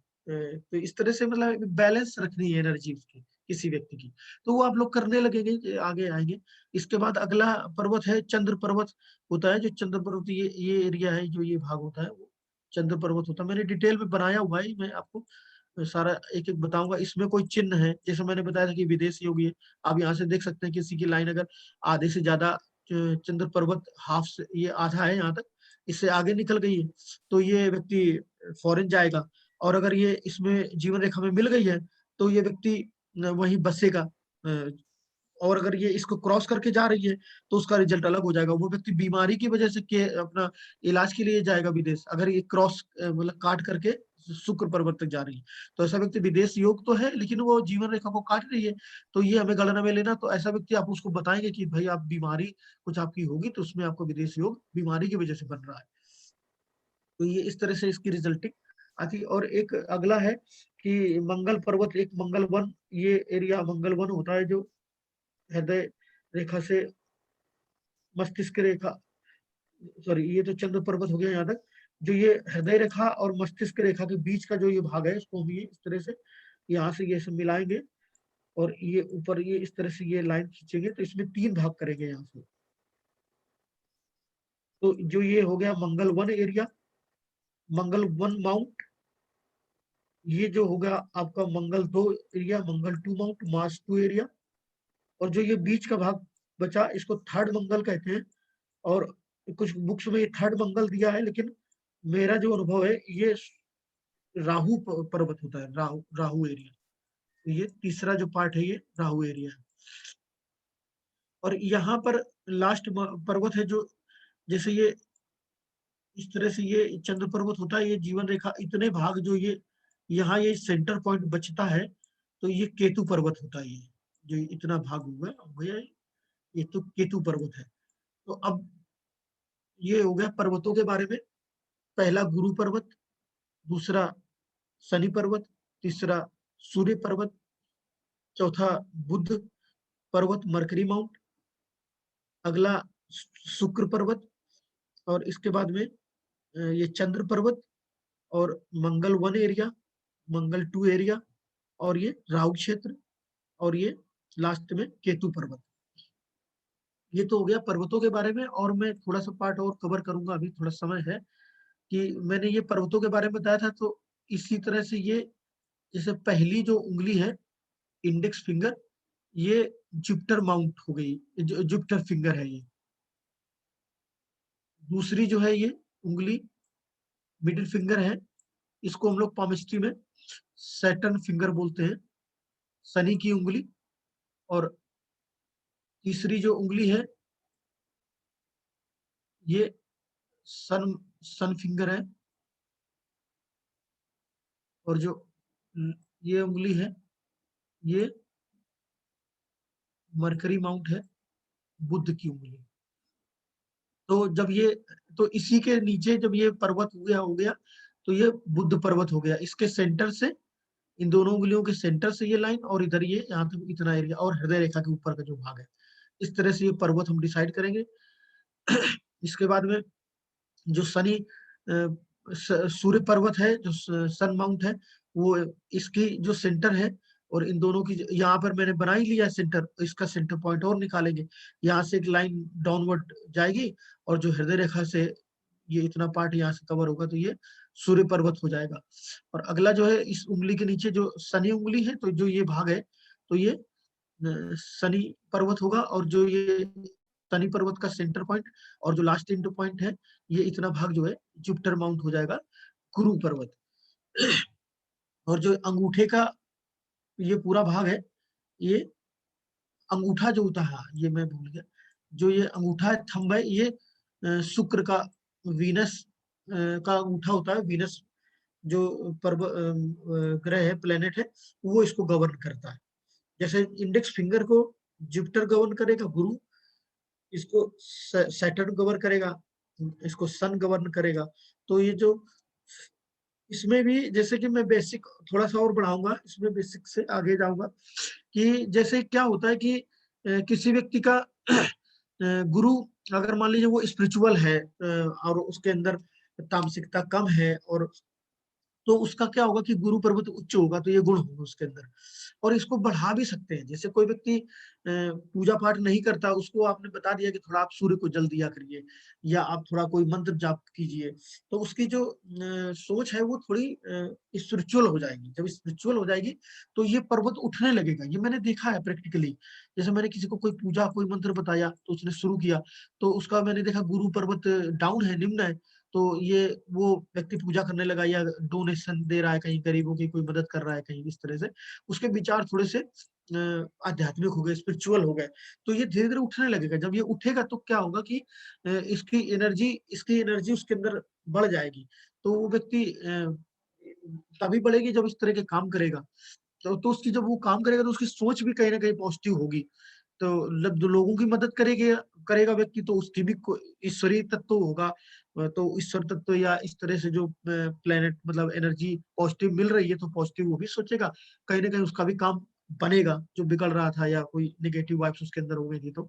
तो इस तरह से मतलब बैलेंस रखनी है एनर्जी उसकी, किसी व्यक्ति की। तो वो आप लोग करने लगेंगे, आगे आएंगे। इसके बाद अगला पर्वत है चंद्र पर्वत होता है। जो चंद्र पर्वत ये एरिया है, जो ये भाग होता है, वो चंद्र पर्वत होता है। मैंने डिटेल में बनाया हुआ है, मैं आपको सारा एक एक बताऊंगा। इसमें कोई चिन्ह है, जैसे मैंने बताया था कि विदेशी होगी है। आप यहाँ से देख सकते हैं किसी की लाइन अगर आधे से ज्यादा चंद्र पर्वत हाफ से, ये आधा है यहाँ तक, इससे आगे निकल गई है, तो ये व्यक्ति फॉरेन जाएगा। और अगर ये इसमें जीवन रेखा में मिल गई है, तो ये व्यक्ति वहीं बसेगा। और अगर ये इसको क्रॉस करके जा रही है, तो उसका रिजल्ट अलग हो जाएगा। वो व्यक्ति बीमारी की वजह से के अपना इलाज के लिए जाएगा विदेश, अगर ये क्रॉस मतलब काट करके शुक्र पर्वत तक जा रही है। तो ऐसा व्यक्ति विदेश योग तो है, लेकिन वो जीवन रेखा को काट रही है, तो ये हमें गणना में लेना। तो ऐसा व्यक्ति आप उसको बताएंगे कि भाई आप बीमारी कुछ आपकी होगी, तो उसमें आपको विदेश योग बीमारी की वजह से बन रहा है। तो ये इस तरह से इसकी रिजल्टिंग आती। और एक अगला है कि मंगल पर्वत, एक मंगल वन, ये एरिया मंगल वन होता है, जो हृदय रेखा से मस्तिष्क रेखा, सॉरी ये तो चंद्र पर्वत हो गया यहाँ तक। जो ये हृदय रेखा और मस्तिष्क रेखा के बीच का जो ये भाग है, इसको हम ये इस तरह से यहाँ से ये सब मिलाएंगे, और ये ऊपर ये इस तरह से ये लाइन खींचेंगे, तो इसमें 3 भाग करेंगे यहाँ से। तो जो ये हो गया मंगल वन एरिया, मंगल वन माउंट, ये जो होगा आपका मंगल 2 एरिया, मंगल 2 माउंट, मार्स 2 एरिया। और जो ये बीच का भाग बचा, इसको थर्ड मंगल कहते हैं। और कुछ बुक्स में ये थर्ड मंगल दिया है, लेकिन मेरा जो अनुभव है, ये राहु पर्वत होता है, राहु राहु एरिया। तो ये तीसरा जो पार्ट है, ये राहु एरिया है। और यहाँ पर लास्ट पर्वत है, जो जैसे ये इस तरह से ये चंद्र पर्वत होता है, ये जीवन रेखा इतने भाग जो ये यहाँ ये सेंटर पॉइंट बचता है, तो ये केतु पर्वत होता है। ये जो इतना भाग हुआ है भैया, ये तो केतु पर्वत है। तो अब ये हो गया पर्वतों के बारे में। पहला गुरु पर्वत, दूसरा शनि पर्वत, तीसरा सूर्य पर्वत, चौथा बुध पर्वत मरकरी माउंट, अगला शुक्र पर्वत, और इसके बाद में ये चंद्र पर्वत, और मंगल 1 एरिया, मंगल 2 एरिया, और ये राहु क्षेत्र, और ये लास्ट में केतु पर्वत। ये तो हो गया पर्वतों के बारे में। और मैं थोड़ा सा पार्ट और कवर करूंगा, अभी थोड़ा समय है, कि मैंने ये पर्वतों के बारे में बताया था। तो इसी तरह से ये जैसे पहली जो उंगली है इंडेक्स फिंगर, ये जुपिटर माउंट हो गई, जुपिटर फिंगर है ये। दूसरी जो है ये उंगली मिडिल फिंगर है, इसको हम लोग पामिस्ट्री में सैटर्न फिंगर बोलते हैं, शनि की उंगली। और तीसरी जो उंगली है ये सन फिंगर है। और जो ये उंगली है ये मरकरी माउंट है, बुध की उंगली। तो जब ये, तो इसी के नीचे जब ये पर्वत हो गया तो ये बुध पर्वत हो गया। इसके सेंटर से, इन दोनों उंगलियों के सेंटर से ये लाइन, और इधर ये यहाँ तक इतना एरिया, और हृदय रेखा के ऊपर का जो भाग है, इस तरह से ये पर्वत हम डिसाइड करेंगे। इसके बाद में जो शनि सूर्य पर्वत है, जो सन माउंट है, वो इसकी जो सेंटर है, और इन दोनों की यहाँ पर मैंने बना ही लिया सेंटर, तो इसका सेंटर पॉइंट और निकालेंगे। यहाँ से एक लाइन डाउनवर्ड जाएगी, और जो हृदय रेखा से ये इतना पार्ट यहाँ से कवर होगा, तो ये सूर्य पर्वत हो जाएगा। और अगला जो है इस उंगली के नीचे जो शनि उंगली है, तो जो ये भाग है तो ये शनि पर्वत होगा। और जो ये शनि पर्वत का सेंटर पॉइंट और जो लास्ट इंटर पॉइंट है, ये इतना भाग जो है जुपिटर माउंट हो जाएगा, गुरु पर्वत। और जो अंगूठे का ये पूरा भाग है, ये अंगूठा जो होता है, ये मैं भूल गया, जो ये अंगूठा है, थंब है, ये शुक्र का, वीनस का अंगूठा होता है। वीनस जो ग्रह है, प्लेनेट है, वो इसको गवर्न करता है। जैसे इंडेक्स फिंगर को जुपिटर गवर्न करेगा, गुरु, इसको सैटर्न गवर्न करेगा, इसको सन गवर्न करेगा। तो ये जो इसमें भी, जैसे कि मैं बेसिक थोड़ा सा और बढ़ाऊंगा, इसमें बेसिक से आगे जाऊंगा, कि जैसे क्या होता है कि किसी व्यक्ति का गुरु, अगर मान लीजिए वो स्पिरिचुअल है और उसके अंदर तामसिकता कम है, और तो उसका क्या होगा कि गुरु पर्वत उच्च होगा, तो ये गुण होगा उसके अंदर। और इसको बढ़ा भी सकते हैं। जैसे कोई व्यक्ति पूजा पाठ नहीं करता, उसको आपने बता दिया कि थोड़ा आप सूर्य को जल दिया करिए, या आप थोड़ा कोई मंत्र जाप कीजिए, तो उसकी जो सोच है वो थोड़ी स्पिरिचुअल हो जाएगी। जब स्पिरिचुअल हो जाएगी तो ये पर्वत उठने लगेगा। ये मैंने देखा है प्रैक्टिकली। जैसे मैंने किसी को कोई पूजा, कोई मंत्र बताया, तो उसने शुरू किया, तो उसका मैंने देखा गुरु पर्वत डाउन है, निम्न है। तो ये वो व्यक्ति पूजा करने लगा, या डोनेशन दे रहा है, कहीं गरीबों की कोई मदद कर रहा है, कहीं इस तरह से उसके विचार थोड़े से आध्यात्मिक हो गए, स्पिरिचुअल हो गए। तो ये धीरे धीरे उठने लगेगा। जब ये उठेगा तो क्या होगा कि इसकी एनर्जी उसके अंदर बढ़ जाएगी। तो वो व्यक्ति तभी बढ़ेगी जब इस तरह के काम करेगा। तो उसकी, जब वो काम करेगा तो उसकी सोच भी कहीं ना कहीं पॉजिटिव होगी। तो जो लोगों की मदद करेगा व्यक्ति, तो उसकी भी ईश्वरीय तत्व होगा। तो ईश्वर तत्व या इस तरह से जो प्लेनेट, मतलब एनर्जी पॉजिटिव मिल रही है, तो पॉजिटिव वो भी सोचेगा, कहीं ना कहीं उसका भी काम बनेगा जो बिगड़ रहा था, या कोई नेगेटिव वाइब्स उसके अंदर हो गई थी। तो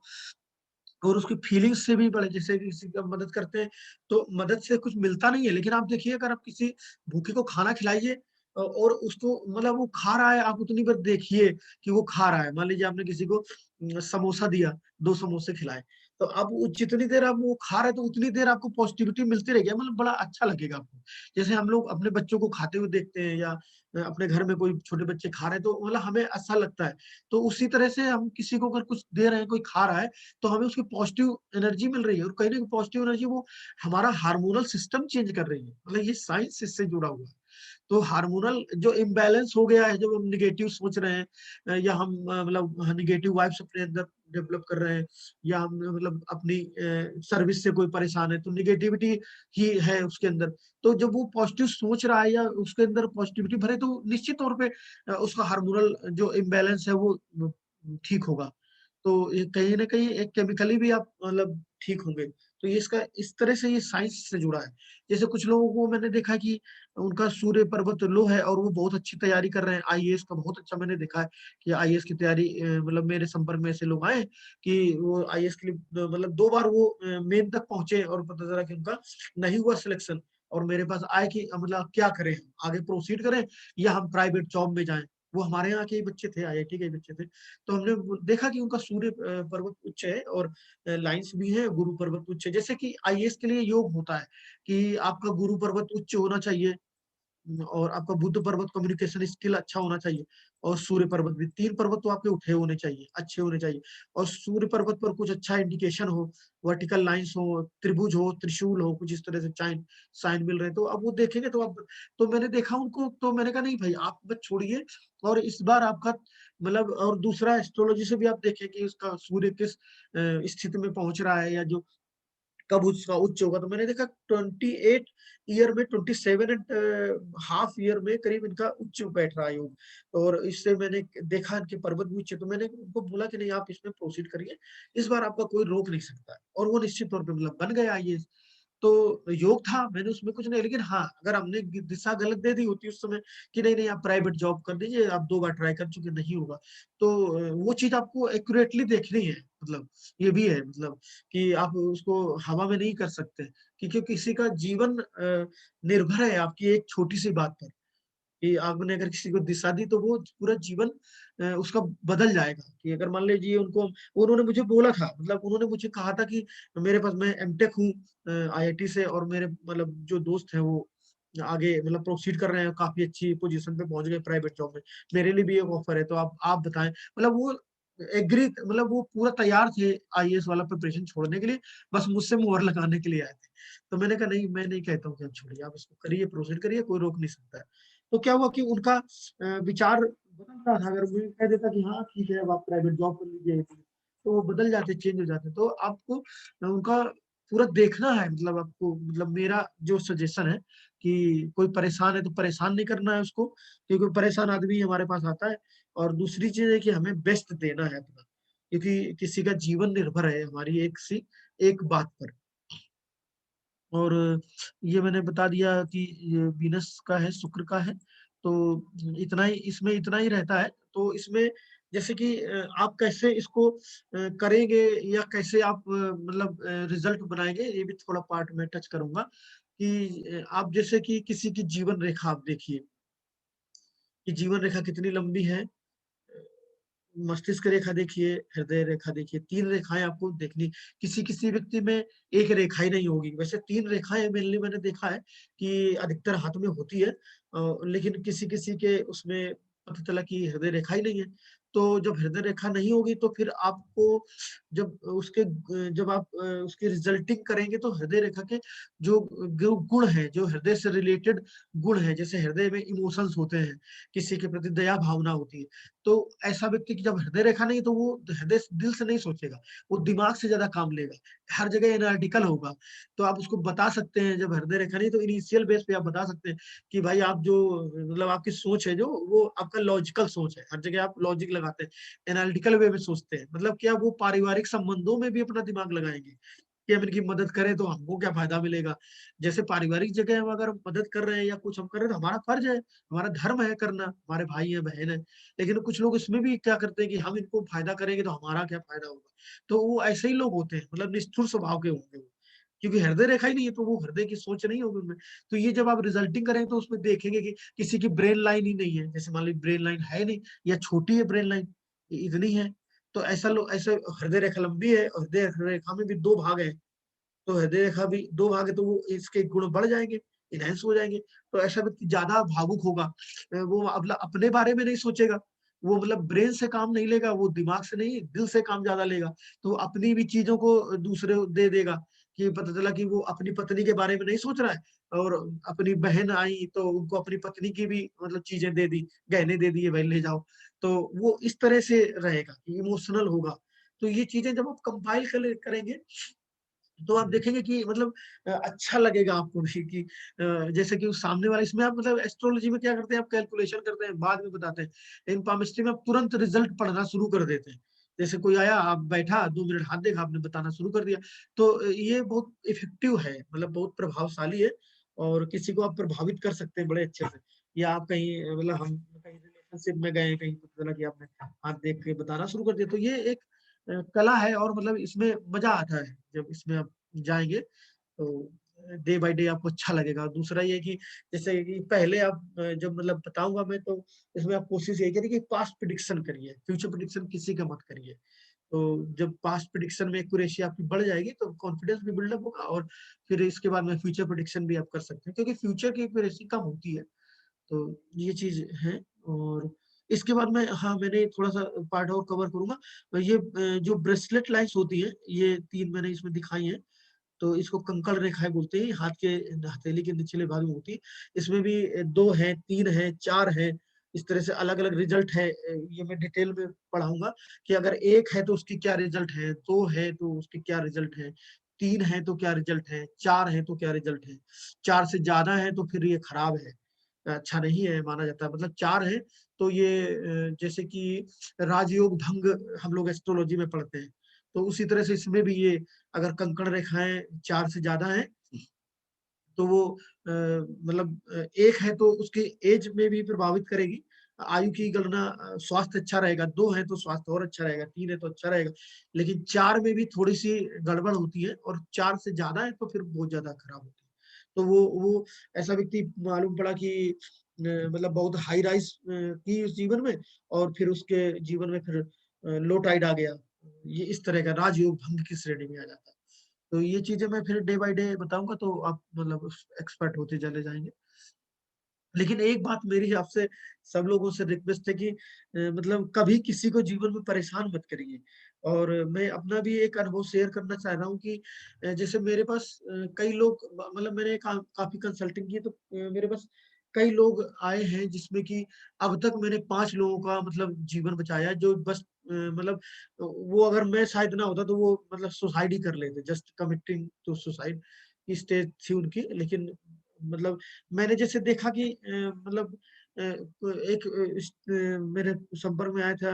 और उसकी फीलिंग्स से भी बड़े, जैसे किसी का मदद करते हैं तो मदद से कुछ मिलता नहीं है, लेकिन आप देखिए, अगर आप किसी भूखे को खाना खिलाइए और उसको, मतलब वो खा रहा है, आप उतनी बार देखिए कि वो खा रहा है। मान लीजिए आपने किसी को समोसा दिया, 2 समोसे खिलाए, तो अब वो जितनी देर आप वो खा रहे हैं, तो उतनी देर आपको पॉजिटिविटी मिलती रहेगी, मतलब बड़ा अच्छा लगेगा आपको। जैसे हम लोग अपने बच्चों को खाते हुए देखते हैं, या अपने घर में कोई छोटे बच्चे खा रहे हैं, तो मतलब हमें अच्छा लगता है। तो उसी तरह से हम किसी को अगर कुछ दे रहे हैं, कोई खा रहा है, तो हमें उसकी पॉजिटिव एनर्जी मिल रही है, और कहीं ना कहीं पॉजिटिव एनर्जी वो हमारा हार्मोनल सिस्टम चेंज कर रही है। मतलब ये साइंस इससे जुड़ा हुआ है। तो हार्मोनल जो इम्बैलेंस हो गया है, जब हम निगेटिव सोच रहे हैं, या हम मतलब निगेटिव वाइब्स अपने अंदर डेवलप कर रहे हैं, या हम मतलब अपनी सर्विस से कोई परेशान है, तो निगेटिविटी ही है उसके अंदर। तो जब वो पॉजिटिव सोच रहा है, या उसके अंदर पॉजिटिविटी भरे, तो निश्चित तौर पे उसका हार्मोनल जो इम्बैलेंस है वो ठीक होगा। तो कहीं ना कहीं एक केमिकली भी आप मतलब ठीक होंगे। तो ये इसका इस तरह से ये साइंस से जुड़ा है। जैसे कुछ लोगों को मैंने देखा कि उनका सूर्य पर्वत लो है और वो बहुत अच्छी तैयारी कर रहे हैं, आईएएस का बहुत अच्छा मैंने देखा है कि आईएएस की तैयारी मतलब मेरे संपर्क में ऐसे लोग आए कि वो आईएएस के लिए मतलब 2 बार वो मेन तक पहुंचे और पता चला कि उनका नहीं हुआ सिलेक्शन, और मेरे पास आए कि मतलब क्या करें, आगे प्रोसीड करें या हम प्राइवेट जॉब में जाएं। वो हमारे यहाँ के ही बच्चे थे, आईआईटी के ही बच्चे थे। तो हमने देखा कि उनका सूर्य पर्वत उच्च है और लाइन्स भी है, गुरु पर्वत उच्च है। जैसे कि आईएएस के लिए योग होता है कि आपका गुरु पर्वत उच्च होना चाहिए और आपका बुध पर्वत कम्युनिकेशन स्किल अच्छा होना चाहिए, और सूर्य पर्वत भी 3 पर्वत तो आपके उठे होने चाहिए, अच्छे होने चाहिए। और सूर्य पर्वत पर कुछ अच्छा इंडिकेशन हो, वर्टिकल लाइंस हो, त्रिभुज हो, त्रिशूल हो, कुछ इस तरह से चाइन साइन मिल रहे हैं, तो अब वो देखेंगे तो अब तो मैंने देखा उनको, तो मैंने कहा नहीं भाई आप मत छोड़िए, और इस बार आपका मतलब और दूसरा एस्ट्रोलॉजी से भी आप देखें कि उसका सूर्य किस स्थिति में पहुंच रहा है या जो कब उसका उच्च होगा। तो मैंने देखा 28 ईयर में 27 एंड हाफ ईयर में करीब इनका उच्च बैठ रहा है योग, और इससे मैंने देखा इनके पर्वत भी उच्च, तो मैंने उनको बोला कि नहीं आप इसमें प्रोसीड करिए, इस बार आपका कोई रोक नहीं सकता है। और वो निश्चित तौर पे मतलब बन गया ये। तो योग था, मैंने उसमें कुछ नहीं, लेकिन हाँ अगर हमने दिशा गलत दे दी होती उस समय कि नहीं नहीं आप प्राइवेट जॉब कर दीजिए, आप 2 बार ट्राई कर चुके नहीं होगा, तो वो चीज आपको एक्यूरेटली देखनी है। मतलब ये भी है मतलब कि आप उसको हवा में नहीं कर सकते, क्योंकि किसी का जीवन निर्भर है आपकी एक छोटी सी बात पर, कि आपने अगर किसी को दिशा दी तो वो पूरा जीवन उसका बदल जाएगा। कि अगर मान लीजिए उनको, उन्होंने मुझे बोला था, मतलब उन्होंने मुझे कहा था कि मेरे पास, मैं एमटेक हूँ आईआईटी से, और मेरे मतलब जो दोस्त हैं वो आगे मतलब प्रोसीड कर रहे हैं, काफी अच्छी पोजीशन पे पहुंच गए प्राइवेट जॉब में, मेरे लिए भी एक ऑफर है, तो आप बताएं। मतलब वो एग्री, मतलब वो पूरा तैयार थे आईएएस वाला प्रिपरेशन छोड़ने के लिए, बस मुझसे मुहर लगाने के लिए आए थे। तो मैंने कहा नहीं, मैं नहीं कहता हूँ कि आप छोड़िए, आप इसको करिए, प्रोसीड करिए, कोई रोक नहीं सकता है। तो क्या हुआ कि उनका विचार बदलता था। अगर मुझे कह देता कि हाँ ठीक है अब आप प्राइवेट जॉब कर लीजिए, तो वो बदल जाते, चेंज हो जाते। तो आपको उनका पूरा देखना है, मतलब आपको, मतलब मेरा जो सजेशन है कि कोई परेशान है तो परेशान नहीं करना है उसको, क्योंकि परेशान आदमी हमारे पास आता है। और दूसरी चीज है कि हमें बेस्ट देना है अपना, क्योंकि किसी का जीवन निर्भर है हमारी एक बात पर। और ये मैंने बता दिया कि ये वीनस का है, शुक्र का है, तो इतना ही इसमें, इतना ही रहता है। तो इसमें जैसे कि आप कैसे इसको करेंगे या कैसे आप मतलब रिजल्ट बनाएंगे, ये भी थोड़ा पार्ट में टच करूंगा कि आप जैसे कि किसी की जीवन रेखा आप देखिए कि जीवन रेखा कितनी लंबी है, मस्तिष्क रेखा देखिए, हृदय रेखा देखिए, 3 रेखाएं आपको देखनी। किसी किसी व्यक्ति में एक रेखा ही नहीं होगी, वैसे 3 रेखाएं मेनली मैंने देखा है कि अधिकतर हाथ में होती है, लेकिन किसी किसी के उसमें पता चला कि हृदय रेखा ही नहीं है। तो जब हृदय रेखा नहीं होगी तो फिर आपको जब आप उसकी रिजल्टिंग करेंगे तो हृदय रेखा के जो गुण है, जो हृदय से रिलेटेड गुण है, जैसे हृदय में इमोशंस होते हैं, किसी के प्रति दया भावना होती है, तो ऐसा व्यक्ति की जब हृदय रेखा नहीं, तो वो हृदय दिल से नहीं सोचेगा, वो दिमाग से ज्यादा काम लेगा, हर जगह एनालिटिकल होगा। तो आप उसको बता सकते हैं जब हृदय रेखा नहीं, तो इनिशियल बेस पे आप बता सकते हैं कि भाई आप जो मतलब आपकी सोच है, जो वो आपका लॉजिकल सोच है, हर जगह आप लॉजिक लगाते हैं, एनालिटिकल वे में सोचते हैं। मतलब क्या, वो पारिवारिक संबंधों में भी अपना दिमाग लगाएंगे कि हम इनकी मदद करें तो हमको क्या फायदा मिलेगा। जैसे पारिवारिक जगह हम अगर मदद कर रहे हैं या कुछ हम कर रहे हैं तो हमारा फर्ज है, हमारा धर्म है करना, हमारे भाई है बहन है। लेकिन कुछ लोग इसमें भी क्या करते हैं कि हम इनको फायदा करेंगे तो हमारा क्या फायदा होगा। तो वो ऐसे ही लोग होते हैं, मतलब निष्ठुर स्वभाव के होंगे वो, क्योंकि हृदय रेखा ही नहीं है, तो वो हृदय की सोच नहीं होगी उनमें। तो ये जब आप रिजल्टिंग करेंगे तो उसमें देखेंगे कि किसी की ब्रेन लाइन ही नहीं है, जैसे मान लीजिए ब्रेन लाइन है नहीं या छोटी है ब्रेन लाइन, इतनी है, तो ऐसा लोग, ऐसे हृदय रेखा लंबी है और हृदय रेखा में भी 2 भाग है, तो हृदय रेखा भी 2 भाग है, तो वो इसके गुण बढ़ जाएंगे, इनहेंस हो जाएंगे। तो ऐसा व्यक्ति ज्यादा भावुक होगा, वो मतलब अपने बारे में नहीं सोचेगा, वो मतलब ब्रेन से काम नहीं लेगा, वो दिमाग से नहीं दिल से काम ज्यादा लेगा। तो अपनी भी चीजों को दूसरे को दे देगा, कि पता चला कि वो अपनी पत्नी के बारे में नहीं सोच रहा है, और अपनी बहन आई तो उनको अपनी पत्नी की भी मतलब चीजें दे दी, गहने दे दिए, भाई ले जाओ। तो वो इस तरह से रहेगा, इमोशनल होगा। तो ये चीजें जब आप कंपाइल करेंगे तो आप देखेंगे कि मतलब अच्छा लगेगा आपको भी कि जैसे कि उस सामने वाला, इसमें आप मतलब एस्ट्रोलॉजी में क्या करते हैं, आप कैलकुलेशन करते हैं बाद में बताते हैं, लेकिन पामिस्ट्री में आप तुरंत रिजल्ट पढ़ना शुरू कर देते हैं। जैसे कोई आया, आप बैठा 2 मिनट हाथ देखा, आपने बताना शुरू कर दिया। तो ये बहुत इफेक्टिव है, मतलब बहुत प्रभावशाली है और किसी को आप प्रभावित कर सकते हैं बड़े अच्छे से। या आप कहीं मतलब हम कहीं रिलेशनशिप में गए, कहीं पता चला कि आपने हाथ देख के बताना शुरू कर दिया। तो ये एक कला है और मतलब इसमें मजा आता है जब इसमें आप जाएंगे तो डे बाय डे आपको अच्छा लगेगा। दूसरा ये कि जैसे कि पहले आप जब मतलब बताऊंगा मैं, तो इसमें आप कोशिश ये करिए कि पास्ट प्रिडिक्शन करिए, फ्यूचर प्रिडिक्शन किसी का मत करिए। तो जब पास्ट प्रिडिक्शन में एक्यूरेसी आपकी बढ़ जाएगी तो कॉन्फिडेंस भी बिल्डअप होगा और फिर इसके बाद में फ्यूचर प्रिडिक्शन भी आप कर सकते हैं, क्योंकि फ्यूचर की एक्यूरेसी कम होती है। तो ये चीज है। और इसके बाद में, हाँ, मैंने थोड़ा सा पार्ट और कवर करूंगा। तो ये जो ब्रेसलेट लाइन्स होती है, ये 3 मैंने इसमें दिखाई है। तो इसको कंकड़ रेखाएं बोलते हैं, हाथ के हथेली के निचले भाग में होती है। इसमें भी 2 है, 3 है, 4 है, इस तरह से अलग अलग रिजल्ट है। ये मैं डिटेल में पढ़ाऊंगा कि अगर 1 है तो उसकी क्या रिजल्ट है, 2 है तो उसकी क्या रिजल्ट है, 3 है तो क्या रिजल्ट है, 4 है तो क्या रिजल्ट है। 4 से ज्यादा है तो फिर ये खराब है, अच्छा नहीं है माना जाता है। मतलब 4 है तो ये जैसे कि राजयोग भंग हम लोग एस्ट्रोलॉजी में पढ़ते हैं, तो उसी तरह से इसमें भी ये अगर कंकड़ रेखाएं 4 से ज्यादा है तो वो मतलब 1 है तो उसकी एज में भी प्रभावित करेगी, आयु की गणना। स्वास्थ्य अच्छा रहेगा, 2 है तो स्वास्थ्य और अच्छा रहेगा, 3 है तो अच्छा रहेगा। लेकिन 4 में भी थोड़ी सी गड़बड़ होती है और 4 से ज्यादा है तो फिर बहुत ज्यादा खराब होती है। तो वो ऐसा व्यक्ति मालूम पड़ा कि मतलब बहुत हाई राइज की उस जीवन में, और फिर उसके जीवन में फिर लो टाइड आ गया। ये इस तरह का राजयोग भंग की श्रेणी में आ जाता है। तो ये चीजें मैं फिर डे बाय डे बताऊंगा तो आप मतलब एक्सपर्ट होते चले जाएंगे। लेकिन एक बात मेरी आपसे सब लोगों से रिक्वेस्ट है कि मतलब कभी किसी को जीवन में परेशान मत करिए। और मैं अपना भी एक अनुभव शेयर करना चाह रहा हूँ कि जैसे मेरे पास कई लोग, मतलब मैंने काफी कंसल्टिंग की, तो मेरे पास कई लोग आए हैं जिसमें कि अब तक मैंने 5 लोगों का मतलब जीवन बचाया है, जो बस मतलब वो अगर मैं शायद ना होता तो वो मतलब सुसाइड ही कर लेते, जस्ट कमिटिंग टू सुसाइड की स्टेज थी उनकी। लेकिन मतलब मैंने जैसे देखा कि मतलब एक मेरे संपर्क में आया था,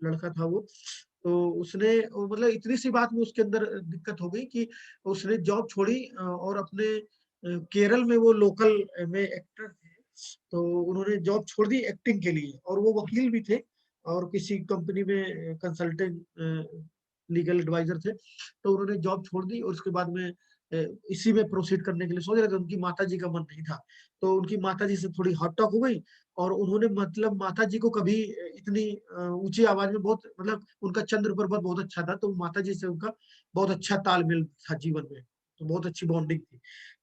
लड़का था वो। तो उसने मतलब इतनी सी बात में उसके अंदर दिक्कत हो गई कि उसने जॉब छोड़ी और अपने केरल में वो लोकल में एक्टर थे, तो उन्होंने जॉब छोड़ दी एक्टिंग के लिए। और वो वकील भी थे और किसी कंपनी में कंसल्टेंट लीगल एडवाइजर थे। तो उन्होंने जॉब छोड़ दी और उसके बाद में इसी में प्रोसीड करने के लिए सोच रहे थे। उनकी माताजी का मन नहीं था, तो उनकी माताजी से थोड़ी हॉट टॉक हो गई और उन्होंने मतलब माताजी को कभी इतनी ऊंची आवाज में, बहुत मतलब उनका चंद्र पर्वत बहुत अच्छा था, तो माताजी से उनका बहुत अच्छा तालमेल था जीवन में, तो बहुत अच्छी बॉन्डिंग थी।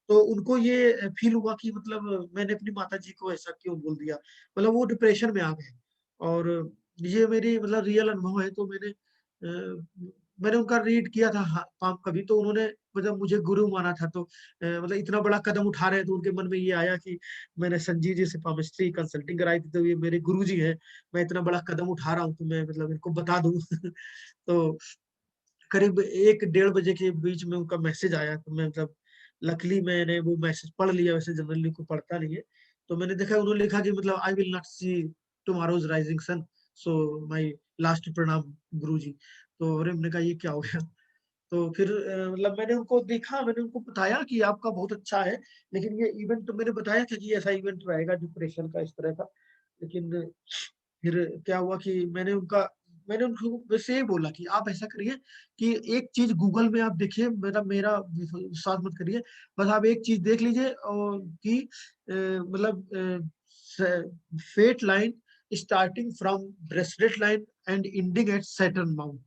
तो उनको ये फील हुआ कि मतलब मैंने अपनी माताजी को ऐसा क्यों बोल दिया, मतलब वो डिप्रेशन में आ गए। और ये मेरी मतलब रियल अनुभव है। तो मैंने उनका रीड किया था काम कभी, तो उन्होंने मतलब मुझे गुरु माना था। तो मतलब इतना बड़ा कदम उठा रहे हैं तो उनके मन में ये आया कि मैंने संजीव जी से पामिस्ट्री कंसल्टिंग कराई थी, तो ये मेरे गुरु जी हैं, मैं इतना बड़ा कदम उठा रहा हूँ तो मैं मतलब इनको बता दूं। तो करीब 1-1:30 बजे के बीच में उनका मैसेज आया, तो मैं मतलब लकीली मैंने वो मैसेज पढ़ लिया, वैसे जनरली को पढ़ता नहीं है। तो मैंने देखा उन्होंने लिखा कि मतलब I will not see tomorrow's rising sun, so my last pranam guruji. तो अरे हमने कहा ये क्या हो गया। तो फिर मतलब मैंने उनको देखा, मैंने उनको बताया कि आपका बहुत अच्छा है, लेकिन ये इवेंट तो मैंने बताया था कि ऐसा इवेंट रहेगा डिप्रेशन का इस तरह का। लेकिन फिर क्या हुआ कि मैंने उनको वैसे ही बोला कि आप ऐसा करिए कि एक चीज गूगल में आप देखिए, मेरा विश्वास मत करिए, बस आप एक चीज देख लीजिए और कि मतलब fate line starting from bracelet line and ending at Saturn mount,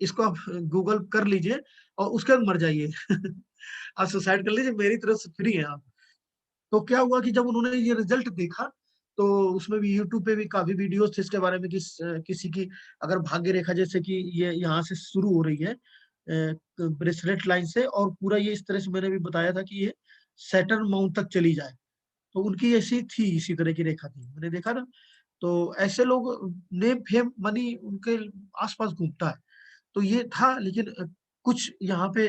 इसको आप गूगल कर लीजिए और उसके बाद मर जाइए। आप सुसाइड कर लीजिए, मेरी तरफ से फ्री है आप। तो क्या हुआ कि जब उन्होंने ये रिजल्ट देखा, तो उसमें भी यूट्यूब पे भी काफी वीडियोस थे इसके बारे में कि किसी की अगर भाग्य रेखा जैसे कि ये यहाँ से शुरू हो रही है ब्रेसलेट लाइन से, और पूरा ये इस तरह से मैंने भी बताया था कि ये सैटर्न माउंट तक चली जाए, तो उनकी ऐसी थी, इसी तरह की रेखा थी, मैंने देखा ना। तो ऐसे लोग, नेम फेम मनी उनके आसपास घूमता है। तो ये था। लेकिन कुछ यहाँ पे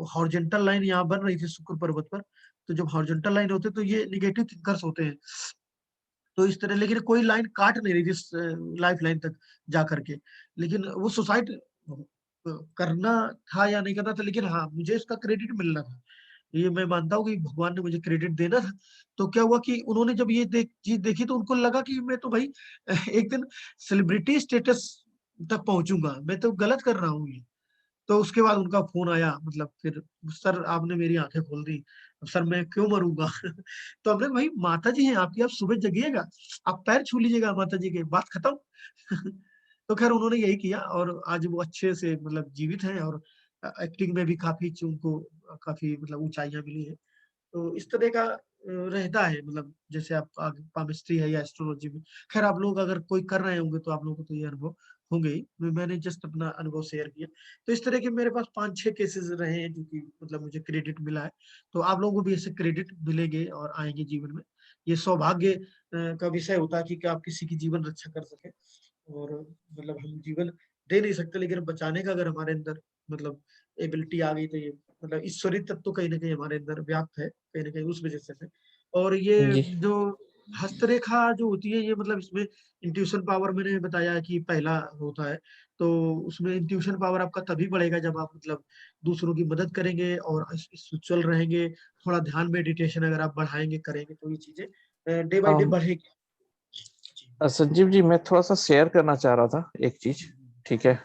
हॉरिजॉन्टल लाइन यहाँ बन रही थी शुक्र पर्वत पर। तो जब हॉरिजॉन्टल लाइन होते तो ये निगेटिव थिंकर्स होते हैं, तो इस तरह, लेकिन कोई लाइन काट नहीं रही जिस लाइफ लाइन तक जा करके, लेकिन वो सुसाइड करना था या नहीं करना था, लेकिन हाँ मुझे इसका क्रेडिट मिलना था। ये मैं मानता हूँ कि भगवान ने मुझे क्रेडिट देना था। तो क्या हुआ कि उन्होंने जब ये चीज देखी तो उनको लगा कि मैं तो भाई एक दिन सेलिब्रिटी स्टेटस तक पहुंचूंगा, मैं तो गलत कर रहा हूँ ये। तो उसके बाद उनका फोन आया, मतलब फिर सर आपने मेरी आंखें खोल दी, सर मैं क्यों मरूंगा तो हमने, भाई माता जी हैं आपकी, आप सुबह जगिएगा, आप पैर छू लीजिएगा माता जी के, बात खत्म तो खैर उन्होंने यही किया और आज वो अच्छे से मतलब जीवित हैं, और एक्टिंग में भी काफी उनको काफी मतलब ऊंचाइयां मिली है। तो इस तरह का रहता है, मतलब जैसे आप आगे पामिस्ट्री है या एस्ट्रोलॉजी में, खैर आप लोग अगर कोई कर रहे होंगे तो आप लोगों को तो ये अनुभव होंगे ही। मैंने जस्ट अपना अनुभव शेयर किया। तो इस तरह के मेरे पास 5-6 केसेस रहे हैं जो कि मतलब मुझे क्रेडिट मिला है। तो आप लोगों को भी ऐसे क्रेडिट मिलेंगे और आएंगे जीवन में। ये सौभाग्य का विषय होता है कि आप किसी की जीवन रक्षा कर सके। और मतलब हम जीवन दे नहीं सकते, लेकिन बचाने का अगर हमारे अंदर मतलब एबिलिटी आ गई तो ये मतलब ईश्वरीय तत्व तो कहीं ना कहीं हमारे अंदर व्याप्त है, कहीं ना कहीं उस वजह से है। और ये जी जो हस्तरेखा जो होती है, ये मतलब इसमें इंट्यूशन पावर मैंने बताया कि पहला होता है। तो उसमें इंट्यूशन पावर आपका तभी बढ़ेगा जब आप मतलब दूसरों की मदद करेंगे और स्पिरिचुअल रहेंगे, थोड़ा ध्यान मेडिटेशन अगर आप बढ़ाएंगे करेंगे तो ये चीजें डे बाय डे बढ़ेगी। संजीव जी, मैं थोड़ा सा शेयर करना चाह रहा था एक चीज, ठीक है?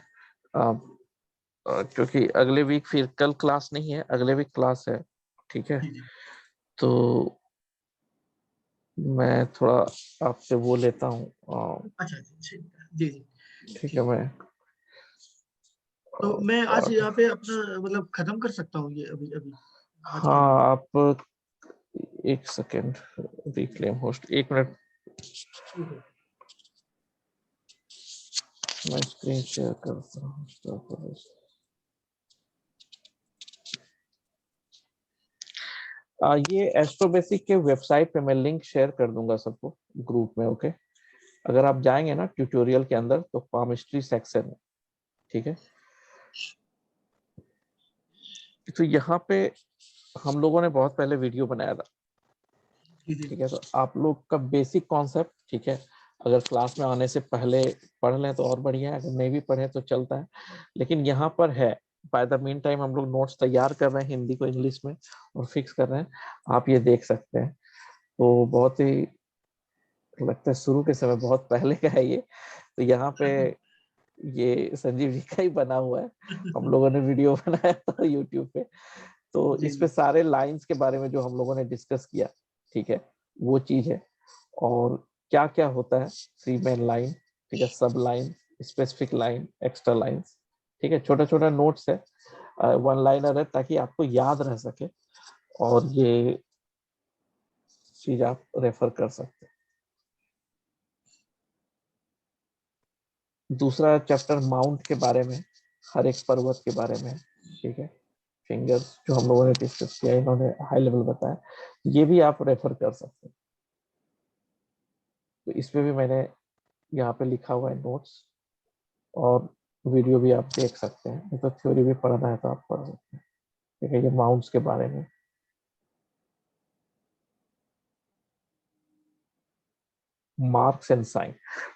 क्योंकि अगले वीक फिर कल क्लास नहीं है, अगले वीक क्लास है, ठीक है? तो मैं थोड़ा आपसे वो लेता हूँ, अच्छा जी जी, ठीक है? मैं तो मैं आज यहाँ पे अपना मतलब खत्म कर सकता हूँ ये अभी अभी आज के लिए। हाँ, आप एक सेकेंड, रिक्लेम होस्ट, 1 मिनट, मैं स्क्रीन शेयर करता हूँ। ये एस्ट्रोबेसिक के वेबसाइट पे मैं लिंक शेयर कर दूंगा सबको ग्रुप में, ओके? अगर आप जाएंगे ना ट्यूटोरियल के अंदर तो पामिस्ट्री सेक्शन है, ठीक है? तो यहाँ पे हम लोगों ने बहुत पहले वीडियो बनाया था, ठीक है? तो आप लोग का बेसिक कॉन्सेप्ट, ठीक है, अगर क्लास में आने से पहले पढ़ लें तो और बढ़िया है, अगर नहीं भी पढ़े तो चलता है, लेकिन यहाँ पर है। बाय द मीन टाइम हम लोग नोट्स तैयार कर रहे हैं हिंदी को इंग्लिश में और फिक्स कर रहे हैं, आप ये देख सकते हैं। तो बहुत ही लगता है शुरू के समय बहुत पहले का है ये। तो यहाँ पे ये संजीव जी का ही बना हुआ है, हम लोगों ने वीडियो बनाया था यूट्यूब पे। तो इस पे सारे लाइंस के बारे में जो हम लोगों ने डिस्कस किया, ठीक है, वो चीज है। और क्या क्या होता है 3 मेन लाइन, ठीक है, सब line, specific line, extra lines, ठीक है, छोटा छोटा नोट्स है, 1 लाइनर है, ताकि आपको याद रह सके और ये चीज आप रेफर कर सकते हैं। दूसरा चैप्टर माउंट के बारे में, हर एक पर्वत के बारे में, ठीक है, फिंगर्स जो हम लोगों ने डिस्कस किया, इन्होंने हाई लेवल बताया, ये भी आप रेफर कर सकते हैं। तो इसमें भी मैंने यहाँ पे लिखा हुआ है नोट्स, और वीडियो भी आप देख सकते हैं, नहीं तो थ्योरी भी पढ़ना है तो आप पढ़ सकते हैं, ठीक है? ये माउंट्स के बारे में। मार्क्स एंड साइन,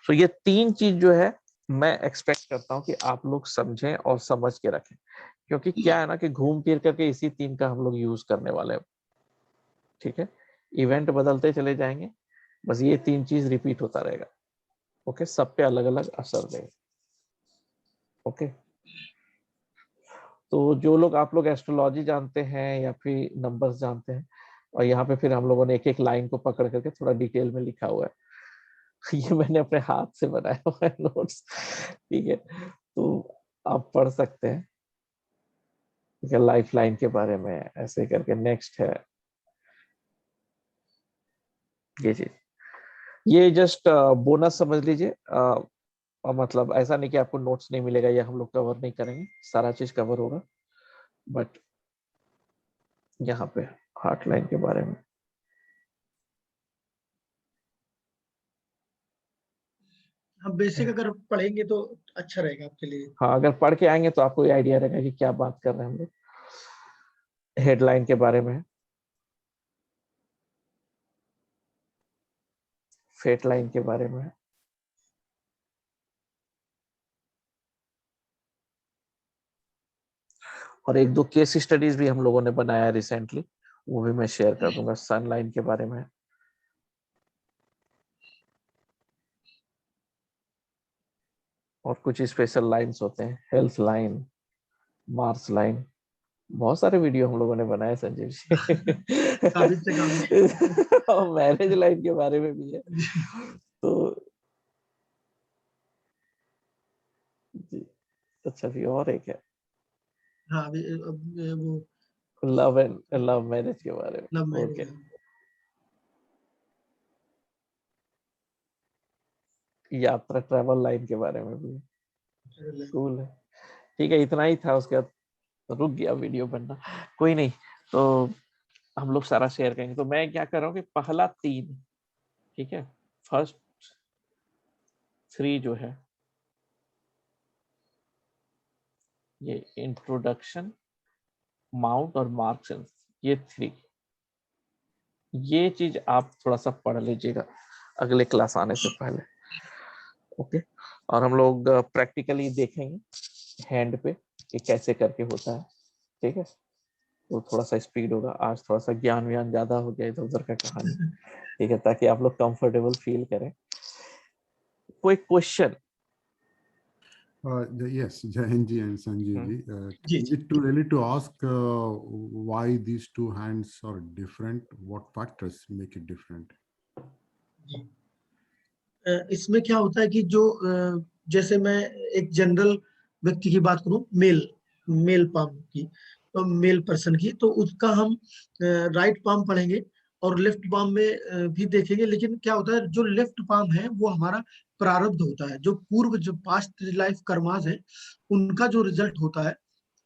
तो ये 3 चीज जो है मैं एक्सपेक्ट करता हूँ कि आप लोग समझें और समझ के रखें, क्योंकि क्या है ना कि घूम फिर करके इसी 3 का हम लोग यूज करने वाले हैं, ठीक है? इवेंट बदलते चले जाएंगे, बस ये 3 चीज रिपीट होता रहेगा, ओके? सब पे अलग अलग असर देगा, ओके? तो जो लोग आप लोग एस्ट्रोलॉजी जानते हैं या फिर नंबर्स जानते हैं, और यहाँ पे फिर हम लोगों ने एक एक लाइन को पकड़ करके थोड़ा डिटेल में लिखा हुआ है ये मैंने अपने हाथ से बनाया हुआ है नोट्स, ठीक है? तो आप पढ़ सकते हैं, ठीक है? लाइफ लाइन के बारे में ऐसे करके। नेक्स्ट है ये चीज, ये जस्ट बोनस समझ लीजिए, और मतलब ऐसा नहीं कि आपको नोट्स नहीं मिलेगा, ये हम लोग कवर नहीं करेंगे, सारा चीज कवर होगा, बट यहाँ पे हार्ट लाइन के बारे में हम बेसिक अगर पढ़ेंगे तो अच्छा रहेगा आपके लिए। हाँ, अगर पढ़ के आएंगे तो आपको ये आइडिया रहेगा कि क्या बात कर रहे हैं हम लोग। हेडलाइन के बारे में, फेट लाइन के बारे में है। और एक दो केस स्टडीज भी हम लोगों ने बनाया रिसेंटली, वो भी मैं शेयर कर दूंगा। सन लाइन के बारे में, और कुछ स्पेशल लाइंस होते हैं, हेल्थ लाइन, मार्स लाइन, बहुत सारे वीडियो हम लोगों ने बनाए संजीव जी। और मैरिज लाइन के बारे में भी है। तो जी, अच्छा भी और एक है, हाँ वो लव एंड लव मैरिज के बारे में। लव मैरिज, ओके, यात्रा ट्रैवल लाइन के बारे में भी कूल है। ठीक है, इतना ही था, उसके बाद रुक गया वीडियो बनना। कोई नहीं, तो हम लोग सारा शेयर करेंगे। तो मैं क्या कर रहा हूँ कि पहला 3, ठीक है, फर्स्ट 3 जो है, ये इंट्रोडक्शन, माउंट और मार्क्स, ये 3, ये चीज आप थोड़ा सा पढ़ लीजिएगा अगले क्लास आने से पहले। ओके, और हम लोग प्रैक्टिकली देखेंगे हैंड पे कि कैसे करके होता है। ठीक है, तो थोड़ा सा स्पीड होगा आज, थोड़ा सा ज्ञान व्यान ज्यादा हो गया इधर उधर का कहानी। ठीक है, ताकि आप लोग कंफर्टेबल फील करें। कोई question? Yes, Jayanji and Sanjay ji. Is it too early to ask why these two hands are different? What factors make it different? इसमें क्या होता है कि जो जैसे मैं एक जनरल व्यक्ति की बात करूं, मेल पाम की, तो मेल पर्सन की, तो उसका हम राइट पाम पढ़ेंगे और लेफ्ट पाम में भी देखेंगे। लेकिन क्या होता है, जो लेफ्ट पाम है वो हमारा प्रारब्ध होता है, जो पूर्व जो पास्ट लाइफ कर्मास है उनका जो रिजल्ट होता है,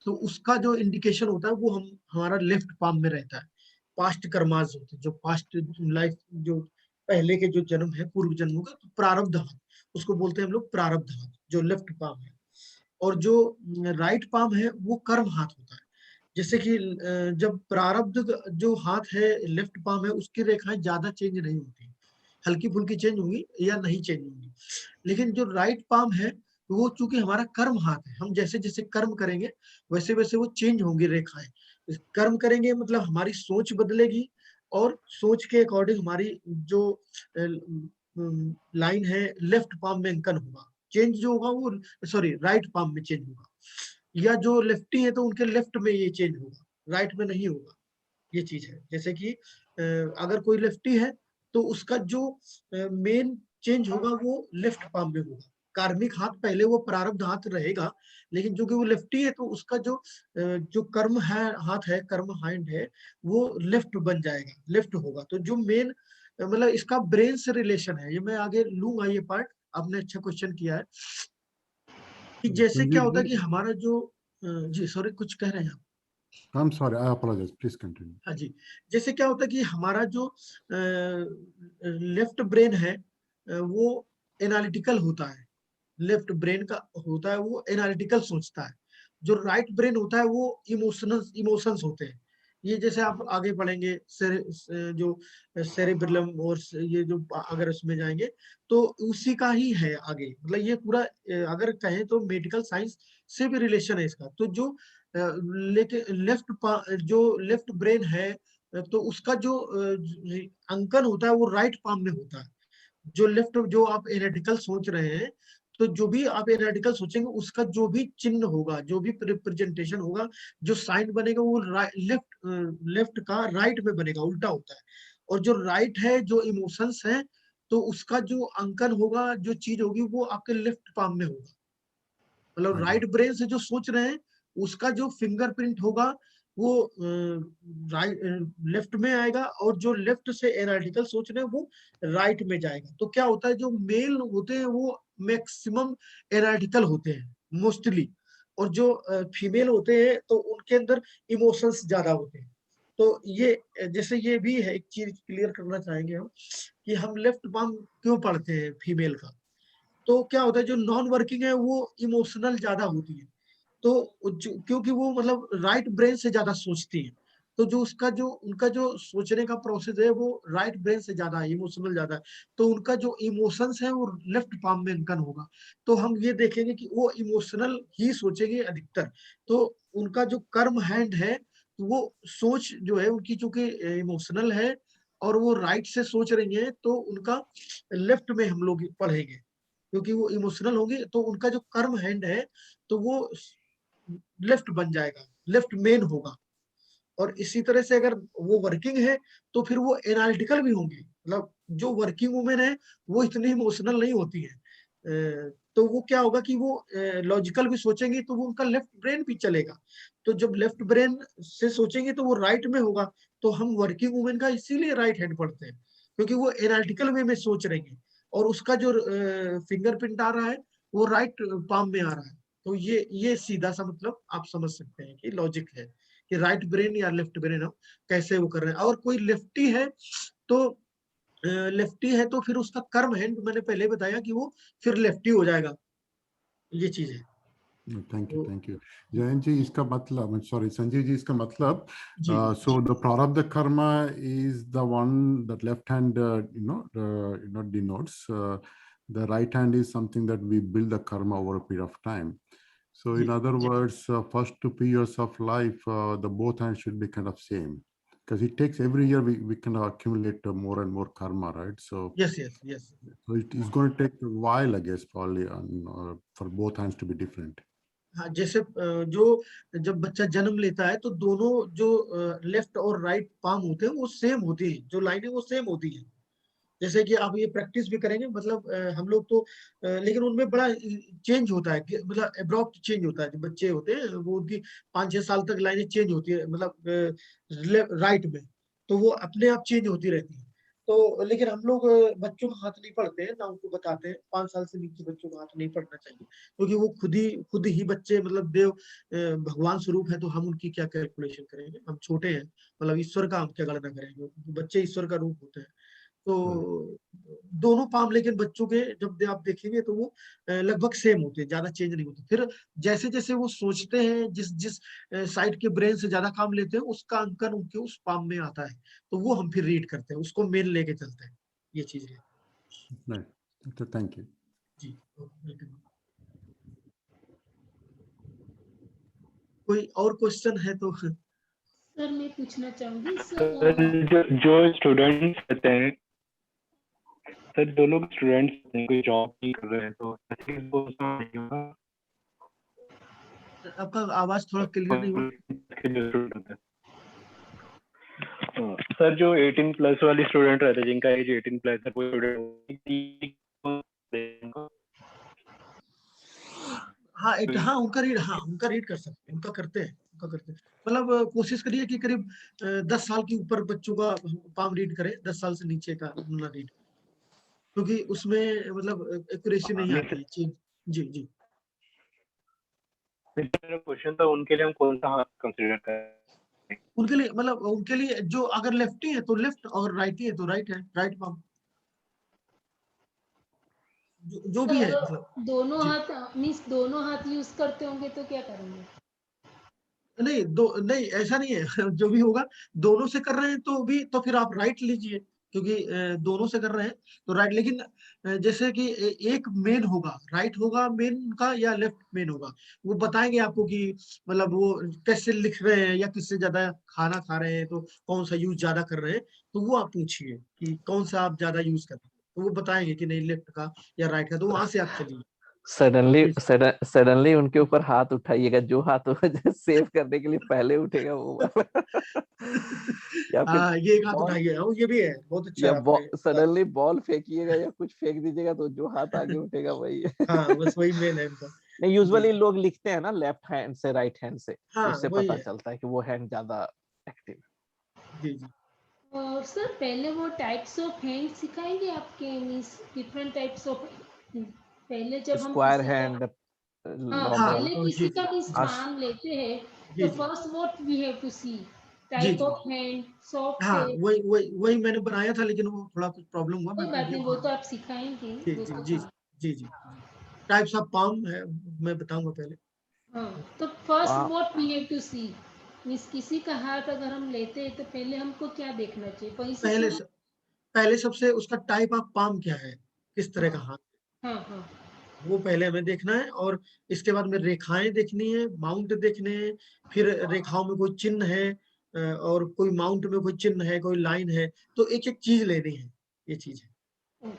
तो उसका जो इंडिकेशन होता है वो हमारा लेफ्ट पाम में रहता है। पास्ट कर्मास होते हैं, जो पास्ट लाइफ, जो पहले के जो जन्म है, पूर्व जन्मों का, तो प्रारब्ध हाथ, उसको बोलते हैं हम लोग प्रारब्ध हाथ, जो लेफ्ट पाम है। और जो राइट पाम है वो कर्म हाथ होता है। जैसे कि जब प्रारब्ध जो हाथ है, लेफ्ट पाम है, उसकी रेखाएं ज्यादा चेंज नहीं होती, हल्की फुल्की चेंज होंगी या नहीं चेंज होंगी। लेकिन जो राइट पाम है वो चूंकि हमारा कर्म हाथ है, हम जैसे जैसे कर्म करेंगे वैसे वैसे वो चेंज होंगी रेखाएं। कर्म करेंगे मतलब हमारी सोच बदलेगी, और सोच के अकॉर्डिंग हमारी जो लाइन है लेफ्ट पाम में अंकन होगा। चेंज जो होगा वो राइट पाम में चेंज होगा, या जो लेफ्टी है तो उनके लेफ्ट में ये चेंज होगा, राइट में नहीं होगा। ये चीज है, जैसे कि अगर कोई लेफ्टी है तो उसका जो मेन चेंज होगा वो लेफ्ट पाम में होगा। कार्मिक हाथ पहले वो प्रारब्ध हाथ रहेगा, लेकिन जो कि वो लेफ्टी है तो उसका जो कर्म है, हाथ है, कर्म हैंड है, वो लेफ्ट बन जाएगा, लेफ्ट होगा। तो जो मेन मतलब इसका ब्रेन से रिलेशन है, ये मैं आगे लूंगा ये पार्ट। आपने अच्छा क्वेश्चन किया है कि जैसे क्या होता है कि हमारा जो जी सॉरी, कुछ कह रहे हैं आप? I'm sorry, I apologize. Please continue. हाँ जी, जैसे क्या होता है कि हमारा जो लेफ्ट ब्रेन है वो एनालिटिकल होता है, लेफ्ट ब्रेन का होता है वो एनालिटिकल सोचता है। जो राइट ब्रेन होता है वो इमोशंस होते हैं। ये जैसे आप आगे पढ़ेंगे जो सेरेब्रम और ये जो अगर उसमें जाएंगे तो उसी का ही है आगे, मतलब ये पूरा अगर कहें तो मेडिकल साइंस से भी रिलेशन है इसका। तो जो लेकिन जो लेफ्ट ब्रेन है तो उसका जो अंकन होता है वो राइट पाम में होता है। जो लेफ्ट, जो आप एनालिटिकल सोच रहे हैं, तो जो भी आप एनालिटिकल सोचेंगे उसका जो भी चिन्ह होगा, जो भी रिप्रेजेंटेशन होगा, जो साइन बनेगा वो लेफ्ट का राइट में बनेगा, उल्टा होता है। और जो राइट है, जो इमोशंस है, तो उसका जो अंकन होगा, जो चीज होगी वो आपके लेफ्ट पाम में होगा। मतलब राइट ब्रेन से जो सोच रहे हैं उसका जो फिंगरप्रिंट होगा वो राइट लेफ्ट में आएगा, और जो लेफ्ट से एनालिटिकल सोच रहे हैं वो राइट में जाएगा। तो क्या होता है, जो मेल होते हैं वो मैक्सिमम एनालिटिकल होते हैं मोस्टली, और जो फीमेल होते हैं तो उनके अंदर इमोशंस ज्यादा होते हैं। तो ये जैसे ये भी है, एक चीज क्लियर करना चाहेंगे हम कि हम लेफ्ट पाम क्यों पढ़ते हैं फीमेल का। तो क्या होता है, जो नॉन वर्किंग है वो इमोशनल ज्यादा होती है, तो क्योंकि वो मतलब राइट ब्रेन से ज्यादा सोचती है। तो जो उसका जो उनका जो सोचने का प्रोसेस है वो राइट ब्रेन से ज्यादा है, इमोशनल ज्यादा है, तो उनका जो इमोशंस है वो लेफ्ट पाम में इनकन होगा। तो हम ये देखेंगे कि वो इमोशनल ही सोचेंगे अधिकतर। तो उनका जो कर्म हैंड है वो सोच जो है उनकी चूंकि इमोशनल है और वो राइट से सोच रही है, तो उनका लेफ्ट में हम लोग पढ़ेंगे, क्योंकि वो इमोशनल होंगे तो उनका जो कर्म हैंड है तो वो लेफ्ट बन जाएगा, लेफ्ट मेन होगा। और इसी तरह से अगर वो वर्किंग है तो फिर वो एनालिटिकल भी होंगे, मतलब जो वर्किंग वुमेन है वो इतनी इमोशनल नहीं होती है, तो वो क्या होगा कि वो लॉजिकल भी सोचेंगी तो वो उनका लेफ्ट ब्रेन भी चलेगा। तो जब लेफ्ट ब्रेन से सोचेंगे तो वो राइट में होगा। तो हम वर्किंग वुमेन का इसीलिए राइट हैंड पढ़ते हैं, क्योंकि वो एनालिटिकल वे में सोच रही है और उसका जो फिंगरप्रिंट आ रहा है वो राइट पाम में आ रहा है। तो ये सीधा सा मतलब आप समझ सकते हैं कि लॉजिक है कि राइट ब्रेन या लेफ्ट ब्रेन हम कैसे वो कर रहे हैं। और कोई लेफ्टी है तो फिर उसका कर्म हैंड मैंने पहले बताया कि वो फिर लेफ्टी हो जाएगा, ये चीज है। थैंक यू जयंत जी। इसका मतलब, सॉरी संजीव जी, इसका मतलब जी so the prarabdha karma is the one that left hand denotes, the right hand is something that we build the karma over a period of time. So in other words, first 2 years of life, the both hands should be kind of same, because it takes every year we kind of accumulate more and more karma, right? So yes. So it is going to take a while, I guess, probably for both hands to be different. हाँ, जैसे जो जब बच्चा जन्म लेता है तो दोनों जो लेफ्ट और राइट पाम होते हैं वो सेम होती है, जो लाइनें वो सेम होती है। जैसे कि आप ये प्रैक्टिस भी करेंगे, मतलब हम लोग तो लेकिन उनमें बड़ा चेंज होता है, मतलब एब्रॉप्ट चेंज होता है। जो बच्चे होते हैं वो उनकी 5-6 साल तक लाइनें चेंज होती है, मतलब राइट में, तो वो अपने आप चेंज होती रहती है। तो लेकिन हम लोग बच्चों का हाथ नहीं पढ़ते हैं ना, उनको बताते हैं 5 साल से नीचे बच्चों का हाथ नहीं पढ़ना चाहिए, क्योंकि वो खुद ही बच्चे मतलब देव भगवान स्वरूप है, तो हम उनकी क्या कैलकुलेशन करेंगे, हम छोटे हैं, मतलब ईश्वर का हम क्या गणना करेंगे, बच्चे ईश्वर का रूप होते हैं। तो दोनों पाम लेकिन बच्चों के जब आप देखेंगे तो वो लगभग सेम होते हैं, ज्यादा चेंज नहीं होते। फिर जैसे जैसे वो सोचते हैं, जिस जिस साइड के ब्रेन से ज्यादा काम लेते हैं उसका अंकन उनके उस पाम में आता है, तो वो हम फिर रीड करते हैं, उसको मेन लेके चलते हैं, ये चीज है। Right. Thank you. जी। कोई और क्वेश्चन है तो? सर मैं पूछना चाहूंगी सर, जो स्टूडेंट्स रहते हैं सर, जो लोग स्टूडेंट्स कोई जॉब नहीं कर रहे हैं तो आपका आवाज थोड़ा क्लियर नहीं हुआ सर। जो 18 प्लस वाली स्टूडेंट रहते हैं, जिनका एज 18 प्लस है, कोई स्टूडेंट हाँ उनका रीड कर सकते हैं, उनका करते हैं। मतलब कोशिश करिए कि करीब 10 साल के ऊपर बच्चों का पाम रीड करें, 10 साल से नीचे का ना रीड, क्योंकि उसमें मतलब एक्यूरेसी नहीं आती है। जी। क्वेश्चन था, उनके लिए हम कौन सा हाथ कंसीडर करें? उनके लिए जो अगर लेफ्टी है तो लेफ्ट और राइटी है तो राइट है, राइट पाम जो भी है। मतलब दोनों हाथ यूज करते होंगे तो क्या करेंगे? नहीं ऐसा नहीं है जो भी होगा दोनों से कर रहे हैं तो फिर आप राइट लीजिए, क्योंकि दोनों से कर रहे हैं तो राइट। लेकिन जैसे कि एक मेन होगा, राइट होगा मेन का या लेफ्ट मेन होगा, वो बताएंगे आपको कि मतलब वो कैसे लिख रहे हैं या किससे ज्यादा खाना खा रहे हैं तो कौन सा यूज ज्यादा कर रहे हैं, तो वो आप पूछिए कि कौन सा आप ज्यादा यूज कर रहे हैं, तो वो बताएंगे कि नहीं लेफ्ट का या राइट का, तो वहां से आप चलिए। सडनली उनके ऊपर हाथ उठाइएगा, जो हाथ सेव करने के लिए पहले उठेगा वो या फिर ये एक हाथ उठाइए, ये भी है, बहुत अच्छा या सडनली बॉल फेंकिएगा या कुछ फेंक दीजिएगा तो जो हाथ आगे उठेगा वही हाँ बस वही मेन है इनका। नहीं, यूजुअली लोग लिखते हैं ना लेफ्ट हैंड से राइट हैंड से, उससे पता चलता है कि वो हैंड ज्यादा एक्टिव। जी। और सर पहले वो टाइप्स ऑफ हैंड सिखाएंगे आपके, मींस डिफरेंट टाइप्स ऑफ, पहले जब हम स्क्वायर हैंड, पहले किसी का भी स्थान लेते हैं तो first what we have to see type of hand, soft हाँ वही मैंने बनाया था, लेकिन वो थोड़ा कुछ प्रॉब्लम हुआ। कोई बात नहीं, वो तो आप सिखाएंगे। जी। टाइप्स ऑफ पाम है, मैं बताऊंगा पहले। तो first what we have to see means किसी का हार्ट अगर हम लेते हैं तो पहले हमको क्या देखना चाहिए? वहीं से पहले शुरू? पहले सबसे उसका टाइप ऑफ पाम क्या है, किस तरह का हाथ, हाँ हाँ वो पहले हमें देखना है। और इसके बाद में रेखाएं देखनी है, माउंट देखने हैं, फिर रेखाओं में कोई चिन्ह है और कोई माउंट में कोई चिन्ह है, कोई लाइन है, तो एक एक चीज लेनी है, ये चीज है।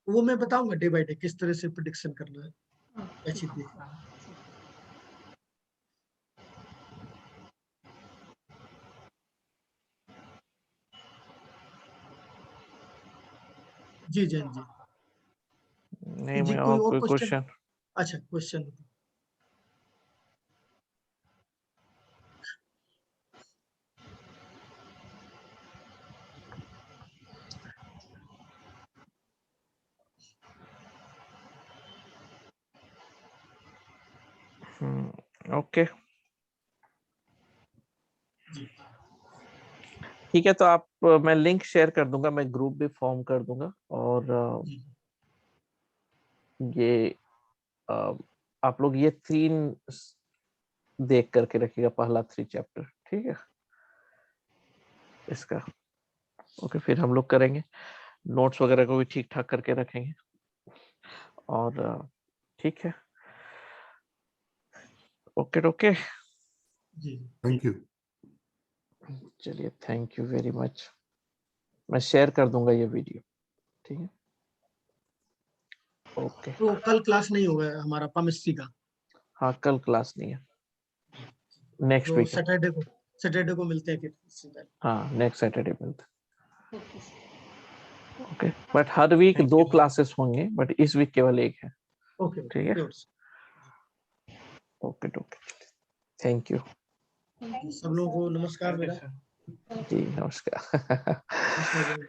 वो मैं बताऊंगा डे बाय डे किस तरह से प्रिडिक्शन करना है, क्या चीज देखना है। जी जैन जी। नहीं जी मैं कोई और और कोई क्वेश्चन? क्वेश्चन? अच्छा क्वेश्चन। ओके जी ठीक है, तो आप मैं लिंक शेयर कर दूंगा, मैं ग्रुप भी फॉर्म कर दूंगा। और जी ये आप लोग ये 3 देख करके रखिएगा, पहला 3 चैप्टर, ठीक है इसका। ओके, फिर हम लोग करेंगे, नोट्स वगैरह को भी ठीक ठाक करके रखेंगे। और ठीक है, ओके ओके, जी Thank you. चलिए थैंक यू वेरी मच। मैं शेयर कर दूंगा ये वीडियो, ठीक है ओके। तो कल क्लास नहीं होगा हमारा केमिस्ट्री का? हाँ कल क्लास नहीं है, नेक्स्ट तो वीक है। सैटरडे को मिलते हैं फिर। हाँ नेक्स्ट सैटरडे मिलते ओके हैं। ओके, बट हर वीक Thank 2 you. क्लासेस होंगे, बट इस वीक केवल 1 है, ओके ठीक है sure. Okay okay, thank you सब लोगों को नमस्कार मेरा। जी, नमस्कार। नमस्कार।